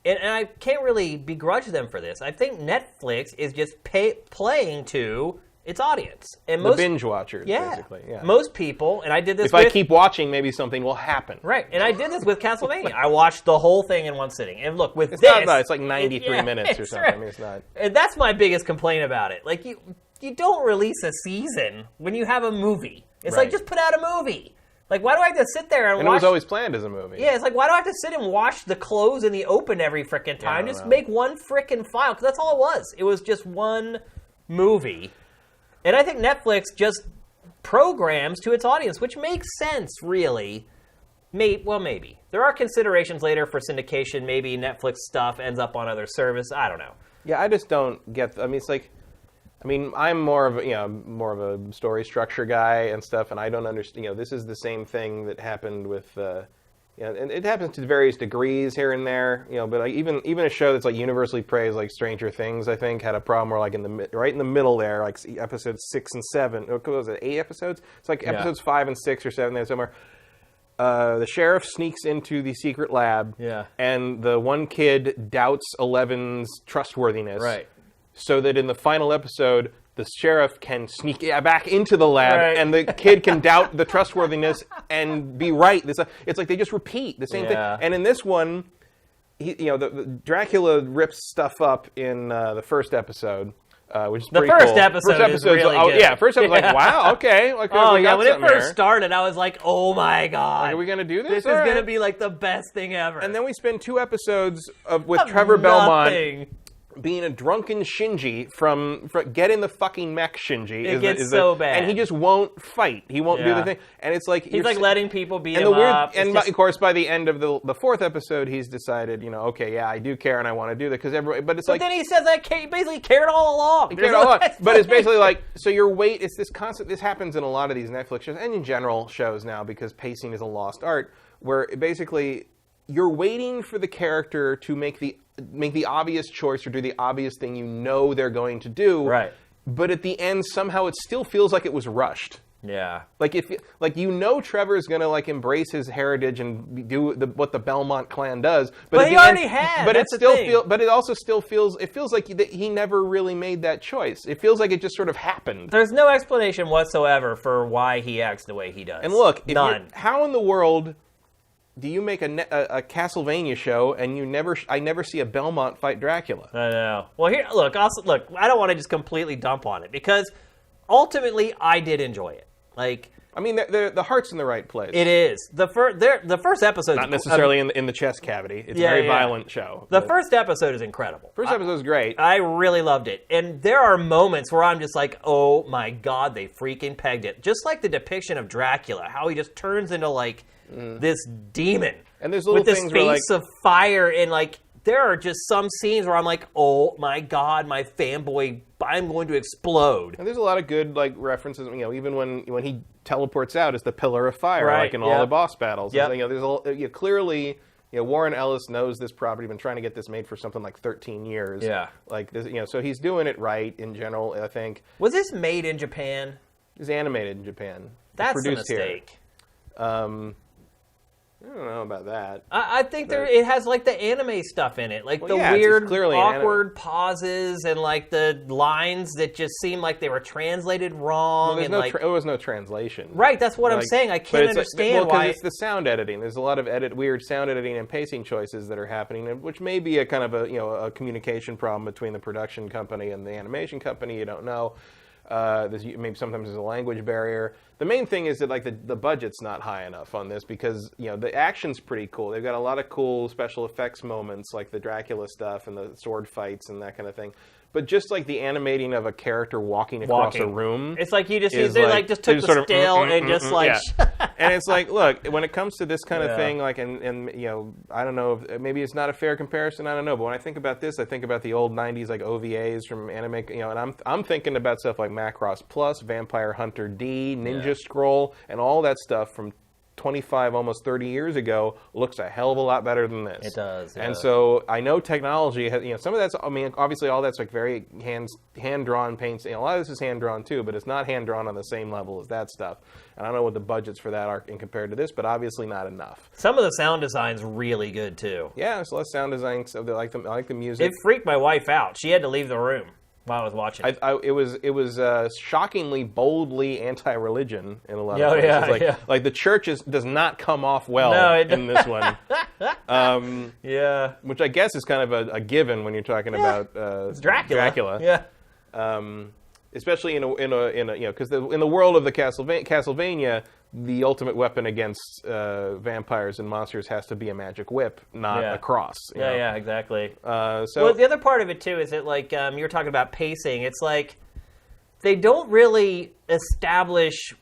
and I can't really begrudge them for this, I think Netflix is just playing to its audience. And the binge watchers, basically. Yeah. Most people, and I did this if I keep watching, maybe something will happen. Right, and I did this with Castlevania. I watched the whole thing in one sitting. And look, with It's this... not, it's like 93 minutes or something. Right. I mean, it's not... And that's my biggest complaint about it. Like, you don't release a season when you have a movie. It's Right. like, just put out a movie. Like, why do I have to sit there and watch... And it was always planned as a movie. Yeah, it's like, why do I have to sit and watch the close and the open every frickin' time? Just make one frickin' file, because that's all it was. It was just one movie. And I think Netflix just programs to its audience, which makes sense, really. Maybe. There are considerations later for syndication. Maybe Netflix stuff ends up on other service. I don't know. Yeah, I just don't get... I mean, it's like... I mean, I'm more of a story structure guy and stuff, and I don't understand. This is the same thing that happened with, and it happens to various degrees here and there. But like even a show that's like universally praised, like Stranger Things, I think had a problem where like right in the middle there, like episodes 6 and 7. What was it? 8 episodes? It's like episodes 5 and 6 or 7 there somewhere. The sheriff sneaks into the secret lab, and the one kid doubts 11's trustworthiness. Right. So that in the final episode, the sheriff can sneak back into the lab, and the kid can doubt the trustworthiness and be right. It's like they just repeat the same thing. And in this one, the Dracula rips stuff up in the first episode, which is pretty cool. The first episode is really good. Yeah, first episode was like, wow, okay. Like, when it first started, I was like, oh my God. Like, are we going to do this? This is going to be like the best thing ever. And then we spend 2 episodes with Trevor Belmont nothing. Being a drunken Shinji from Get in the Fucking Mech Shinji. It gets so bad. And he just won't fight. He won't do the thing. And it's like... He's like letting people beat and him up. And of course, by the end of the 4th episode, he's decided, okay, yeah, I do care and I want to do that. Because everybody... But it's like... But then he says he basically cared all along. He cared all along. But it's basically like... So it's this constant... This happens in a lot of these Netflix shows and in general shows now because pacing is a lost art where basically you're waiting for the character to make the obvious choice or do the obvious thing they're going to do. Right. But at the end, somehow it still feels like it was rushed. Yeah. Like Trevor's going to like embrace his heritage and do what the Belmont clan does. But he already has. But it also still feels like he never really made that choice. It feels like it just sort of happened. There's no explanation whatsoever for why he acts the way he does. And look, none. How in the world do you make a Castlevania show and I never see a Belmont fight Dracula? I know. Well, look, I don't want to just completely dump on it because ultimately I did enjoy it. Like, I mean, the heart's in the right place. It is. The first episode... Not necessarily in the chest cavity. It's a very violent show. The first episode is incredible. First episode is great. I really loved it. And there are moments where I'm just like, oh my God, they freaking pegged it. Just like the depiction of Dracula, how he just turns into like this demon. And there's little things where, like... of fire and like... There are just some scenes where I'm like, oh my God, my fanboy, I'm going to explode. And there's a lot of good like references, even when he teleports out as the pillar of fire, like in all the boss battles. Yep. There's clearly, Warren Ellis knows this property, been trying to get this made for something like 13 years. Yeah. Like this, so he's doing it right in general, I think. Was this made in Japan? It was animated in Japan. That's a mistake. Here. I don't know about that. I think it has like the anime stuff in it, like the weird, awkward pauses and like the lines that just seem like they were translated wrong. Well, there was no translation. Right, that's what I'm saying. I can't understand why. Because it's the sound editing. There's a lot of weird sound editing and pacing choices that are happening, which may be a kind of a communication problem between the production company and the animation company. You don't know. Maybe sometimes there's a language barrier. The main thing is that like the budget's not high enough on this because the action's pretty cool. They've got a lot of cool special effects moments like the Dracula stuff and the sword fights and that kind of thing. but just like the animating of a character walking across a room. It's like he just just took the still and just like. Yeah. And it's like, look, when it comes to this kind of thing, like, and you know, I don't know, if, maybe it's not a fair comparison. I don't know, but when I think about this, I think about the old '90s like OVAs from anime, you know, and I'm thinking about stuff like Macross Plus, Vampire Hunter D, Ninja Scroll, and all that stuff from 25, almost 30 years ago looks a hell of a lot better than this. It does. And so I know technology has, you know, some of that's, I mean, obviously all that's like very hand-drawn paints. You know, a lot of this is hand-drawn too, but it's not hand-drawn on the same level as that stuff. And I don't know what the budgets for that are in compared to this, but obviously not enough. Some of the sound design's really good too. Yeah, there's less sound design. So I like the music. It freaked my wife out. She had to leave the room while I was watching. It was shockingly boldly anti-religion in a lot of places. Like the church does not come off well in this one. Which I guess is kind of a given when you're talking about it's Dracula. Yeah. Especially in a you know, because in the world of the Castlevania, the ultimate weapon against vampires and monsters has to be a magic whip, not a cross. Yeah, exactly. So well, the other part of it too is that, like, you were talking about pacing. It's like they don't really establish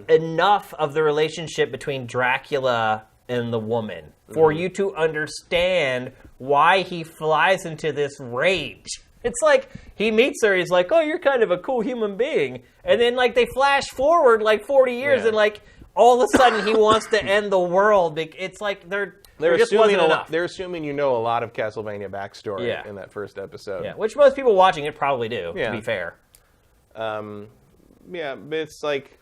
enough of the relationship between Dracula and the woman for you to understand why he flies into this rage. It's like he meets her, he's like, oh, you're kind of a cool human being. And then, like, they flash forward, like, 40 years, and, like, all of a sudden he wants to end the world. It's like there just wasn't enough. They're assuming you know a lot of Castlevania backstory in that first episode. Yeah, which most people watching it probably do, to be fair. But it's like...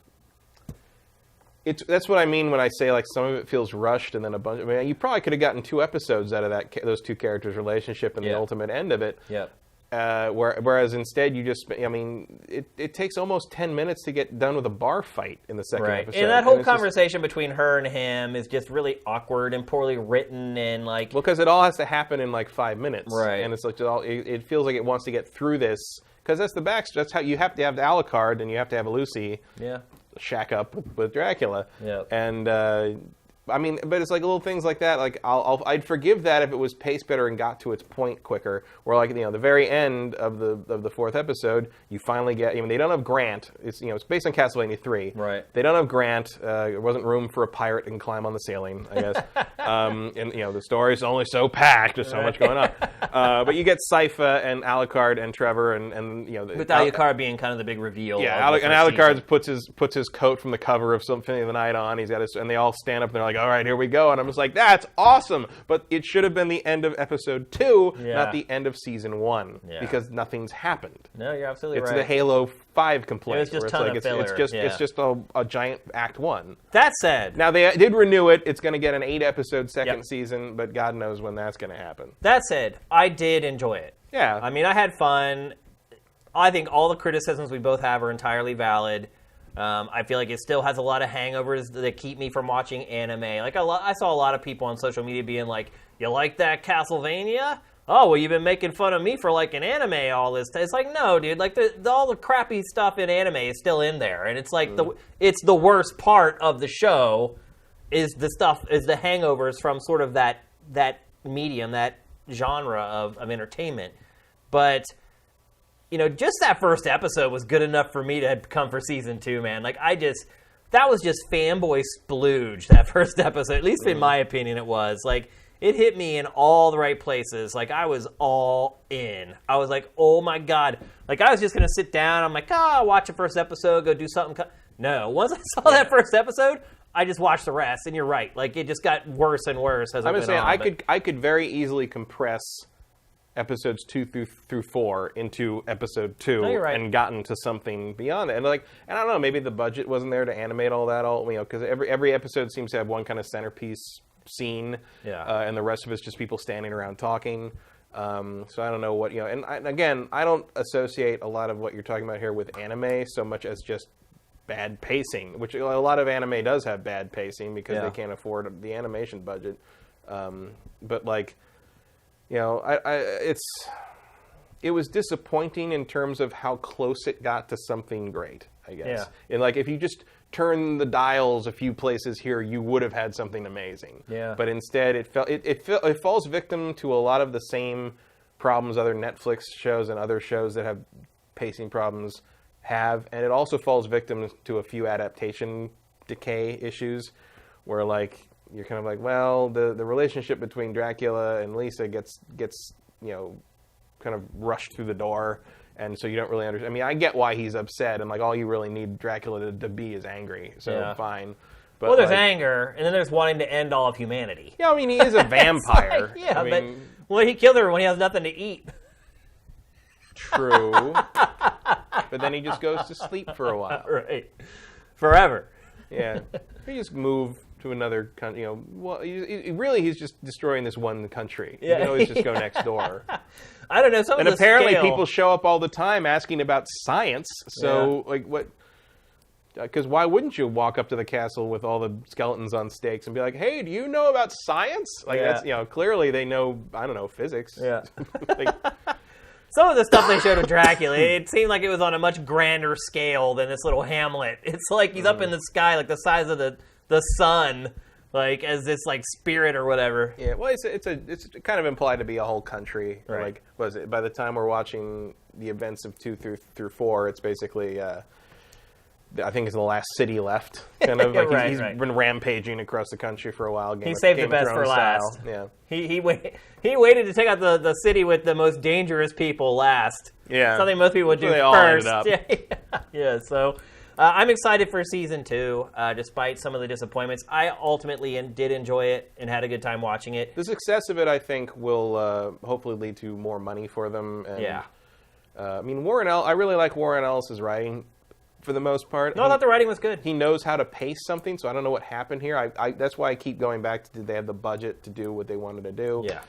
That's what I mean when I say, like, some of it feels rushed and then a bunch... I mean, you probably could have gotten 2 episodes out of those two characters' relationship and the ultimate end of it. Yeah. Whereas instead you just, I mean, it takes almost 10 minutes to get done with a bar fight in the second episode. And that whole conversation between her and him is just really awkward and poorly written and like... Well, because it all has to happen in like 5 minutes. Right. And it's like, it feels like it wants to get through this. Because that's how you have to have the Alucard and you have to have Lucy shack up with Dracula. Yeah. And... I mean, but it's like little things like that. Like I'd forgive that if it was paced better and got to its point quicker. Where, like, you know, the very end of the 4th episode, you finally get. I mean, they don't have Grant. It's, you know, it's based on Castlevania 3. Right. They don't have Grant. There wasn't room for a pirate and climb on the ceiling, I guess. And you know, the story's only so packed. There's so much going on. But you get Sypha and Alucard and Trevor and you know. With Alucard being kind of the big reveal. Yeah, and Alucard puts his coat from the cover of Symphony of the Night on. He's got his, and they all stand up and they're like, all right, here we go. And I'm just like, that's awesome. But it should have been the end of episode 2, not the end of season 1, because nothing's happened. No, you're absolutely right. It's the Halo 5 complaint. It's just it's just a giant Act 1. That said, now they did renew it. It's going to get an 8-episode second season, but God knows when that's going to happen. That said, I did enjoy it. Yeah. I mean, I had fun. I think all the criticisms we both have are entirely valid. I feel like it still has a lot of hangovers that keep me from watching anime. Like I saw a lot of people on social media being like, "You like that Castlevania? Oh, well, you've been making fun of me for liking anime all this time." It's like, no, dude. Like all the crappy stuff in anime is still in there, and it's like it's the worst part of the show is the hangovers from sort of that medium, that genre of entertainment, but. You know, just that first episode was good enough for me to come for season 2, man. Like, that was just fanboy splooge, that first episode. At least in my opinion, it was. Like, it hit me in all the right places. Like, I was all in. I was like, oh my God. Like, I was just going to sit down. I'm like, I'll watch the first episode, go do something. No, once I saw that first episode, I just watched the rest. And you're right. Like, it just got worse and worse as it went on. I could very easily compress episodes 2 through 4 into episode 2 and gotten to something beyond it. And I don't know, maybe the budget wasn't there to animate all that, because every episode seems to have one kind of centerpiece scene, and the rest of it's just people standing around talking. So I don't know what, and again, I don't associate a lot of what you're talking about here with anime so much as just bad pacing, which a lot of anime does have bad pacing because they can't afford the animation budget. But like, it was disappointing in terms of how close it got to something great, I guess. Yeah. And like, if you just turn the dials a few places here, you would have had something amazing. Yeah. But instead, it falls victim to a lot of the same problems other Netflix shows and other shows that have pacing problems have, and it also falls victim to a few adaptation decay issues, where like you're kind of like, well, the relationship between Dracula and Lisa gets kind of rushed through the door, and so you don't really understand. I mean, I get why he's upset, and like all you really need Dracula to be is angry, so fine. But, well, there's anger, and then there's wanting to end all of humanity. Yeah, I mean, he is a vampire. But he killed her when he has nothing to eat. True. But then he just goes to sleep for a while. Right. Forever. Yeah. He just moved to another country. Well, he's just destroying this one country. Yeah. You can always just go next door. I don't know. And apparently people show up all the time asking about science. So, like, what... Because why wouldn't you walk up to the castle with all the skeletons on stakes and be like, hey, do you know about science? Like, that's, clearly they know, I don't know, physics. Yeah. Like, some of the stuff they showed of Dracula, it seemed like it was on a much grander scale than this little hamlet. It's like he's up in the sky, like the size of the sun, like as this like spirit or whatever. Yeah, well, it's kind of implied to be a whole country. Right. Like, was it by the time we're watching the events of 2 through 4, it's basically. I think it's the last city left. Kind of like he's been rampaging across the country for a while. He saved the best for last. Style. Yeah. He waited to take out the city with the most dangerous people last. Yeah. Something most people would do they first. All ended up. Yeah. So I'm excited for season 2, despite some of the disappointments. I ultimately did enjoy it and had a good time watching it. The success of it, I think, will hopefully lead to more money for them. And, I mean, I really like Warren Ellis's writing. For the most part. No, I thought the writing was good. He knows how to pace something, so I don't know what happened here. That's why I keep going back to, did they have the budget to do what they wanted to do? Yeah.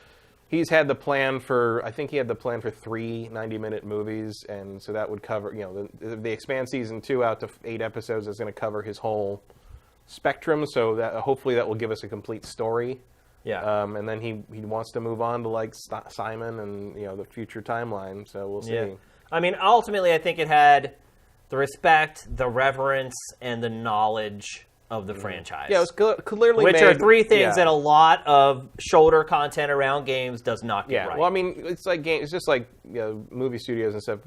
He's had the plan for, I think he had the plan for 3 90-minute movies, and so that would cover, the Expanse Season 2 out to 8 episodes is going to cover his whole spectrum, so that hopefully that will give us a complete story. Yeah. And then he wants to move on to, like, Simon and, the future timeline, so we'll see. Yeah. I mean, ultimately, I think it had the respect, the reverence, and the knowledge of the franchise. Yeah, it was clearly Which made, are 3 things that a lot of shoulder content around games does not get right. Well, I mean, it's like it's just like movie studios and stuff.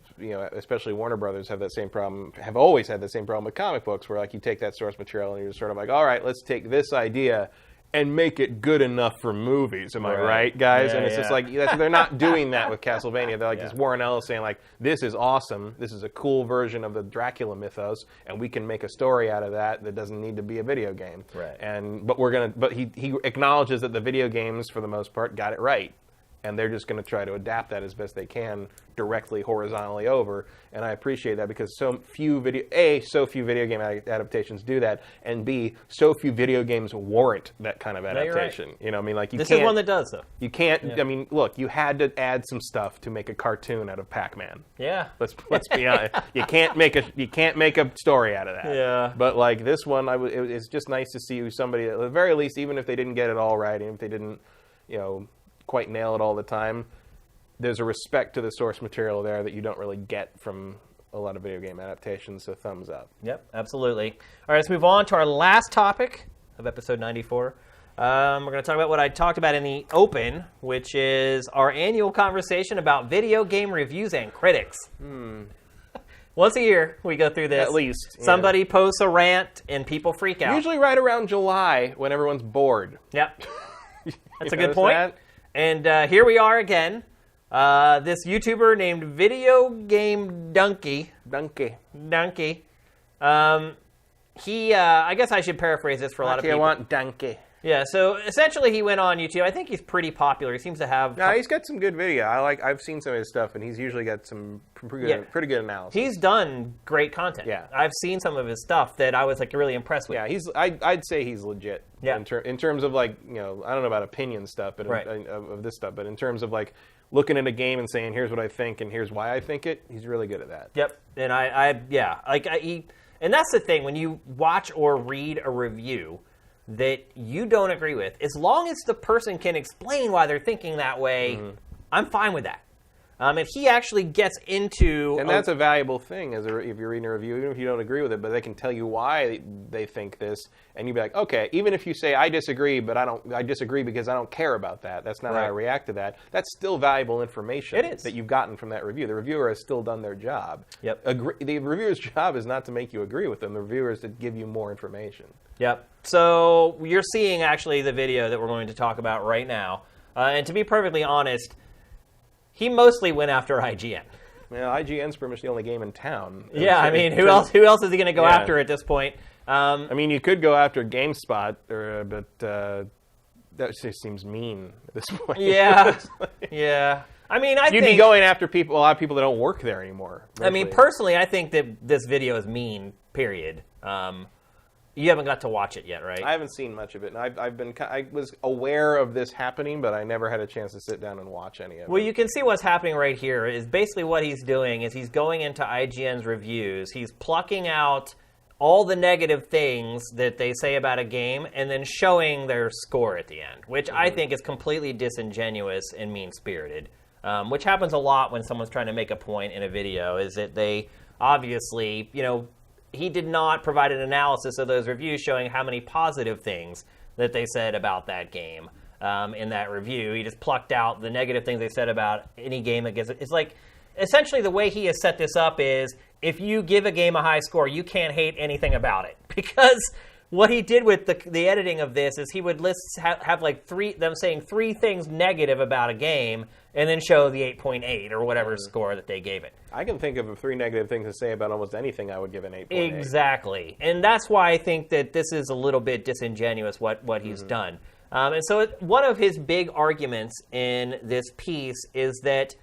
Especially Warner Brothers have that same problem. Have always had the same problem with comic books, where like you take that source material and you're just sort of like, all right, let's take this idea and make it good enough for movies. Am I right, guys? Yeah, and it's just like, they're not doing that with Castlevania. They're like, this Warren Ellis saying, like, this is awesome. This is a cool version of the Dracula mythos, and we can make a story out of that doesn't need to be a video game. Right. But he acknowledges that the video games, for the most part, got it right. And they're just going to try to adapt that as best they can directly, horizontally over. And I appreciate that because so few video game adaptations do that, and B, so few video games warrant that kind of adaptation. Right. You know, I mean, like this is one that does, though. You can't. Yeah. I mean, look, you had to add some stuff to make a cartoon out of Pac-Man. Yeah. Let's be honest. You can't make a story out of that. Yeah. But like this one, it's just nice to see somebody, at the very least, even if they didn't get it all right, even if they didn't, quite nail it all the time, there's a respect to the source material there that you don't really get from a lot of video game adaptations, so thumbs up. Yep, absolutely. All right, let's move on to our last topic of episode 94. We're going to talk about what I talked about in the open, which is our annual conversation about video game reviews and critics. Once a year, we go through this. At least. Somebody posts a rant, and people freak out. Usually right around July, when everyone's bored. Yep. That's a good point. That? And here we are again. This YouTuber named Video Game Donkey. He, I guess I should paraphrase this for a lot of people. I want Donkey. Yeah, so essentially he went on YouTube. I think he's pretty popular. He seems to have... No, he's got some good video. I've seen some of his stuff, and he's usually got some pretty good analysis. He's done great content. Yeah. I've seen some of his stuff that I was like really impressed with. Yeah, I'd say he's legit. Yeah. In terms of like, I don't know about opinion stuff, but of this stuff, but in terms of like looking at a game and saying, here's what I think and here's why I think it, he's really good at that. Yep. And and that's the thing, when you watch or read a review that you don't agree with, as long as the person can explain why they're thinking that way, I'm fine with that. If he actually gets into... And that's a valuable thing if you're reading a review, even if you don't agree with it, but they can tell you why they think this, and you'd be like, okay, even if you say, I disagree, but I disagree because I don't care about that. That's not how I react to that. That's still valuable information that you've gotten from that review. The reviewer has still done their job. Yep. The reviewer's job is not to make you agree with them. The reviewer is to give you more information. Yep. So you're seeing, actually, the video that we're going to talk about right now. And to be perfectly honest, he mostly went after IGN. Well, IGN's pretty much the only game in town. Yeah, I mean, who else is he going to go after at this point? I mean, you could go after GameSpot, but that just seems mean at this point. Yeah, yeah. I mean, you'd be going after a lot of people that don't work there anymore. Mostly. I mean, personally, I think that this video is mean, period. You haven't got to watch it yet, right? I haven't seen much of it. And I was aware of this happening, but I never had a chance to sit down and watch any of it. Well, you can see what's happening right here is basically what he's doing is he's going into IGN's reviews. He's plucking out all the negative things that they say about a game and then showing their score at the end, which I think is completely disingenuous and mean-spirited, which happens a lot when someone's trying to make a point in a video, is that they obviously, he did not provide an analysis of those reviews showing how many positive things that they said about that game in that review. He just plucked out the negative things they said about any game that gets it. It's like, essentially the way he has set this up is, if you give a game a high score, you can't hate anything about it. Because what he did with the editing of this is he would have like them saying 3 things negative about a game, and then show the 8.8 or whatever score that they gave it. I can think of 3 negative things to say about almost anything. I would give an 8.8. Exactly. And that's why I think that this is a little bit disingenuous, what he's done. And so one of his big arguments in this piece is that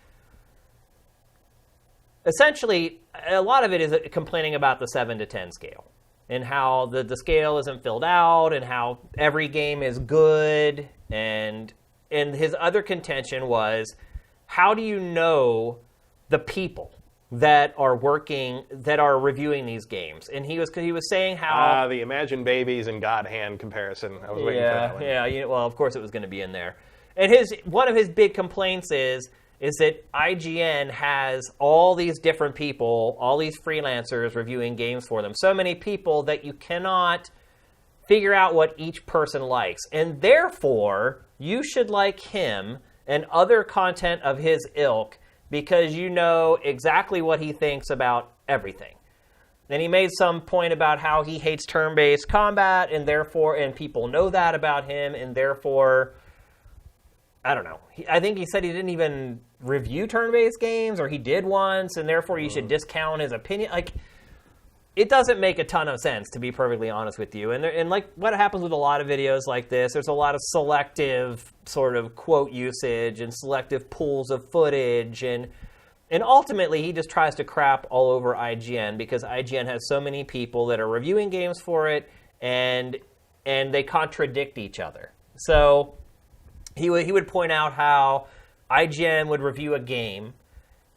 essentially a lot of it is complaining about the 7 to 10 scale and how the scale isn't filled out and how every game is good. And his other contention was, how do you know the people that are reviewing these games? And he was saying how the Imagine Babies and God Hand comparison. I was waiting for that one. Yeah. Well, of course it was going to be in there. And one of his big complaints is that IGN has all these different people, all these freelancers reviewing games for them. So many people that you cannot figure out what each person likes. And therefore, you should like him and other content of his ilk because you know exactly what he thinks about everything. Then he made some point about how he hates turn-based combat, and people know that about him, and therefore, I don't know. I think he said he didn't even review turn-based games, or he did once, and therefore you should discount his opinion. Like, it doesn't make a ton of sense, to be perfectly honest with you. And like what happens with a lot of videos like this, there's a lot of selective sort of quote usage and selective pools of footage, and ultimately he just tries to crap all over IGN because IGN has so many people that are reviewing games for it, and they contradict each other. So he would point out how IGN would review a game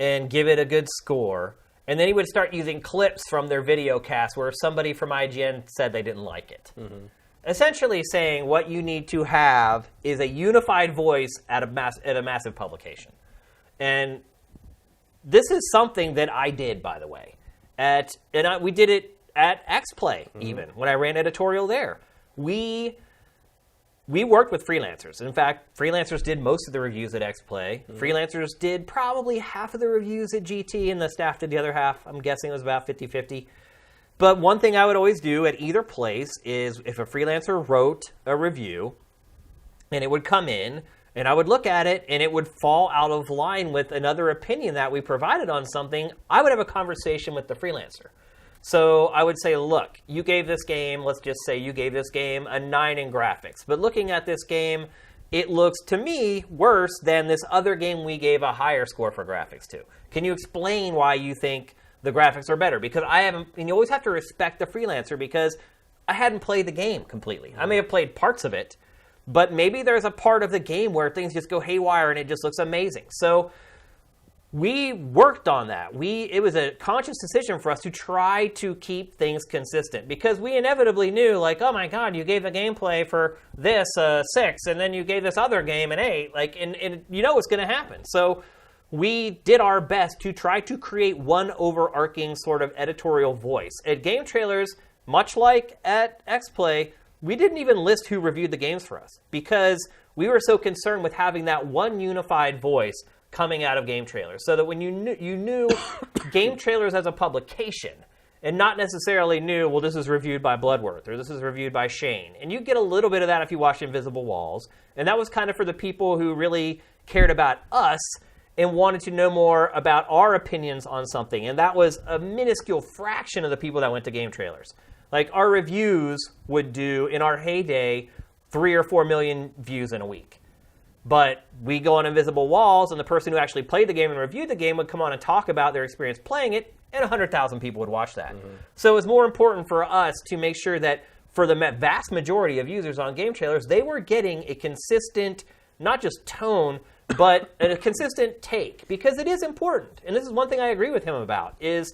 and give it a good score, and then he would start using clips from their video cast where somebody from IGN said they didn't like it. Mm-hmm. Essentially saying what you need to have is a unified voice at a massive publication. And this is something that I did, by the way. We did it at X-Play, even, when I ran editorial there. We worked with freelancers. In fact, freelancers did most of the reviews at X-Play. Mm-hmm. Freelancers did probably half of the reviews at GT, and the staff did the other half. I'm guessing it was about 50-50. But one thing I would always do at either place is if a freelancer wrote a review, and it would come in, and I would look at it, and it would fall out of line with another opinion that we provided on something, I would have a conversation with the freelancer. So I would say, look, you gave this game, let's just say you gave this game a 9 in graphics. But looking at this game, it looks, to me, worse than this other game we gave a higher score for graphics to. Can you explain why you think the graphics are better? Because and you always have to respect the freelancer because I hadn't played the game completely. Mm-hmm. I may have played parts of it, but maybe there's a part of the game where things just go haywire and it just looks amazing. So we worked on that. It was a conscious decision for us to try to keep things consistent because we inevitably knew, like, oh my God, you gave the gameplay for this 6, and then you gave this other game an 8, like, and you know what's going to happen. So we did our best to try to create one overarching sort of editorial voice. At Game Trailers, much like at XPlay, we didn't even list who reviewed the games for us because we were so concerned with having that one unified voice coming out of Game Trailers, so that when you knew Game Trailers as a publication, and not necessarily knew, well, this is reviewed by Bloodworth, or this is reviewed by Shane. And you get a little bit of that if you watch Invisible Walls. And that was kind of for the people who really cared about us and wanted to know more about our opinions on something. And that was a minuscule fraction of the people that went to Game Trailers. Like, our reviews would do, in our heyday, 3 or 4 million views in a week. But we go on Invisible Walls, and the person who actually played the game and reviewed the game would come on and talk about their experience playing it, and 100,000 people would watch that. Mm-hmm. So it was more important for us to make sure that for the vast majority of users on Game Trailers, they were getting a consistent, not just tone, but a consistent take. Because it is important, and this is one thing I agree with him about, is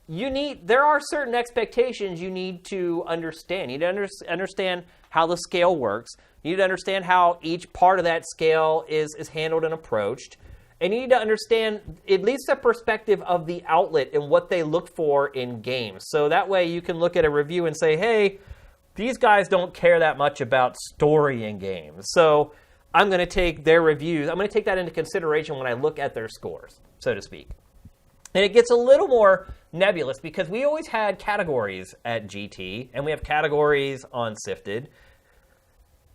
there are certain expectations you need to understand. You need to understand how the scale works. You need to understand how each part of that scale is handled and approached. And you need to understand at least the perspective of the outlet and what they look for in games. So that way you can look at a review and say, hey, these guys don't care that much about story in games. So I'm going to take their reviews, I'm going to take that into consideration when I look at their scores, so to speak. And it gets a little more nebulous because we always had categories at GT, and we have categories on Sifted.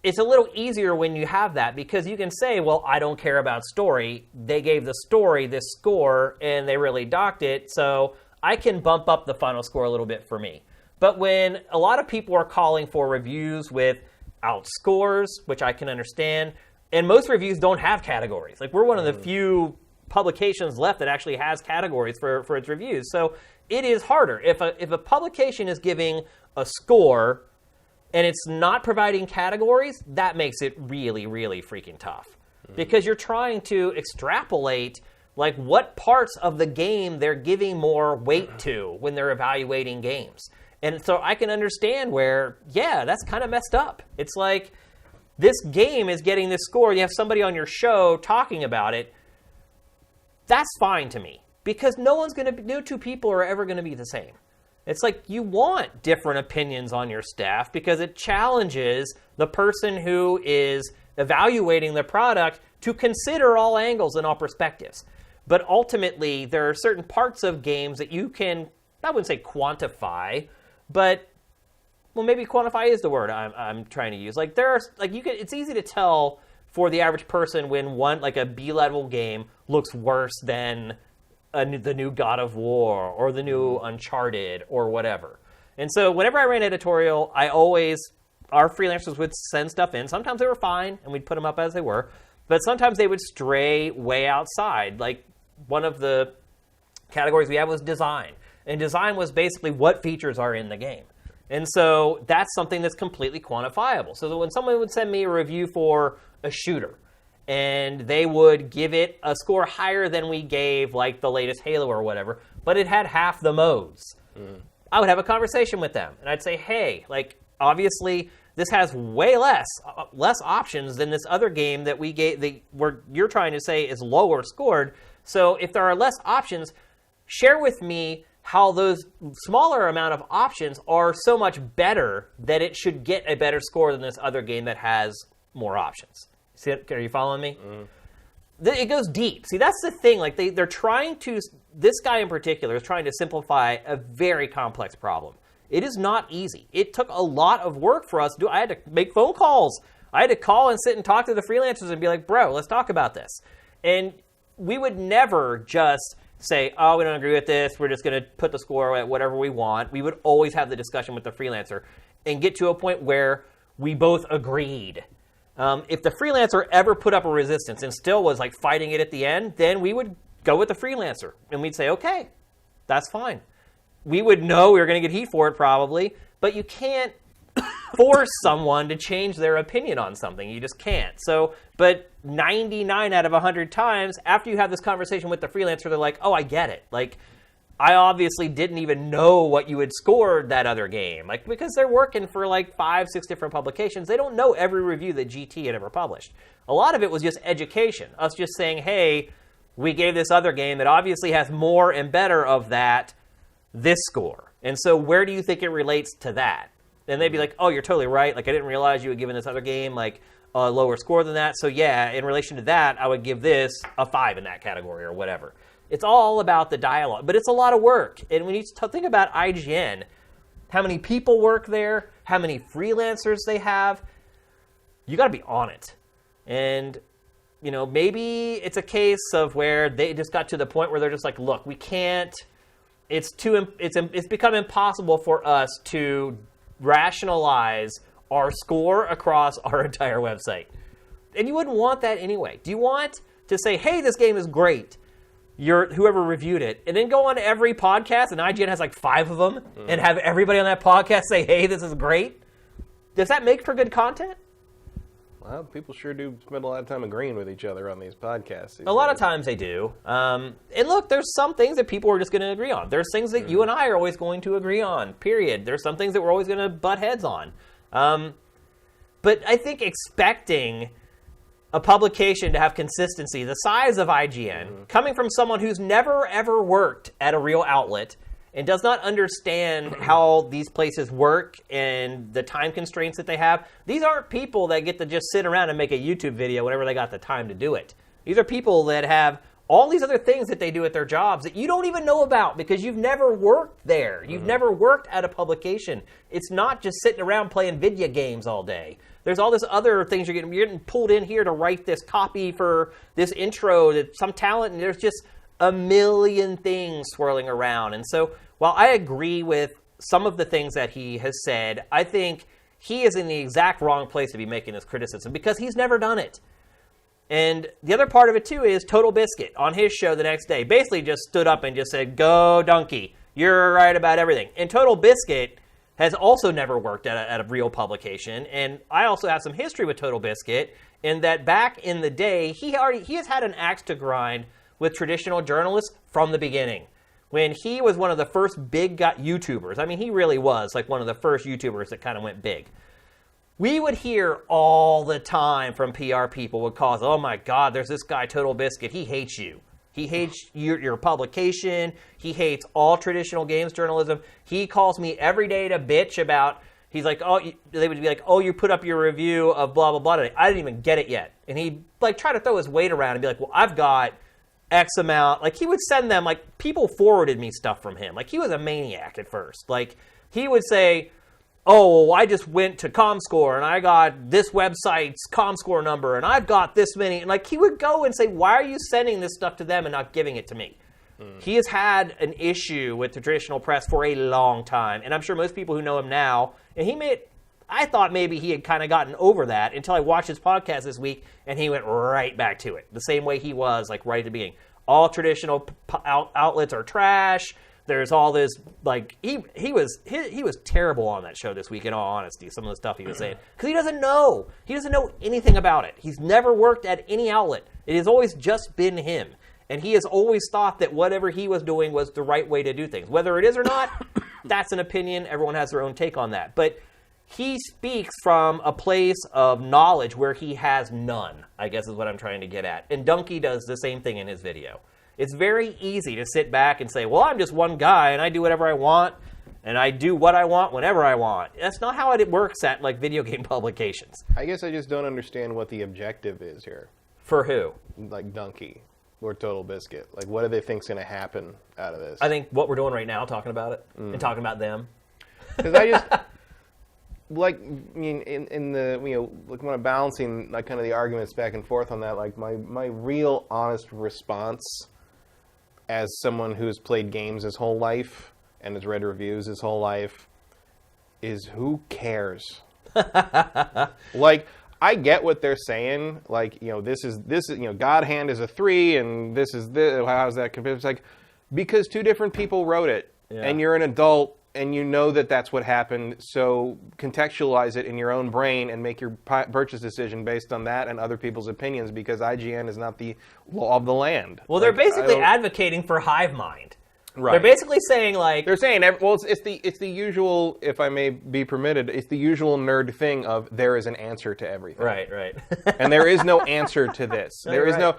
It's a little easier when you have that because you can say, well, I don't care about story. They gave the story this score, and they really docked it, so I can bump up the final score a little bit for me. But when a lot of people are calling for reviews with outscores, which I can understand, and most reviews don't have categories. Like, we're one of the few publications left that actually has categories for its reviews. So it is harder. If a publication is giving a score and it's not providing categories, that makes it really, really freaking tough. Because you're trying to extrapolate like what parts of the game they're giving more weight to when they're evaluating games. And so I can understand where, yeah, that's kind of messed up. It's like, this game is getting this score, you have somebody on your show talking about it. That's fine to me, because no two people are ever going to be the same. It's like, you want different opinions on your staff because it challenges the person who is evaluating the product to consider all angles and all perspectives. But ultimately, there are certain parts of games that you can, I wouldn't say quantify, but, well, maybe quantify is the word I'm trying to use. Like, it's easy to tell for the average person when one, like a B-level game, looks worse than the new God of War or the new Uncharted or whatever. And so whenever I ran editorial, our freelancers would send stuff in. Sometimes they were fine, and we'd put them up as they were. But sometimes they would stray way outside. Like, one of the categories we had was design. And design was basically what features are in the game. And so that's something that's completely quantifiable. So that when someone would send me a review for a shooter, and they would give it a score higher than we gave, like, the latest Halo or whatever, but it had half the modes, I would have a conversation with them. And I'd say, hey, like, obviously, this has way less options than this other game that we gave, where you're trying to say is lower scored. So if there are less options, share with me how those smaller amount of options are so much better that it should get a better score than this other game that has more options. See it? Are you following me? It goes deep. See, that's the thing. Like, they're trying to, this guy in particular is trying to simplify a very complex problem. It is not easy. It took a lot of work for us to do. I had to make phone calls. I had to call and sit and talk to the freelancers and be like, bro, let's talk about this. And we would never just say, oh, we don't agree with this. We're just going to put the score at whatever we want. We would always have the discussion with the freelancer and get to a point where we both agreed. If the freelancer ever put up a resistance and still was like fighting it at the end, then we would go with the freelancer and we'd say, okay, that's fine. We would know we were going to get heat for it probably, but you can't force someone to change their opinion on something. You just can't. So, but 99 out of 100 times after you have this conversation with the freelancer, they're like, oh, I get it. Like, I obviously didn't even know what you had scored that other game. Like, because they're working for like 5-6 different publications. They don't know every review that GT had ever published. A lot of it was just education. Us just saying, hey, we gave this other game that obviously has more and better of that this score. And so where do you think it relates to that? And they'd be like, oh, you're totally right. Like, I didn't realize you had given this other game, like, a lower score than that. So, yeah, in relation to that, I would give this a 5 in that category or whatever. It's all about the dialogue. But it's a lot of work. And when you think about IGN, how many people work there, how many freelancers they have, you got to be on it. And, you know, maybe it's a case of where they just got to the point where they're just like, look, we can't, it's become impossible for us to rationalize our score across our entire website. And you wouldn't want that anyway. Do you want to say, hey, this game is great, whoever reviewed it, and then go on every podcast, and IGN has like 5 of them, and have everybody on that podcast say, hey, this is great? Does that make for good content? Well, people sure do spend a lot of time agreeing with each other on these podcasts. A lot of times they do. And look, there's some things that people are just going to agree on. There's things that you and I are always going to agree on, period. There's some things that we're always going to butt heads on. But I think expecting a publication to have consistency the size of IGN, coming from someone who's never, ever worked at a real outlet and does not understand how these places work and the time constraints that they have. These aren't people that get to just sit around and make a YouTube video whenever they got the time to do it. These are people that have all these other things that they do at their jobs that you don't even know about because you've never worked there. You've never worked at a publication. It's not just sitting around playing video games all day. There's all this other things you're getting pulled in here to write this copy for this intro, that some talent, and there's just a million things swirling around. And so while I agree with some of the things that he has said, I think he is in the exact wrong place to be making this criticism because he's never done it. And the other part of it, too, is Total Biscuit on his show the next day basically just stood up and just said, go donkey, you're right about everything. And Total Biscuit has also never worked at a real publication. And I also have some history with Total Biscuit in that back in the day, he has had an axe to grind with traditional journalists from the beginning. When he was one of the first big YouTubers, I mean, he really was like one of the first YouTubers that kind of went big. We would hear all the time from PR people would call us, oh my God, there's this guy, Total Biscuit, he hates you. He hates your publication. He hates all traditional games journalism. He calls me every day to bitch about, he's like, they would be like, oh, you put up your review of blah, blah, blah today. I didn't even get it yet. And he'd like try to throw his weight around and be like, well, I've got X amount. Like he would send them, like people forwarded me stuff from him. Like he was a maniac at first. Like he would say, oh, well, I just went to ComScore and I got this website's ComScore number and I've got this many. And like he would go and say, why are you sending this stuff to them and not giving it to me? He has had an issue with the traditional press for a long time. And I'm sure most people who know him now, and I thought maybe he had kind of gotten over that until I watched his podcast this week and he went right back to it. The same way he was like right at the beginning. All traditional outlets are trash. There's all this, like, he was terrible on that show this week, in all honesty, some of the stuff he was saying. Because he doesn't know. He doesn't know anything about it. He's never worked at any outlet. It has always just been him. And he has always thought that whatever he was doing was the right way to do things. Whether it is or not, that's an opinion. Everyone has their own take on that. But he speaks from a place of knowledge where he has none, I guess is what I'm trying to get at. And Donkey does the same thing in his video. It's very easy to sit back and say, well, I'm just one guy, and I do whatever I want, and I do what I want whenever I want. That's not how it works at, like, video game publications. I guess I just don't understand what the objective is here. For who? Like Donkey or Total Biscuit. Like, what do they think's going to happen out of this? I think what we're doing right now, talking about it, and talking about them. Because I just... Like, I mean, in the, you know, like when I'm balancing, like, kind of the arguments back and forth on that, like, my real honest response as someone who's played games his whole life and has read reviews his whole life is who cares? Like, I get what they're saying. Like, you know, this is, you know, God Hand is a 3 and this is this. How's that compared? It's like, because 2 different people wrote it and you're an adult and you know that that's what happened. So contextualize it in your own brain and make your purchase decision based on that and other people's opinions, because IGN is not the law of the land. Well, they're basically advocating for hive mind. Right. They're basically saying like They're saying, well, it's the usual, if I may be permitted, it's the usual nerd thing of there is an answer to everything. right. And there is no answer to this. There is right.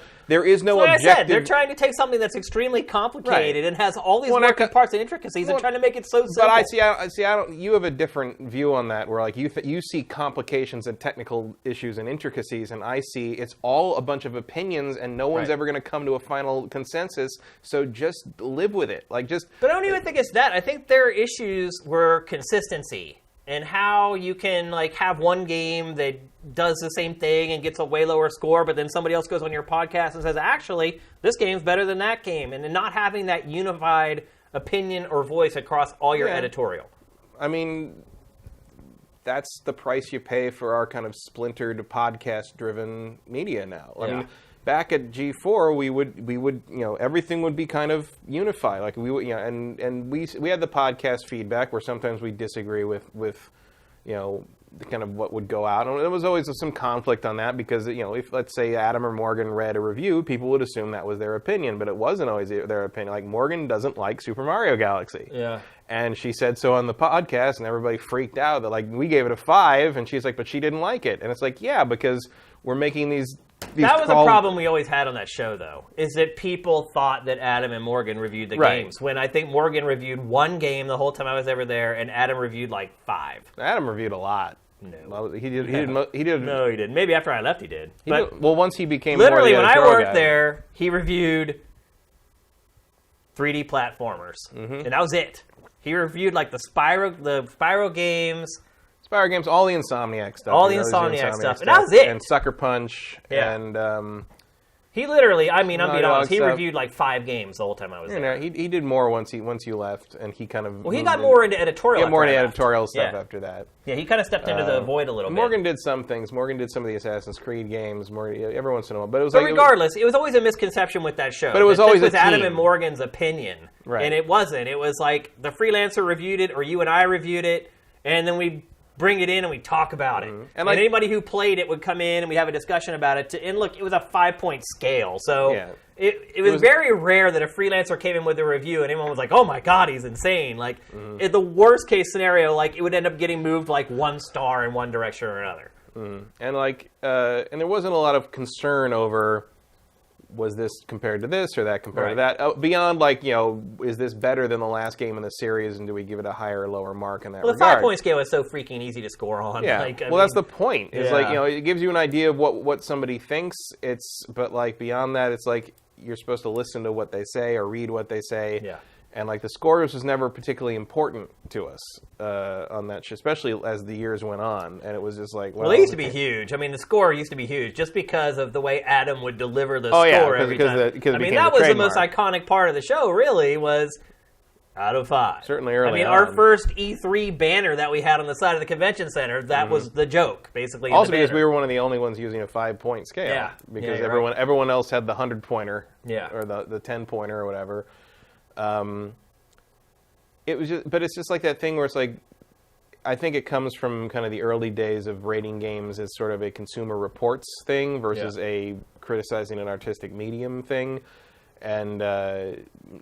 no Like objective. I said, they're trying to take something that's extremely complicated Right. and has all these Well, working parts and intricacies and trying to make it so simple. But I don't. You have a different view on that, where like you see complications and technical issues and intricacies, and I see it's all a bunch of opinions, and no one's Right. ever going to come to a final consensus. So just live with it. Like just. But I don't even think it's that. I think their issues were consistency and how you can like have one game that does the same thing and gets a way lower score, but then somebody else goes on your podcast and says, actually, this game's better than that game, and then not having that unified opinion or voice across all your editorial. I mean, that's the price you pay for our kind of splintered podcast-driven media now. I mean, back at G4, we would everything would be kind of unified. Like we would, and we had the podcast feedback where sometimes we disagree with the kind of what would go out, and there was always some conflict on that because if let's say Adam or Morgan read a review, people would assume that was their opinion, but it wasn't always their opinion. Like Morgan doesn't like Super Mario Galaxy, and she said so on the podcast, and everybody freaked out that like we gave it a 5, and she's like, but she didn't like it, and it's like because we're making these. That was a problem we always had on that show, though, is that people thought that Adam and Morgan reviewed the games, when I think Morgan reviewed one game the whole time I was ever there, and Adam reviewed like 5. Adam reviewed a lot. No. He did. No, he didn't. Maybe after I left, he did. Well, once he became literally more the when I editorial worked guy. there, he reviewed 3D platformers, and that was it. He reviewed like the Spyro games. Spyro games, all the Insomniac stuff. All the Insomniac stuff. And that was it. And Sucker Punch. Yeah. And he literally, I'm being honest, he stuff. reviewed like 5 games the whole time I was there. he did more once you left, and he kind of. Well, he got more into editorial. He got more into after I left. editorial stuff after that. Yeah, he kind of stepped into the void a little bit. Morgan did some things. Morgan did some of the Assassin's Creed games. Every once in a while, but it was. But regardless, it was always a misconception with that show. But it was always this was a Adam team. and Morgan's opinion, Right. And it wasn't. It was like the freelancer reviewed it, or you and I reviewed it, and then we bring it in and we talk about it. And anybody who played it would come in and we have a discussion about it. And look, it was a 5-point scale, so it was very rare that a freelancer came in with a review and anyone was like, "Oh my god, he's insane!" Like in the worst case scenario, like it would end up getting moved like 1 star in one direction or another. And and there wasn't a lot of concern over. Was this compared to this or that compared to that? Beyond is this better than the last game in the series, and do we give it a higher or lower mark in that regard? The 5-point scale is so freaking easy to score on. Yeah. That's the point. It's it gives you an idea of what somebody thinks. But beyond that, it's like you're supposed to listen to what they say or read what they say. Yeah. And the scores was never particularly important to us on that show, especially as the years went on. And it was just like, well, they used to be huge. I mean, the score used to be huge just because of the way Adam would deliver the score every time. I mean, that was the most iconic part of the show, really, was out of 5. Certainly early on. Our first E3 banner that we had on the side of the convention center, that was the joke, basically. Also because we were one of the only ones using a 5-point scale. Yeah. Because everyone else had the 100-pointer. Yeah. Or the 10-pointer or whatever. It was just, but it's just like that thing where it's like, I think it comes from kind of the early days of rating games as sort of a consumer reports thing versus a criticizing an artistic medium thing, and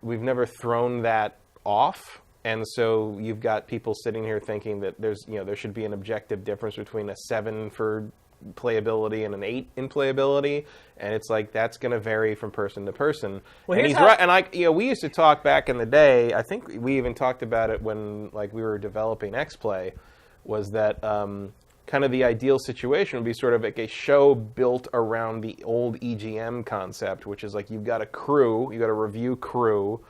we've never thrown that off. And so you've got people sitting here thinking that there should be an objective difference between a 7 for playability and an 8 in playability, and it's like that's going to vary from person to person. Well, and he's right. And we used to talk back in the day. I think we even talked about it when we were developing X-Play. Was that kind of the ideal situation would be sort of like a show built around the old EGM concept, which is like you've got a review crew.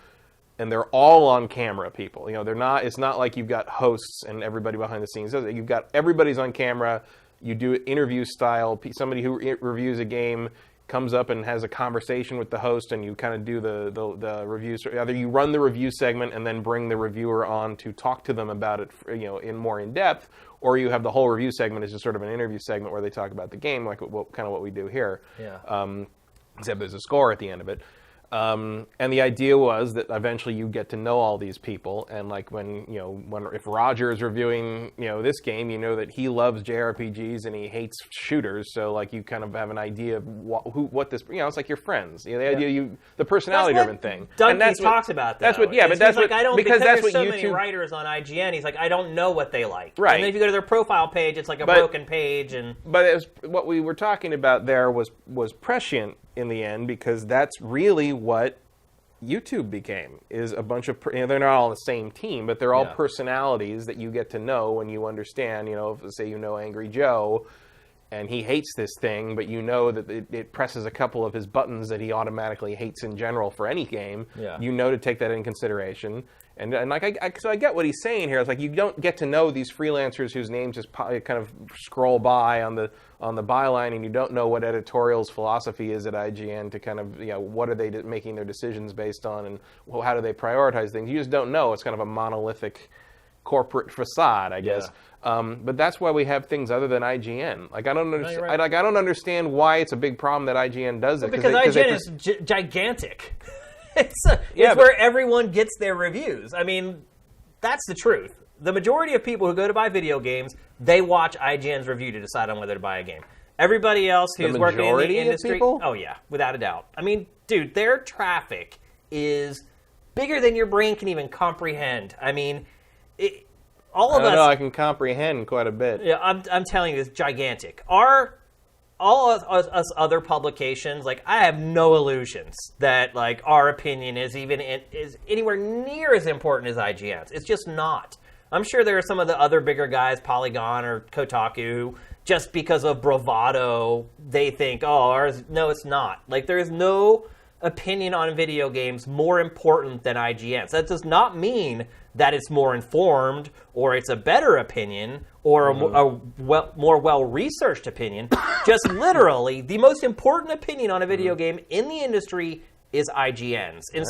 And they're all on camera people. They're not. It's not like you've got hosts and everybody behind the scenes. You've got everybody's on camera. You do interview style. Somebody who reviews a game comes up and has a conversation with the host, and you kind of do the reviews. Either you run the review segment and then bring the reviewer on to talk to them about it, in more in depth, or you have the whole review segment as just sort of an interview segment where they talk about the game, like kind of what we do here. Yeah. Except there's a score at the end of it. And the idea was that eventually you get to know all these people, and like if Roger is reviewing this game, you know that he loves JRPGs and he hates shooters, so like you kind of have an idea of what this it's like your friends. The idea the personality driven thing. Doug talks about that. That's what but that's like, what I don't, because that's there's what so YouTube many writers on IGN. He's like, I don't know what they like. Right. And then if you go to their profile page, it's like a broken page. But what we were talking about there was prescient in the end, because that's really what YouTube became, is a bunch of they're not all the same team, but they're all personalities that you get to know when you understand. Say Angry Joe, and he hates this thing, but you know that it presses a couple of his buttons that he automatically hates in general for any game. Yeah. To take that in consideration. And like so I get what he's saying here. It's like you don't get to know these freelancers whose names just kind of scroll by on the byline, and you don't know what editorial's philosophy is at IGN to kind of what are they making their decisions based on, and how do they prioritize things. You just don't know. It's kind of a monolithic corporate facade, I guess. But that's why we have things other than IGN. Like I don't understand. Right. I don't understand why it's a big problem that IGN does it. Because IGN is gigantic. It's where everyone gets their reviews. I mean, that's the truth. The majority of people who go to buy video games, they watch IGN's review to decide on whether to buy a game. Everybody else who's working in the industry, oh yeah, without a doubt. I mean, dude, their traffic is bigger than your brain can even comprehend. I mean, all of us. I can comprehend quite a bit. Yeah, I'm telling you, it's gigantic. All of us other publications, like I have no illusions that like our opinion is anywhere near as important as IGN's. It's just not. I'm sure there are some of the other bigger guys, Polygon or Kotaku, who just because of bravado, they think, ours. No, it's not. Like there is no opinion on video games more important than IGN's. That does not mean that it's more informed or it's a better opinion or a more well-researched opinion. Just literally, the most important opinion on a video game in the industry is IGN's. And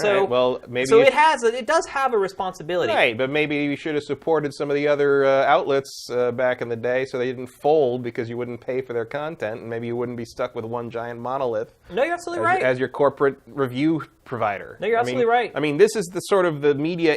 it does have a responsibility. Right, but maybe you should have supported some of the other outlets back in the day so they didn't fold because you wouldn't pay for their content, and maybe you wouldn't be stuck with one giant monolith. No, you're absolutely right. As your corporate review provider. No, you're absolutely right. I mean, this is the sort of the media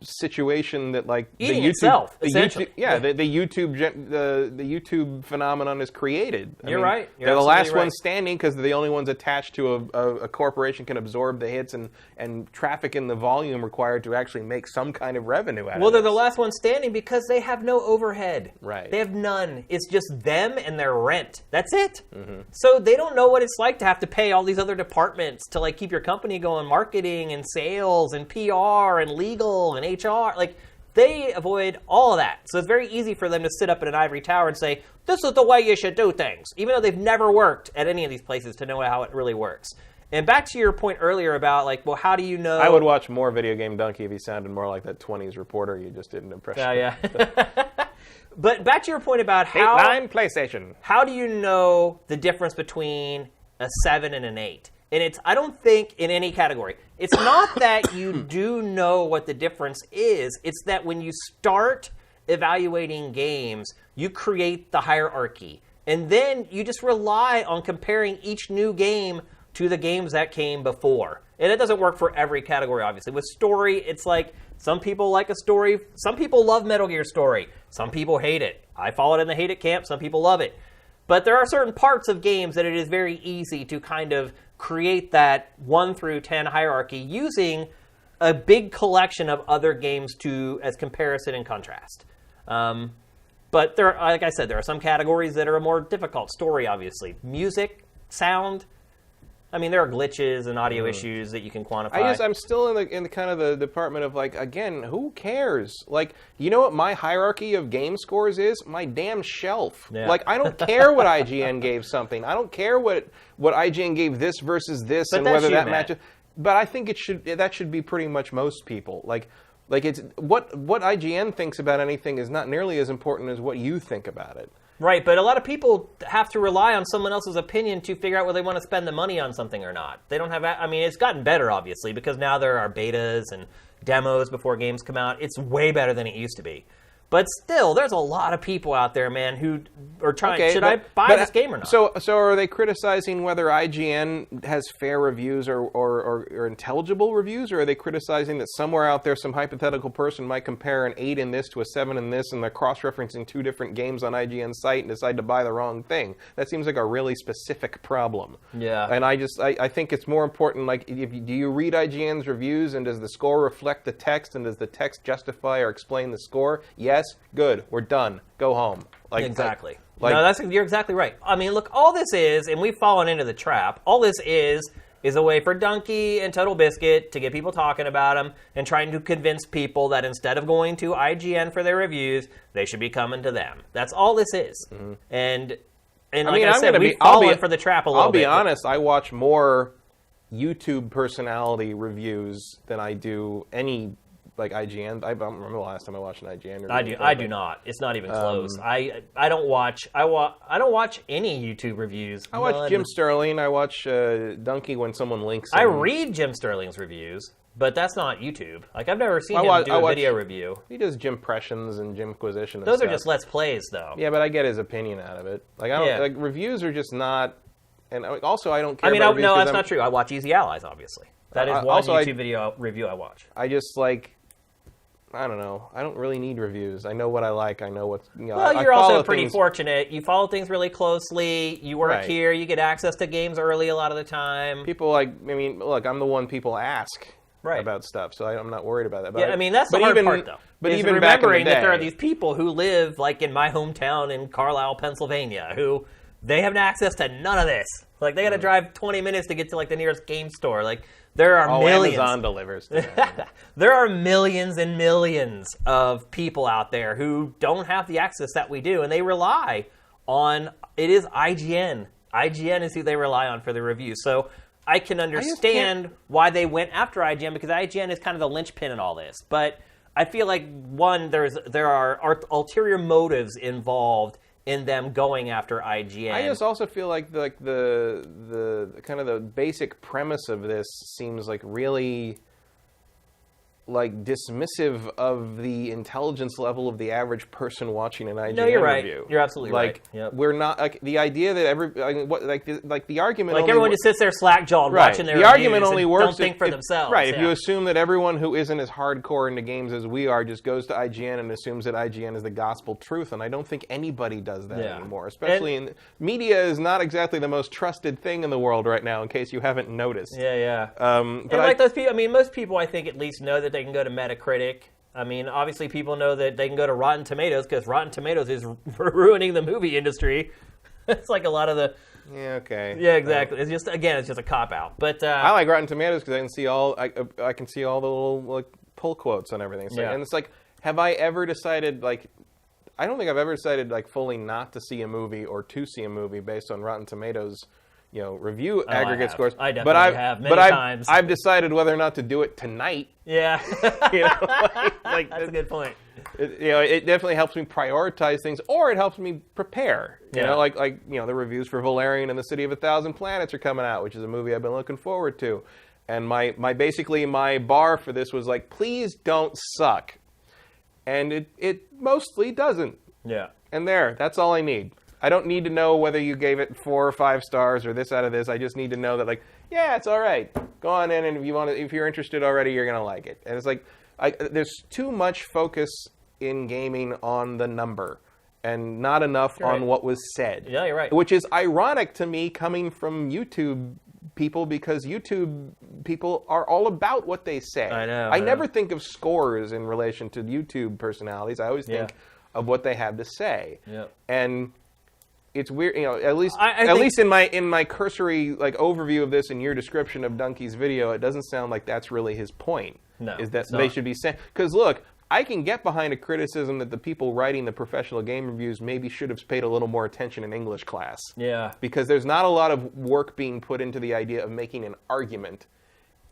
situation that like eating the YouTube itself, essentially. the YouTube phenomenon is created. You're right. They're the last ones standing because they're the only ones attached to a corporation can absorb the hits and traffic in the volume required to actually make some kind of revenue out of it. Well, they're the last ones standing because they have no overhead. Right. They have none. It's just them and their rent. That's it. Mm-hmm. So they don't know what it's like to have to pay all these other departments to like keep your company going, marketing and sales and PR and legal and HR. Like they avoid all of that. So it's very easy for them to sit up in an ivory tower and say, this is the way you should do things, even though they've never worked at any of these places to know how it really works. And back to your point earlier about, like, well, how do you know... I would watch more Video Game Donkey if he sounded more like that 20s reporter you just did an impression of. Yeah. But back to your point about how... 8-9 PlayStation. How do you know the difference between a 7 and an 8? And I don't think in any category. It's not that you do know what the difference is. It's that when you start evaluating games, you create the hierarchy. And then you just rely on comparing each new game to the games that came before. And it doesn't work for every category, obviously. With story, it's like some people like a story. Some people love Metal Gear Story. Some people hate it. I fall in the hate it camp. Some people love it. But there are certain parts of games that it is very easy to kind of create that 1 through 10 hierarchy using a big collection of other games as comparison and contrast. But there, like I said, there are some categories that are more difficult. Story, obviously. Music, sound. I mean, there are glitches and audio issues that you can quantify. I'm still in the kind of the department of like, again, who cares? Like, you know what my hierarchy of game scores is? My damn shelf. Yeah. Like, I don't care what IGN gave something. I don't care what IGN gave this versus this and whether that matches. But I think that should be pretty much most people. Like it's what IGN thinks about anything is not nearly as important as what you think about it. Right, but a lot of people have to rely on someone else's opinion to figure out whether they want to spend the money on something or not. They don't have... I mean, it's gotten better, obviously, because now there are betas and demos before games come out. It's way better than it used to be. But still, there's a lot of people out there, man, who are trying. Okay, should I buy this game or not? So are they criticizing whether IGN has fair reviews or intelligible reviews, or are they criticizing that somewhere out there some hypothetical person might compare an 8 in this to a 7 in this, and they're cross-referencing 2 different games on IGN's site and decide to buy the wrong thing? That seems like a really specific problem. Yeah. And I think it's more important, like, do you read IGN's reviews, and does the score reflect the text, and does the text justify or explain the score? Yes, good, we're done. Go home. Exactly. No, you're exactly right. I mean, look, all this is, and we've fallen into the trap, all this is a way for Donkey and Total Biscuit to get people talking about them and trying to convince people that instead of going to IGN for their reviews, they should be coming to them. That's all this is. Mm-hmm. And like I said, we've fallen for the trap a little bit. I'll be honest, I watch more YouTube personality reviews than I do any IGN. I don't remember the last time I watched an IGN review. I do not. It's not even close. I don't watch any YouTube reviews. I watch Jim Sterling. I watch Donkey when someone links him. I read Jim Sterling's reviews, but that's not YouTube. Like, I've never seen him do a video review. He does Jimpressions and Jimquisition and Those stuff. are just Let's Plays, though. Yeah, but I get his opinion out of it. Like, I don't reviews are just not. And also, I don't care. about reviews no, that's not true. I watch Easy Allies, obviously. That is one YouTube video review I watch. I just I don't know. I don't really need reviews. I know what I like. I know what's. Well, you're also pretty fortunate. You follow things really closely. You work here. You get access to games early a lot of the time. People look, I'm the one people ask about stuff, so I'm not worried about that. But that's the hard part, though. But is even remembering back in the day, that there are these people who live, like in my hometown in Carlisle, Pennsylvania, who they have access to none of this. Like, they got to drive 20 minutes to get to the nearest game store. Like, there are millions. Amazon delivers. There are millions and millions of people out there who don't have the access that we do, and they rely on. It is IGN. IGN is who they rely on for the reviews. So I can understand why they went after IGN, because IGN is kind of the linchpin in all this. But I feel like there are ulterior motives involved in them going after IGN. I just also feel like the kind of the basic premise of this seems really dismissive of the intelligence level of the average person watching an IGN No, you're right. review. You're absolutely right. Yep. We're not the idea that the argument everyone just sits there slack-jawed watching their reviews. The argument only works. Don't think for themselves. Right. If you assume that everyone who isn't as hardcore into games as we are just goes to IGN and assumes that IGN is the gospel truth, and I don't think anybody does that anymore. Especially media is not exactly the most trusted thing in the world right now. In case you haven't noticed. Yeah. But those people. Most people I think at least know that they can go to Metacritic. Obviously people know that they can go to Rotten Tomatoes, because Rotten Tomatoes is ruining the movie industry. It's like a lot of the... Yeah, okay. Yeah, exactly. It's just a cop-out. But I like Rotten Tomatoes because I can see all the little pull quotes and everything. So, and it's have I ever decided I don't think I've ever decided fully not to see a movie or to see a movie based on Rotten Tomatoes review aggregate scores. I definitely have many times. I've decided whether or not to do it tonight. Yeah. That's a good point. It definitely helps me prioritize things, or it helps me prepare. You know, the reviews for Valerian and the City of a Thousand Planets are coming out, which is a movie I've been looking forward to. And my bar for this was please don't suck. And it mostly doesn't. Yeah. And that's all I need. I don't need to know whether you gave it 4 or 5 stars or this out of this. I just need to know that it's all right. Go on in, and if you're interested already, you're gonna like it. And it's there's too much focus in gaming on the number and not enough on what was said. Yeah, you're right. Which is ironic to me coming from YouTube people, because YouTube people are all about what they say. I know. I never think of scores in relation to YouTube personalities. I always think of what they have to say. Yeah. And it's weird, at least in my cursory overview of this and your description of Donkey's video, it doesn't sound like that's really his point. No, is that they should be saying, because look, I can get behind a criticism that the people writing the professional game reviews maybe should have paid a little more attention in English class. Yeah. Because there's not a lot of work being put into the idea of making an argument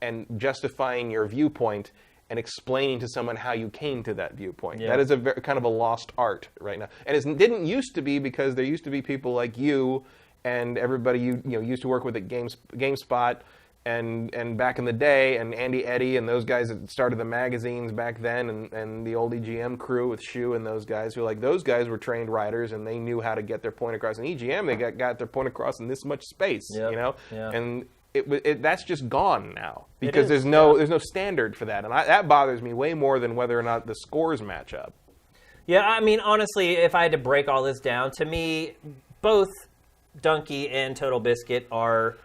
and justifying your viewpoint and explaining to someone how you came to that viewpoint. Yeah. That is kind of a lost art right now. And it didn't used to be, because there used to be people like you and everybody you used to work with at GameSpot and back in the day, and Andy Eddy and those guys that started the magazines back then, and the old EGM crew with Shu and those guys, those guys were trained writers and they knew how to get their point across. In EGM, they got their point across in this much space, and that's just gone now because there's no standard for that, and that bothers me way more than whether or not the scores match up. Yeah, I mean, honestly, if I had to break all this down, to me, both Donkey and Total Biscuit are,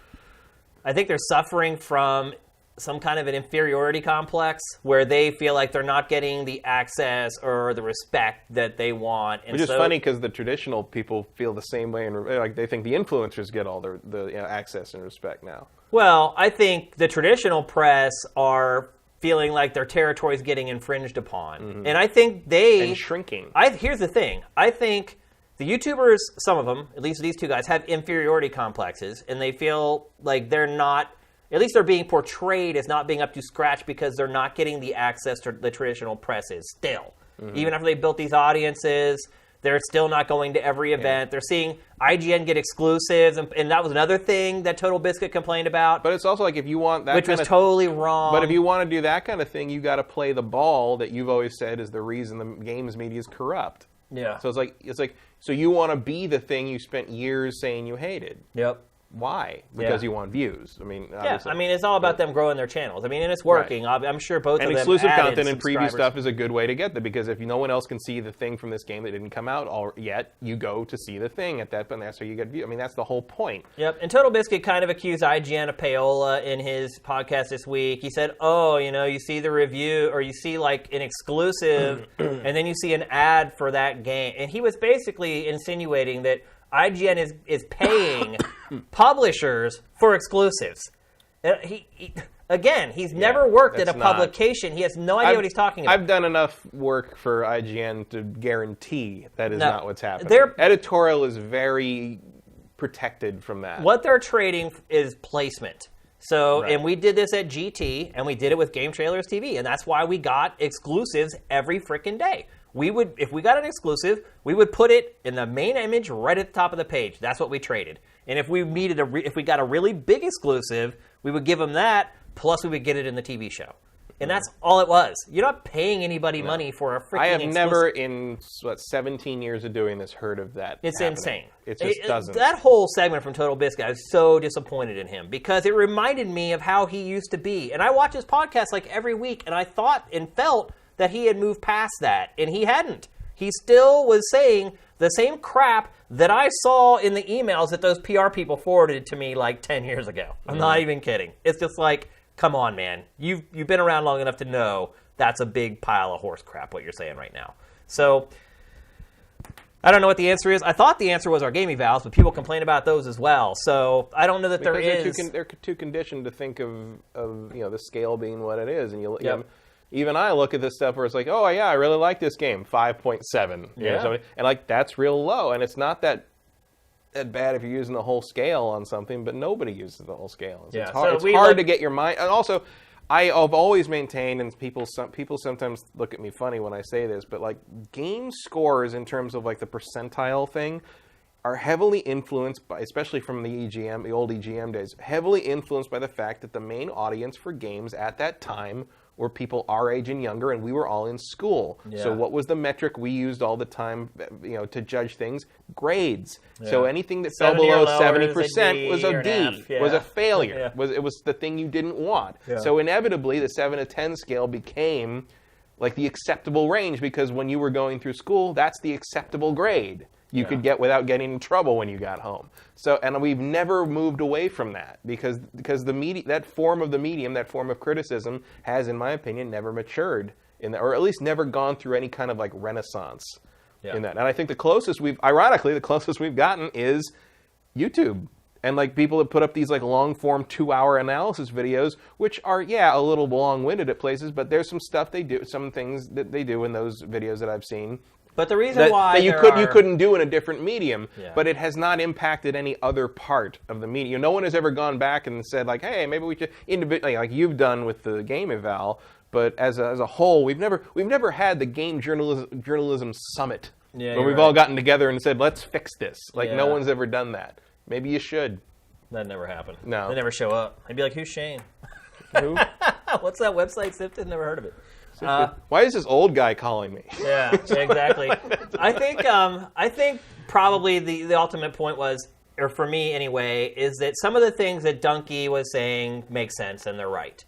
I think they're suffering from some kind of an inferiority complex where they feel like they're not getting the access or the respect that they want. And which is funny because the traditional people feel the same way, and like they think the influencers get all the access and respect now. Well, I think the traditional press are feeling like their territory is getting infringed upon. And I think and shrinking. Here's the thing. I think the YouTubers, some of them, at least these two guys, have inferiority complexes, and they feel like they're not, at least they're being portrayed as not being up to scratch because they're not getting the access to the traditional press is still. Even after they built these audiences, they're still not going to every event. They're seeing IGN get exclusives, and that was another thing that Total Biscuit complained about. But it's also like if you want that which was totally wrong. But if you want to do that kind of thing, you got to play the ball that you've always said is the reason the games media is corrupt. Yeah. So it's like so you want to be the thing you spent years saying you hated. Yep. Why? Because you want views. I mean, I mean, it's all about them growing their channels. I mean, and it's working. Right. I'm sure both of them exclusive added content and preview stuff is a good way to get them because if no one else can see the thing from this game that didn't come out yet, you go to see the thing at that, and that's how you get views. I mean, that's the whole point. Yep. And Total Biscuit kind of accused IGN of payola in his podcast this week. He said, "Oh, you see the review, or you see like an exclusive, and then you see an ad for that game," and he was basically insinuating that IGN is paying publishers for exclusives. He's never worked at a publication. He has no idea what he's talking about. I've done enough work for IGN to guarantee that is not what's happening. Their editorial is very protected from that. What they're trading is placement. So, and we did this at GT, and we did it with Game Trailers TV, and that's why we got exclusives every freaking day. If we got an exclusive, we would put it in the main image right at the top of the page. That's what we traded. And if we got a really big exclusive, we would give them that, plus we would get it in the TV show. And that's all it was. You're not paying anybody money for a freaking exclusive. I have never, in 17 years of doing this, heard of that. It's happening. Insane. It just doesn't. That whole segment from Total Biscuit, I was so disappointed in him because it reminded me of how he used to be. And I watch his podcast like every week, and I thought and felt that he had moved past that, and he hadn't. He still was saying the same crap that I saw in the emails that those PR people forwarded to me like 10 years ago. I'm not even kidding. It's just like, come on, man. You've been around long enough to know that's a big pile of horse crap, what you're saying right now. So, I don't know what the answer is. I thought the answer was our game evals, but people complain about those as well. So, I don't know that there is. They're too conditioned to think of the scale being what it is, and even I look at this stuff where it's like, oh yeah, I really like this game, 5.7. And like that's real low, and it's not that bad if you're using the whole scale on something, but nobody uses the whole scale. It's hard to get your mind. And also, I've always maintained, and people sometimes look at me funny when I say this, but like game scores in terms of like the percentile thing are heavily influenced by, especially from the old EGM days, heavily influenced by the fact that the main audience for games at that time were people our age and younger, and we were all in school. Yeah. So what was the metric we used all the time, to judge things? Grades. Yeah. So anything that fell below 70% was a D, was a failure. Yeah. It was the thing you didn't want. Yeah. So inevitably, the 7 to 10 scale became like the acceptable range because when you were going through school, that's the acceptable grade you could get without getting in trouble when you got home. So, and we've never moved away from that because the media, that form of the medium, that form of criticism has, in my opinion, never matured or at least never gone through any kind of like renaissance in that. And I think the closest we've gotten is YouTube. And like people have put up these like long form 2-hour analysis videos, which are a little long-winded at places, but there's some stuff they do, some things that they do in those videos that I've seen. But the reason why you couldn't do in a different medium, but it has not impacted any other part of the medium. No one has ever gone back and said like, hey, maybe we should individually, like you've done with the game eval. But as a whole, we've never had the game journalism summit where we've all gotten together and said, let's fix this. Like no one's ever done that. Maybe you should. That never happened. No. They never show up. I'd be like, who's Shane? Who? What's that website, Sifted? Never heard of it. Why is this old guy calling me? Yeah, exactly. I think probably the ultimate point was, or for me anyway, is that some of the things that Dunkey was saying make sense and they're right.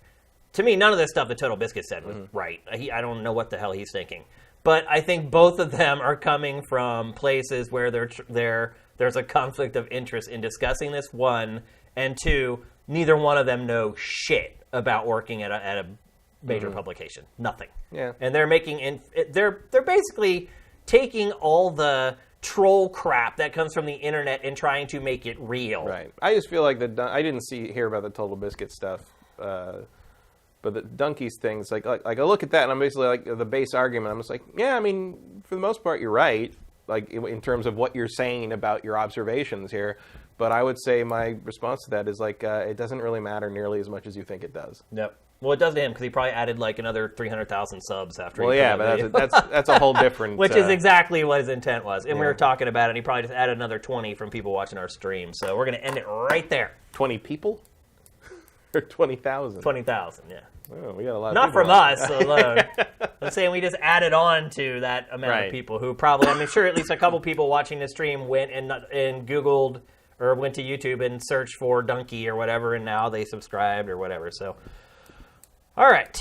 To me, none of the stuff that Total Biscuit said was right. I don't know what the hell he's thinking. But I think both of them are coming from places where there's a conflict of interest in discussing this, one, and two, neither one of them know shit about working at a major publication. Nothing. Yeah. And they're basically taking all the troll crap that comes from the internet and trying to make it real. Right. I just feel like I didn't hear about the Total Biscuit stuff, but the Dunkey's things, like I look at that and I'm basically like the base argument. I'm just like, yeah, I mean, for the most part, you're right, like in terms of what you're saying about your observations here. But I would say my response to that is like, it doesn't really matter nearly as much as you think it does. Yep. Well, it does to him because he probably added like another 300,000 subs after. Well, yeah, but that's a whole different. Which is exactly what his intent was, and we were talking about it. And he probably just added another 20 from people watching our stream. So we're going to end it right there. 20 people, or 20,000. 20,000, yeah. Oh, we got a lot. Not of people from us alone. I'm saying we just added on to that amount of people who probably. I'm sure at least a couple people watching the stream went and Googled or went to YouTube and searched for Dunkey or whatever, and now they subscribed or whatever. So. All right.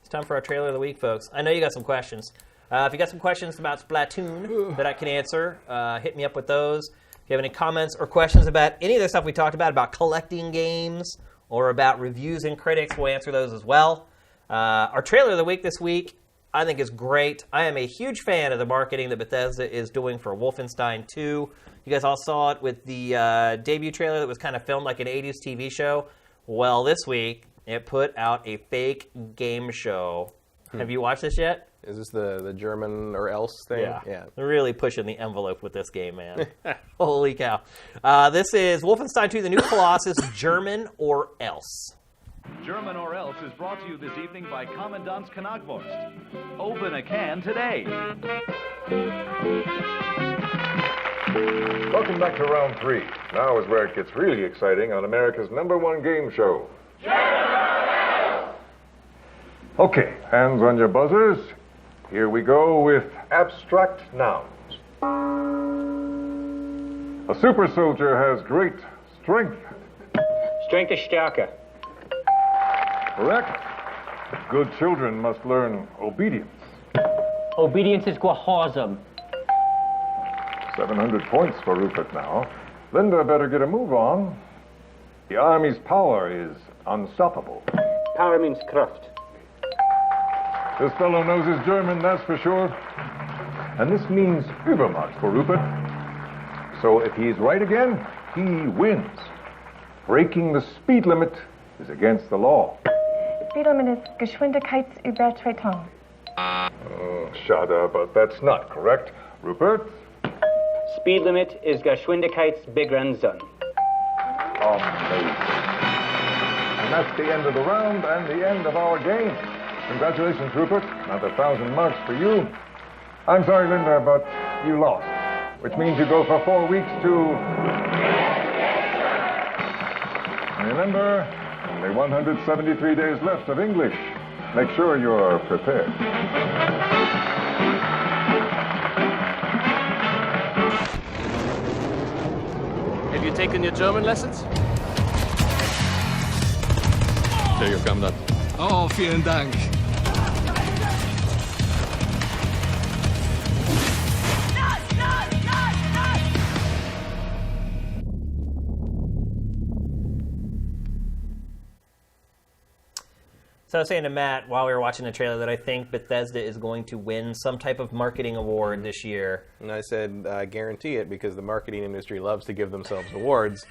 It's time for our trailer of the week, folks. I know you got some questions. If you got some questions about Splatoon that I can answer, hit me up with those. If you have any comments or questions about any of the stuff we talked about collecting games or about reviews and critics, we'll answer those as well. Our trailer of the week this week, I think, is great. I am a huge fan of the marketing that Bethesda is doing for Wolfenstein 2. You guys all saw it with the debut trailer that was kind of filmed like an 80s TV show. Well, this week, it put out a fake game show. Have you watched this yet? Is this the German or else thing? Yeah. They're really pushing the envelope with this game, man. Holy cow. This is Wolfenstein 2, The New Colossus, German or Else. German or Else is brought to you this evening by Commandant's Knackwurst. Open a can today. Welcome back to round 3. Now is where it gets really exciting on America's #1 game show. Okay, hands on your buzzers. Here we go with abstract nouns. A super soldier has great strength. Strength is stärker. Correct. Good children must learn obedience. Obedience is gehorsam. 700 points for Rupert now. Linda better get a move on. The Army's power is unstoppable. Power means Kraft. This fellow knows his German, that's for sure. And this means Übermacht for Rupert. So if he's right again, he wins. Breaking the speed limit is against the law. Speed limit is Geschwindigkeitsübertretung. Oh, shada, but that's not correct. Rupert? Speed limit is Geschwindigkeitsbegrenzung. Amazing. And that's the end of the round and the end of our game. Congratulations, Rupert. Another 1,000 marks for you. I'm sorry, Linda, but you lost. Which means you go for 4 weeks to... Remember, only 173 days left of English. Make sure you're prepared. Have you taken your German lessons? There you come, dann. Oh, vielen Dank. So I was saying to Matt while we were watching the trailer that I think Bethesda is going to win some type of marketing award this year. And I said, guarantee it, because the marketing industry loves to give themselves awards.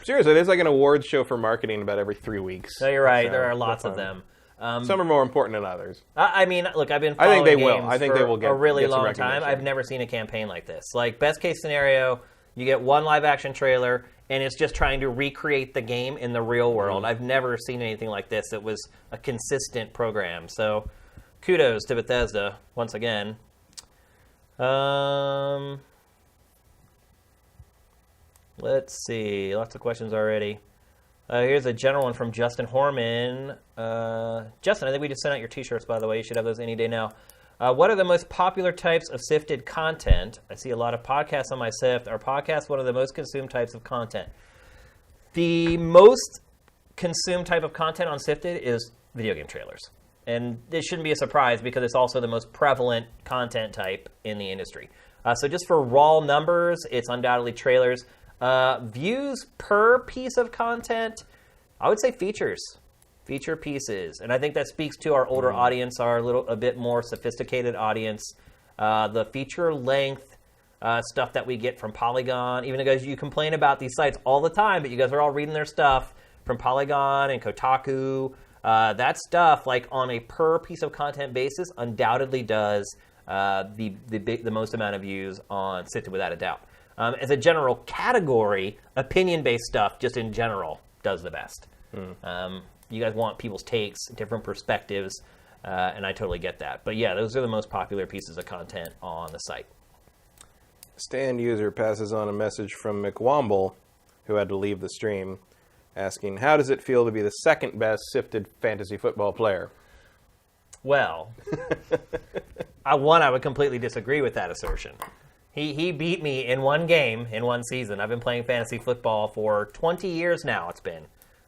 Seriously, there's like an awards show for marketing about every 3 weeks. No, you're right. So, There are lots of them. Some are more important than others. I mean, look, I've been I following think they will. games I think for they will get a really get some long time. recognition. I've never seen a campaign like this. Like, best case scenario, you get one live action trailer, and it's just trying to recreate the game in the real world. I've never seen anything like this that was a consistent program. So, kudos to Bethesda once again. Let's see. Lots of questions already. Here's a general one from Justin Horman. Justin, I think we just sent out your T-shirts, by the way. You should have those any day now. What are the most popular types of sifted content? I see a lot of podcasts on my Sift. Are podcasts one of the most consumed types of content? The most consumed type of content on Sifted is video game trailers. And this shouldn't be a surprise because it's also the most prevalent content type in the industry. So just for raw numbers, it's undoubtedly trailers. Views per piece of content, I would say features. Feature pieces. And I think that speaks to our older audience, our a bit more sophisticated audience. The feature length stuff that we get from Polygon, even though you complain about these sites all the time, but you guys are all reading their stuff from Polygon and Kotaku. That stuff, like on a per piece of content basis, undoubtedly does the most amount of views on Sifted without a doubt. As a general category, opinion-based stuff, just in general, does the best. You guys want people's takes, different perspectives, and I totally get that. But yeah, those are the most popular pieces of content on the site. Stand user passes on a message from McWomble, who had to leave the stream, asking, how does it feel to be the second best Sifted fantasy football player? Well, I would completely disagree with that assertion. He beat me in one game, in one season. I've been playing fantasy football for 20 years now, it's been.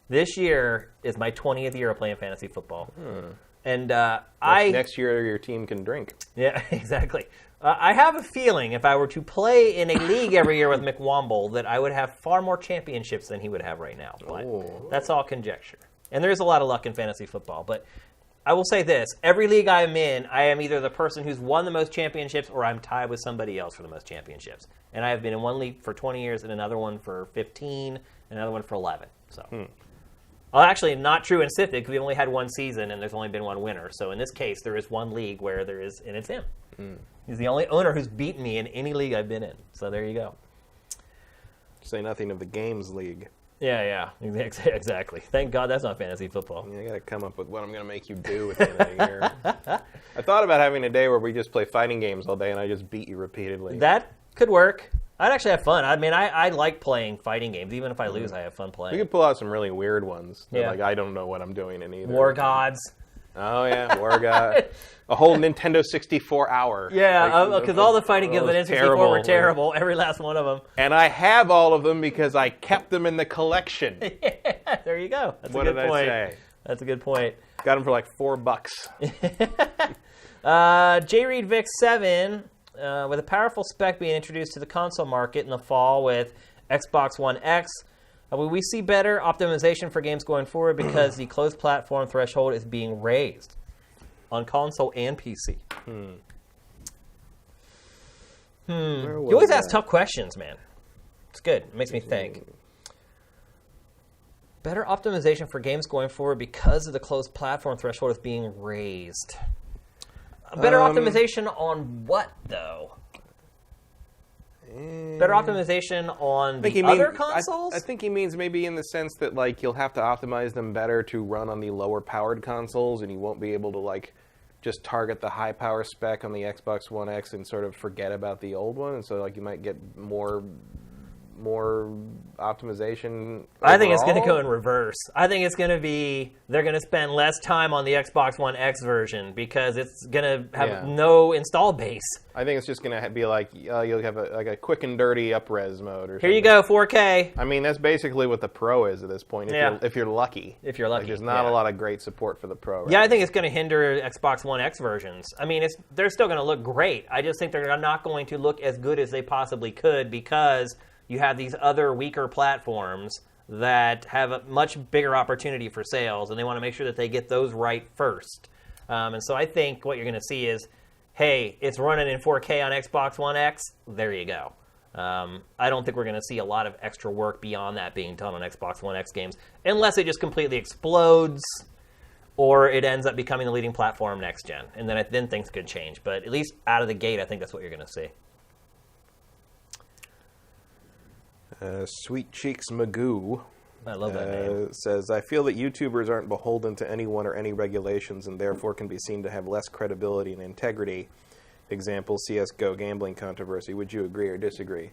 This year is my 20th year of playing fantasy football. And next year your team can drink. Yeah, exactly. I have a feeling if I were to play in a league every year with McWomble that I would have far more championships than he would have right now. But that's all conjecture. And there is a lot of luck in fantasy football. But I will say this. Every league I'm in, I am either the person who's won the most championships or I'm tied with somebody else for the most championships. And I have been in one league for 20 years and another one for 15 and another one for 11. So, Well, actually, not true in Sifted because we only had one season and there's only been one winner. So in this case, there is one league where there is, and it's him. He's the only owner who's beaten me in any league I've been in. So there you go. Say nothing of the games league. Yeah, exactly. Thank God that's not fantasy football. I got to come up with what I'm going to make you do at the end of the year. I thought about having a day where we just play fighting games all day and I just beat you repeatedly. That could work. I'd actually have fun. I mean, I like playing fighting games. Even if I lose, I have fun playing. We could pull out some really weird ones. Yeah. Like, I don't know what I'm doing in either. War Gods. Oh, yeah, War God. A whole Nintendo 64 hour. Yeah, because all the fighting games on N64 were terrible. Every last one of them. And I have all of them because I kept them in the collection. Yeah, there you go. That's what a good point. I say? That's a good point. Got them for like $4. J-Reed Vic 7, with a powerful spec being introduced to the console market in the fall with Xbox One X, will we see better optimization for games going forward because the closed platform threshold is being raised on console and PC? You always ask tough questions, man. It's good. It makes me think. Better optimization for games going forward because of the closed platform threshold is being raised. Better optimization on what, though? Better optimization on the other consoles? I think he means maybe in the sense that like you'll have to optimize them better to run on the lower powered consoles, and you won't be able to like just target the high power spec on the Xbox One X and sort of forget about the old one, and so like you might get more optimization overall. I think it's going to go in reverse. I think it's going to be they're going to spend less time on the Xbox One X version because it's going to have no install base. I think it's just going to be like you'll have a quick and dirty up-res mode or something. Here you go, 4K. I mean, that's basically what the Pro is at this point, if you're lucky. If you're lucky. Like, there's not a lot of great support for the Pro. Right yeah, I think it's going to hinder Xbox One X versions. I mean, they're still going to look great. I just think they're not going to look as good as they possibly could because you have these other weaker platforms that have a much bigger opportunity for sales, and they want to make sure that they get those right first. And so I think what you're going to see is, hey, it's running in 4K on Xbox One X. There you go. I don't think we're going to see a lot of extra work beyond that being done on Xbox One X games, unless it just completely explodes or it ends up becoming the leading platform next gen. And then things could change. But at least out of the gate, I think that's what you're going to see. Sweet Cheeks Magoo, I love that name. says, I feel that YouTubers aren't beholden to anyone or any regulations and therefore can be seen to have less credibility and integrity. Example, CSGO gambling controversy. Would you agree or disagree?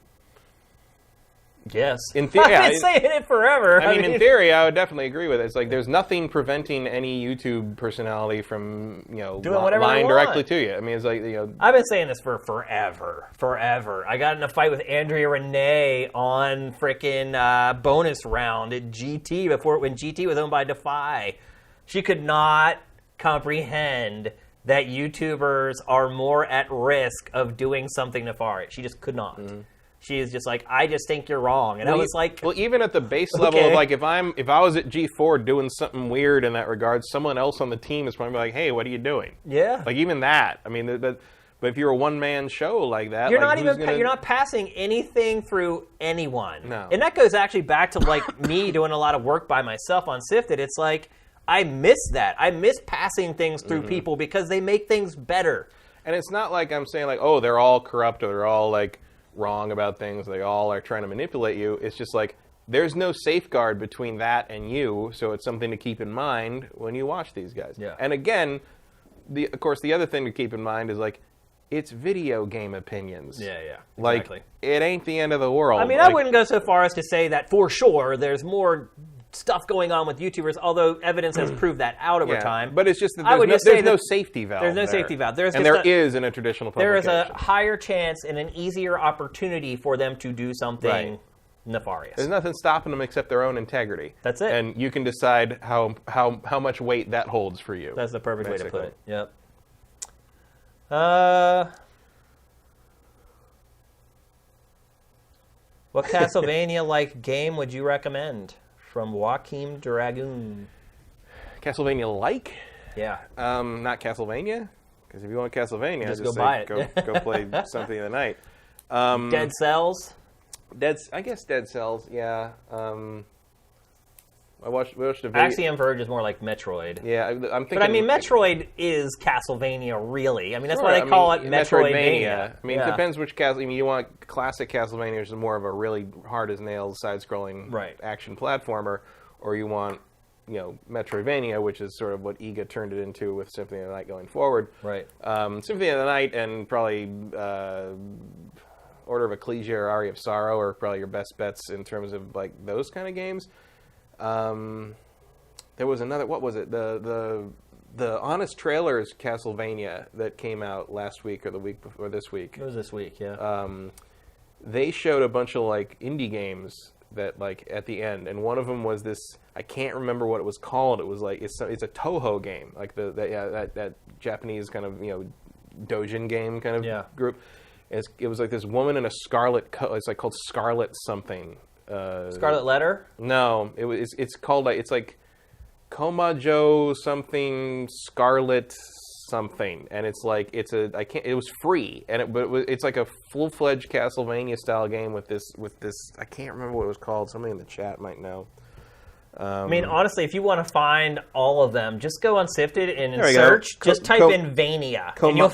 Yes. In theory, I've been saying it forever. I mean, in theory, I would definitely agree with it. It's like there's nothing preventing any YouTube personality from, doing whatever they lying want. directly to you. I mean, it's like, I've been saying this for forever. I got in a fight with Andrea Renee on frickin' bonus round at GT when GT was owned by Defy. She could not comprehend that YouTubers are more at risk of doing something nefarious. She just could not. Mm-hmm. She is just like, I just think you're wrong. And I was like... Well, even at the base level of, like, if I was at G4 doing something weird in that regard, someone else on the team is probably like, hey, what are you doing? Yeah. Like, even that. I mean, but if you're a one-man show like that... You're like, you're not passing anything through anyone. No. And that goes actually back to, like, me doing a lot of work by myself on Sifted. It's like, I miss that. I miss passing things through people because they make things better. And it's not like I'm saying, like, oh, they're all corrupt or they're all, like... wrong about things, they all are trying to manipulate you. It's just like there's no safeguard between that and you, so it's something to keep in mind when you watch these guys. Yeah. And again, of course the other thing to keep in mind is like it's video game opinions. Yeah, exactly. Like it ain't the end of the world. I mean, I wouldn't go so far as to say that for sure there's more stuff going on with YouTubers, although evidence has proved that out over time. But it's just that there's no safety valve. There's no safety valve. There is in a traditional publication. There is a higher chance and an easier opportunity for them to do something nefarious. There's nothing stopping them except their own integrity. That's it. And you can decide how much weight that holds for you. That's the perfect way to put it. Yep. What Castlevania-like game would you recommend? From Joaquim Dragoon. Castlevania-like? Yeah. Not Castlevania? Because if you want Castlevania, just go buy it. Go play Something of the Night. Dead Cells? I guess Dead Cells, yeah. I watched a video. Axiom Verge is more like Metroid. Yeah, I'm thinking... But I mean, Metroid is Castlevania, really. I mean, that's why they call it Metroidvania. I mean, it depends which Castlevania. I mean, you want classic Castlevania, which is more of a really hard-as-nails, side-scrolling action platformer, or you want, Metroidvania, which is sort of what Iga turned it into with Symphony of the Night going forward. Right. Symphony of the Night and probably Order of Ecclesia or Aria of Sorrow are probably your best bets in terms of like those kind of games. There was another. What was it? The Honest Trailers Castlevania that came out last week or the week before this week. It was this week, yeah. They showed a bunch of like indie games that like at the end, and one of them was this. I can't remember what it was called. It was like it's a Toho game, like that Japanese kind of Dojin game kind of group. It was like this woman in a scarlet coat. It's like called Scarlet something. Scarlet Letter? No, it's called like it's like Komajo something Scarlet something, and it's like it was free, and it's like a full-fledged Castlevania style game with this I can't remember what it was called. Somebody in the chat might know. I mean, honestly, if you want to find all of them, just go on Sifted and search. Just type in Vania, and you'll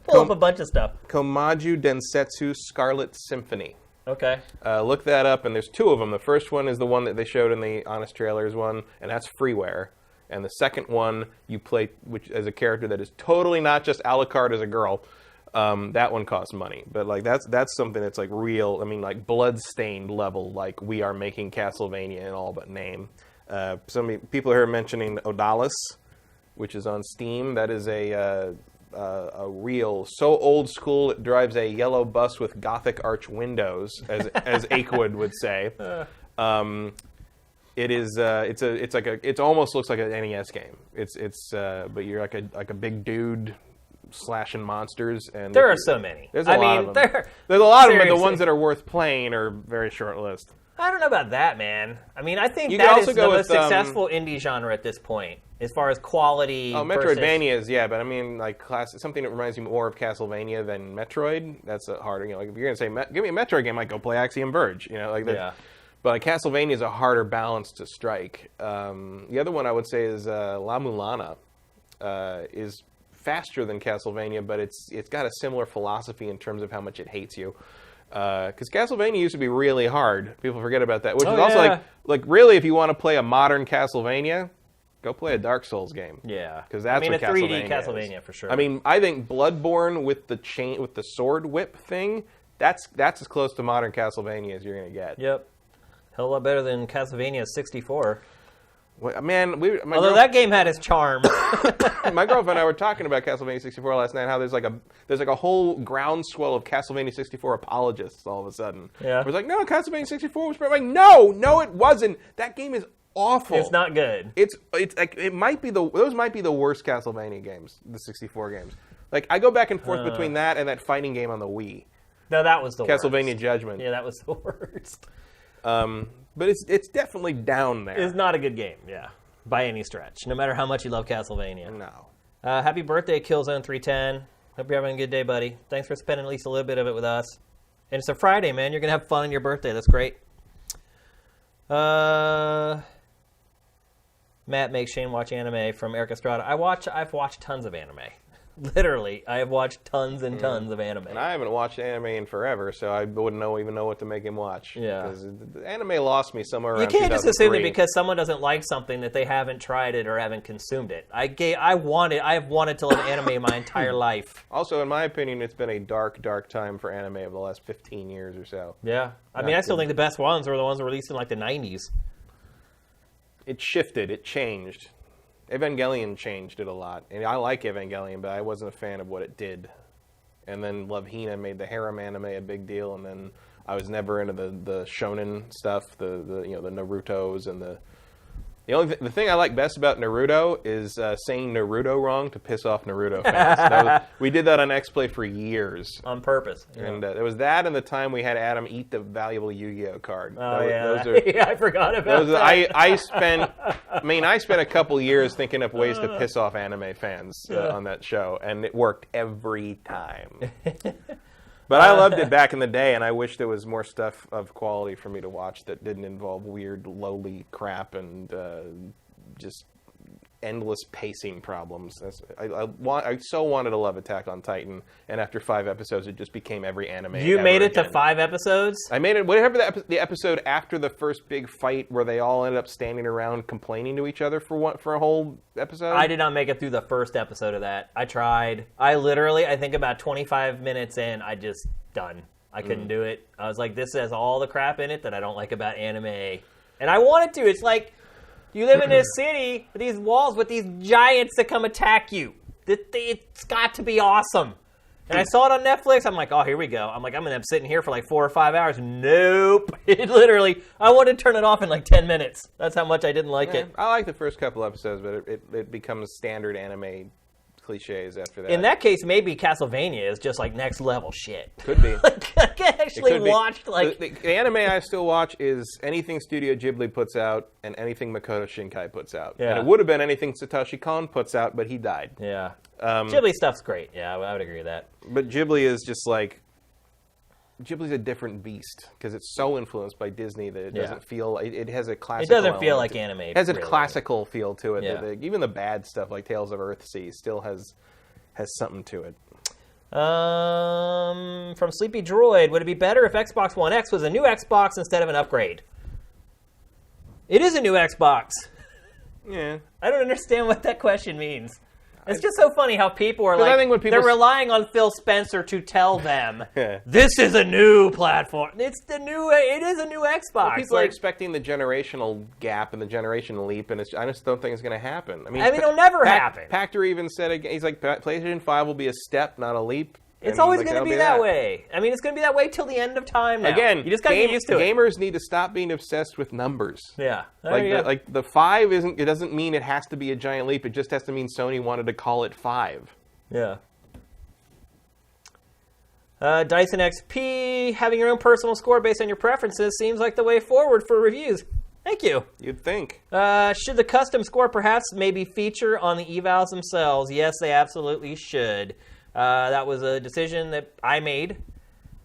pull up a bunch of stuff. Komaju Densetsu Scarlet Symphony. Okay. Look that up, and there's two of them. The first one is the one that they showed in the Honest Trailers one, and that's freeware. And the second one, you play as a character that is totally not just a la carte as a girl. That one costs money, but like that's something that's like real. I mean, like blood-stained level. Like we are making Castlevania in all but name. People here are mentioning Odalis, which is on Steam. That is a real, so old school it drives a yellow bus with Gothic arch windows, as Akewood would say. It is. It almost looks like an NES game. But you're like a big dude slashing monsters, and there are so many. There's a lot of them. There's a lot of them, but the ones that are worth playing are very short list. I don't know about that, man. I mean, I think that is the most successful indie genre at this point, as far as quality. Oh, Metroidvania is, yeah, but I mean, like something that reminds you more of Castlevania than Metroid. That's a harder. Like if you're gonna say, give me a Metroid game, I go play Axiom Verge. Like that. Yeah. But like, Castlevania is a harder balance to strike. The other one I would say is La Mulana. Is faster than Castlevania, but it's got a similar philosophy in terms of how much it hates you. Because Castlevania used to be really hard. People forget about that. Which is also like really, if you want to play a modern Castlevania, go play a Dark Souls game. Yeah, because that's what a 3D Castlevania Castlevania is. for sure. I mean, I think Bloodborne with the sword whip thing That's as close to modern Castlevania as you're going to get. Yep. Hell of a lot better than Castlevania 64. Well, man, Although that game had its charm. my girlfriend and I were talking about Castlevania 64 last night. How there's like a whole groundswell of Castlevania 64 apologists all of a sudden. Yeah. It was like, no, Castlevania 64 was great. I'm like, no, it wasn't. That game is awful. It's not good. It's like those might be the worst Castlevania games, the 64 games. Like I go back and forth between that and that fighting game on the Wii. No, that was the worst. Castlevania Judgment. Yeah, that was the worst. But it's definitely down there. It's not a good game, yeah, by any stretch, no matter how much you love Castlevania. No. Happy birthday, Killzone 310. Hope you're having a good day, buddy. Thanks for spending at least a little bit of it with us. And it's a Friday, man. You're going to have fun on your birthday. That's great. Matt makes Shane watch anime from Eric Estrada. I've watched tons of anime. Literally, I have watched tons and tons of anime. And I haven't watched anime in forever, so I wouldn't even know what to make him watch. Yeah. Because anime lost me somewhere around You can't just assume that 2003. because someone doesn't like something that they haven't tried it or haven't consumed it. I have wanted to love anime my entire life. Also, in my opinion, it's been a dark, dark time for anime over the last 15 years or so. Yeah. I mean, I still think the best ones were the ones released in like the 90s. It shifted. It changed. Evangelion changed it a lot. And I like Evangelion, but I wasn't a fan of what it did. And then Love Hina made the harem anime a big deal, and then I was never into the shonen stuff, the Narutos and the thing I like best about Naruto is saying Naruto wrong to piss off Naruto fans. We did that on X-Play for years. On purpose. Yeah. And it was that and the time we had Adam eat the valuable Yu-Gi-Oh card. Oh, Yeah, I forgot about that. I spent a couple years thinking up ways to piss off anime fans on that show, and it worked every time. But I loved it back in the day, and I wish there was more stuff of quality for me to watch that didn't involve weird, lowly crap and just endless pacing problems. I so wanted to love Attack on Titan, and after 5 episodes, it just became every anime. You made it again. to 5 episodes? I made it. Whatever the episode after the first big fight, where they all ended up standing around complaining to each other for a whole episode. I did not make it through the first episode of that. I tried. I think about 25 minutes in, I just done. I couldn't do it. I was like, this has all the crap in it that I don't like about anime. And I wanted to. It's like, you live in this city with these walls with these giants that come attack you. It's got to be awesome. And I saw it on Netflix. I'm like, oh, here we go. I'm like, I'm going to be sitting here for like 4 or 5 hours. Nope. It literally, I wanted to turn it off in like 10 minutes. That's how much I didn't like it. I like the first couple episodes, but it becomes standard anime cliches after that. In that case, maybe Castlevania is just like next level shit. Could be. I actually watched like... The anime I still watch is anything Studio Ghibli puts out and anything Makoto Shinkai puts out. Yeah. And it would have been anything Satoshi Kon puts out, but he died. Yeah. Ghibli stuff's great. Yeah, I would agree with that. But Ghibli is just like... Ghibli's a different beast because it's so influenced by Disney that it doesn't feel... It has a classical... It doesn't feel like anime. It has a classical feel to it. Yeah. Even the bad stuff like Tales of Earthsea still has something to it. From Sleepy Droid, would it be better if Xbox One X was a new Xbox instead of an upgrade? It is a new Xbox. Yeah. I don't understand what that question means. It's just so funny how people are like, I think when people they're relying on Phil Spencer to tell them, this is a new platform. It is a new Xbox. Well, people are expecting the generational gap and the generational leap, and I just don't think it's going to happen. I mean, it'll never happen. Pachter even said, he's like, PlayStation 5 will be a step, not a leap. It's always going to be that way. I mean, it's going to be that way till the end of time now. Again, you just got to get used to it. Gamers need to stop being obsessed with numbers. Yeah. Like the 5 it doesn't mean it has to be a giant leap. It just has to mean Sony wanted to call it 5. Yeah. Dyson XP, having your own personal score based on your preferences seems like the way forward for reviews. Thank you. You'd think. Should the custom score perhaps maybe feature on the evals themselves? Yes, they absolutely should. That was a decision that I made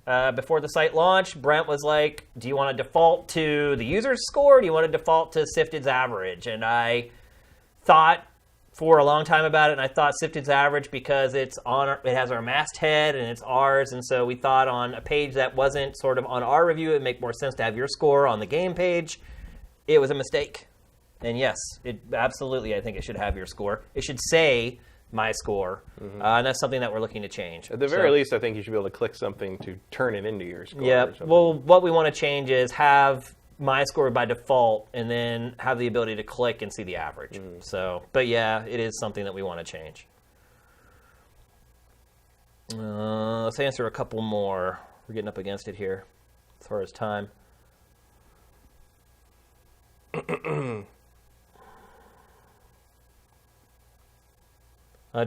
before the site launched. Brent was like, do you want to default to the user's score, or do you want to default to Sifted's average? And I thought for a long time about it, and I thought Sifted's average because it has our masthead and it's ours, and so we thought on a page that wasn't sort of on our review, it would make more sense to have your score on the game page. It was a mistake. And yes, absolutely, I think it should have your score. It should say my score, and that's something that we're looking to change. At the very least, I think you should be able to click something to turn it into your score. Yeah. Or something. Well, what we want to change is have my score by default, and then have the ability to click and see the average. So, but yeah, it is something that we want to change. Let's answer a couple more. We're getting up against it here as far as time.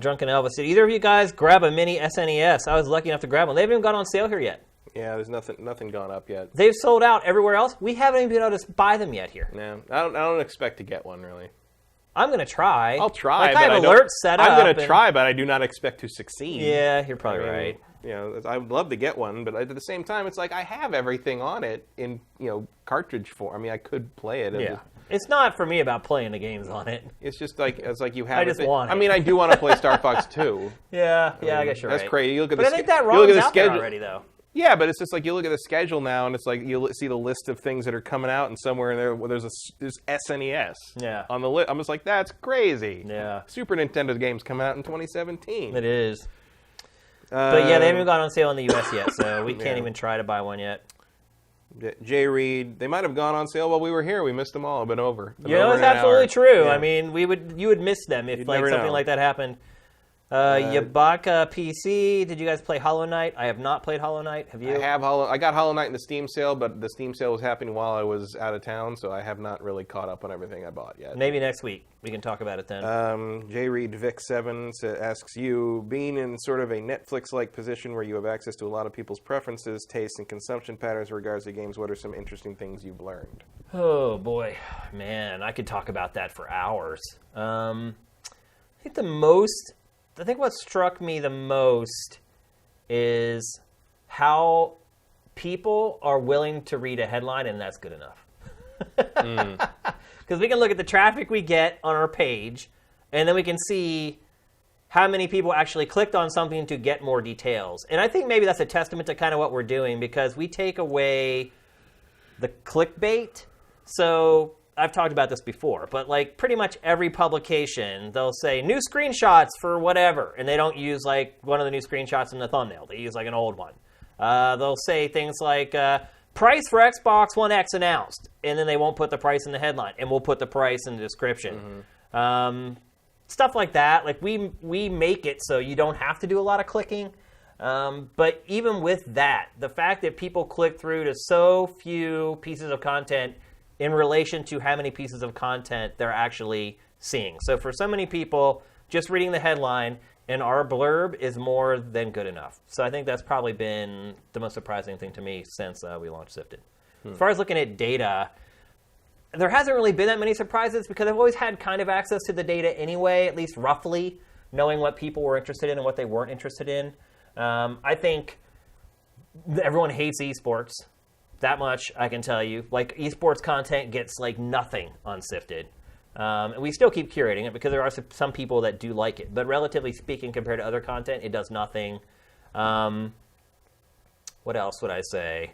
Drunken Elvis, did either of you guys grab a mini SNES? I was lucky enough to grab one. They haven't even got on sale here yet. Yeah, there's nothing gone up yet. They've sold out everywhere else. We haven't even been able to buy them yet here. No, I don't expect to get one really. I'm gonna try. I'll try. Like, but I have alerts set up. I'm gonna try, but I do not expect to succeed. Yeah, you're probably right. You know, I would love to get one, but at the same time, it's like I have everything on it in cartridge form. I mean, I could play it. Yeah. It's not for me about playing the games on it. It's just like you have. I just want it. I mean, I do want to play Star Fox 2. Yeah, I guess you're right. That's crazy. You look at but I think that ROM's out there already, though. Yeah, but it's just like you look at the schedule now, and it's like you see the list of things that are coming out, and somewhere in there there's SNES. Yeah. On the list, I'm just like, that's crazy. Yeah. Super Nintendo games coming out in 2017. It is. But yeah, they haven't even gone on sale in the U.S. yet, so we can't even try to buy one yet. Jay Reed, they might have gone on sale while we were here. We missed them all. Been over. It's absolutely true. Yeah. I mean, you would miss them if something like that happened. Yabaka PC, did you guys play Hollow Knight? I have not played Hollow Knight. Have you? I got Hollow Knight in the Steam sale, but the Steam sale was happening while I was out of town, so I have not really caught up on everything I bought yet. Maybe next week we can talk about it then. J Reed Vic7 asks you, being in sort of a Netflix-like position where you have access to a lot of people's preferences, tastes, and consumption patterns in regards to games, what are some interesting things you've learned? Oh boy, man, I could talk about that for hours. I think what struck me the most is how people are willing to read a headline, and that's good enough. Because we can look at the traffic we get on our page, and then we can see how many people actually clicked on something to get more details. And I think maybe that's a testament to kind of what we're doing, because we take away the clickbait. So I've talked about this before, but like pretty much every publication, they'll say new screenshots for whatever, and they don't use like one of the new screenshots in the thumbnail. They use like an old one. They'll say things like price for Xbox One X announced, and then they won't put the price in the headline, and we'll put the price in the description. Stuff like that. Like we make it so you don't have to do a lot of clicking. But even with that, the fact that people click through to so few pieces of content in relation to how many pieces of content they're actually seeing. So for so many people, just reading the headline and our blurb is more than good enough. So I think that's probably been the most surprising thing to me since we launched Sifted. As far as looking at data, there hasn't really been that many surprises because I've always had kind of access to the data anyway, at least roughly, knowing what people were interested in and what they weren't interested in. I think everyone hates esports. That much I can tell you. Like, esports content gets like nothing on Sifted. And we still keep curating it because there are some people that do like it. But relatively speaking, compared to other content, it does nothing. What else would I say?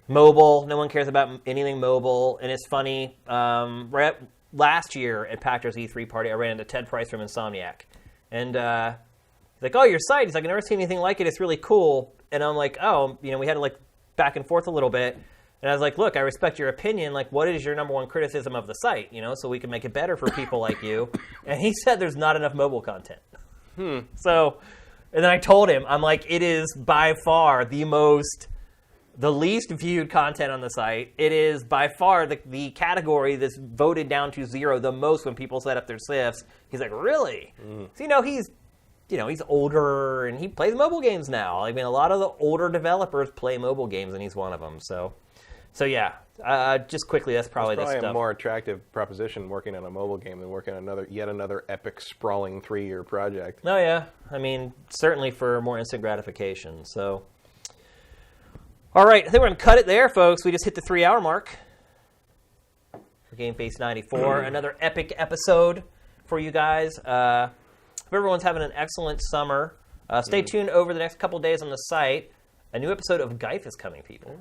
Mobile. No one cares about anything mobile. And it's funny. Last year at Pactor's E3 party, I ran into Ted Price from Insomniac. And he's like, oh, your site. He's like, I've never seen anything like it. It's really cool. And I'm like, oh, we had to like back and forth a little bit. And I was like, look, I respect your opinion. Like, what is your number one criticism of the site, so we can make it better for people like you? And he said there's not enough mobile content. So, and then I told him, I'm like, it is by far the least viewed content on the site. It is by far the category that's voted down to 0 the most when people set up their SIFs. He's like, really? So, he's older and he plays mobile games now. I mean, a lot of the older developers play mobile games, and he's one of them. So yeah. Just quickly, that's probably the stuff. A more attractive proposition working on a mobile game than working on yet another epic, sprawling 3-year project. Oh yeah, I mean, certainly for more instant gratification. So, all right, I think we're gonna cut it there, folks. We just hit the 3-hour mark for GameFace 94. Another epic episode for you guys. Hope everyone's having an excellent summer. Stay tuned over the next couple days on the site. A new episode of Geif is coming, people.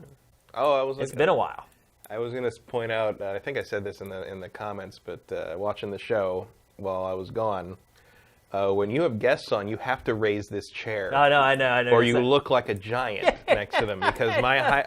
It's been a while. I was going to point out, I think I said this in the comments, but watching the show while I was gone, when you have guests on, you have to raise this chair. Oh, no, I know. Or you look like a giant next to them because I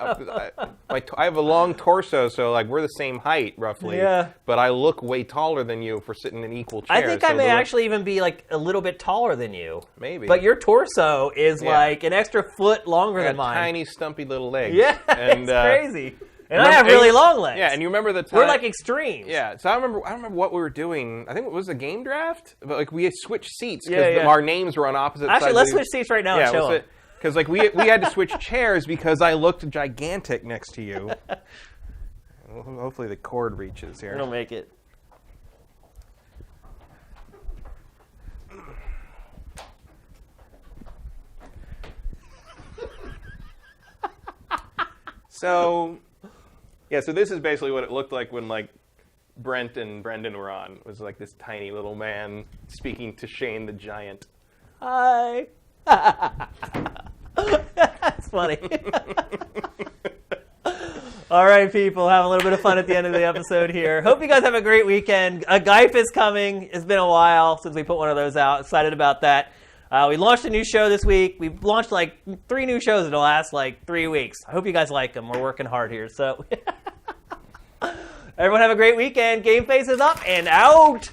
have a long torso, so like we're the same height roughly. Yeah. But I look way taller than you if we're sitting in equal chairs. I think I may actually even be like a little bit taller than you. Maybe. But your torso is like an extra foot longer than mine. Tiny, stumpy little legs. Yeah, and, it's crazy. And I have really long legs. Yeah, and you remember the time... We're like extremes. Yeah, so I don't remember what we were doing. I think it was a game draft, but like we had switched seats because our names were on opposite sides. Actually, let's switch seats right now and show them. Because like we had to switch chairs because I looked gigantic next to you. Hopefully the cord reaches here. It'll make it. So... Yeah, so this is basically what it looked like when like Brent and Brendan were on. It was like this tiny little man speaking to Shane the giant. Hi. That's funny. All right, people, have a little bit of fun at the end of the episode here. Hope you guys have a great weekend. A GameFace is coming. It's been a while since we put one of those out. Excited about that. We launched a new show this week. We've launched like 3 new shows in the last like 3 weeks. I hope you guys like them. We're working hard here. So everyone have a great weekend. GameFace is up and out.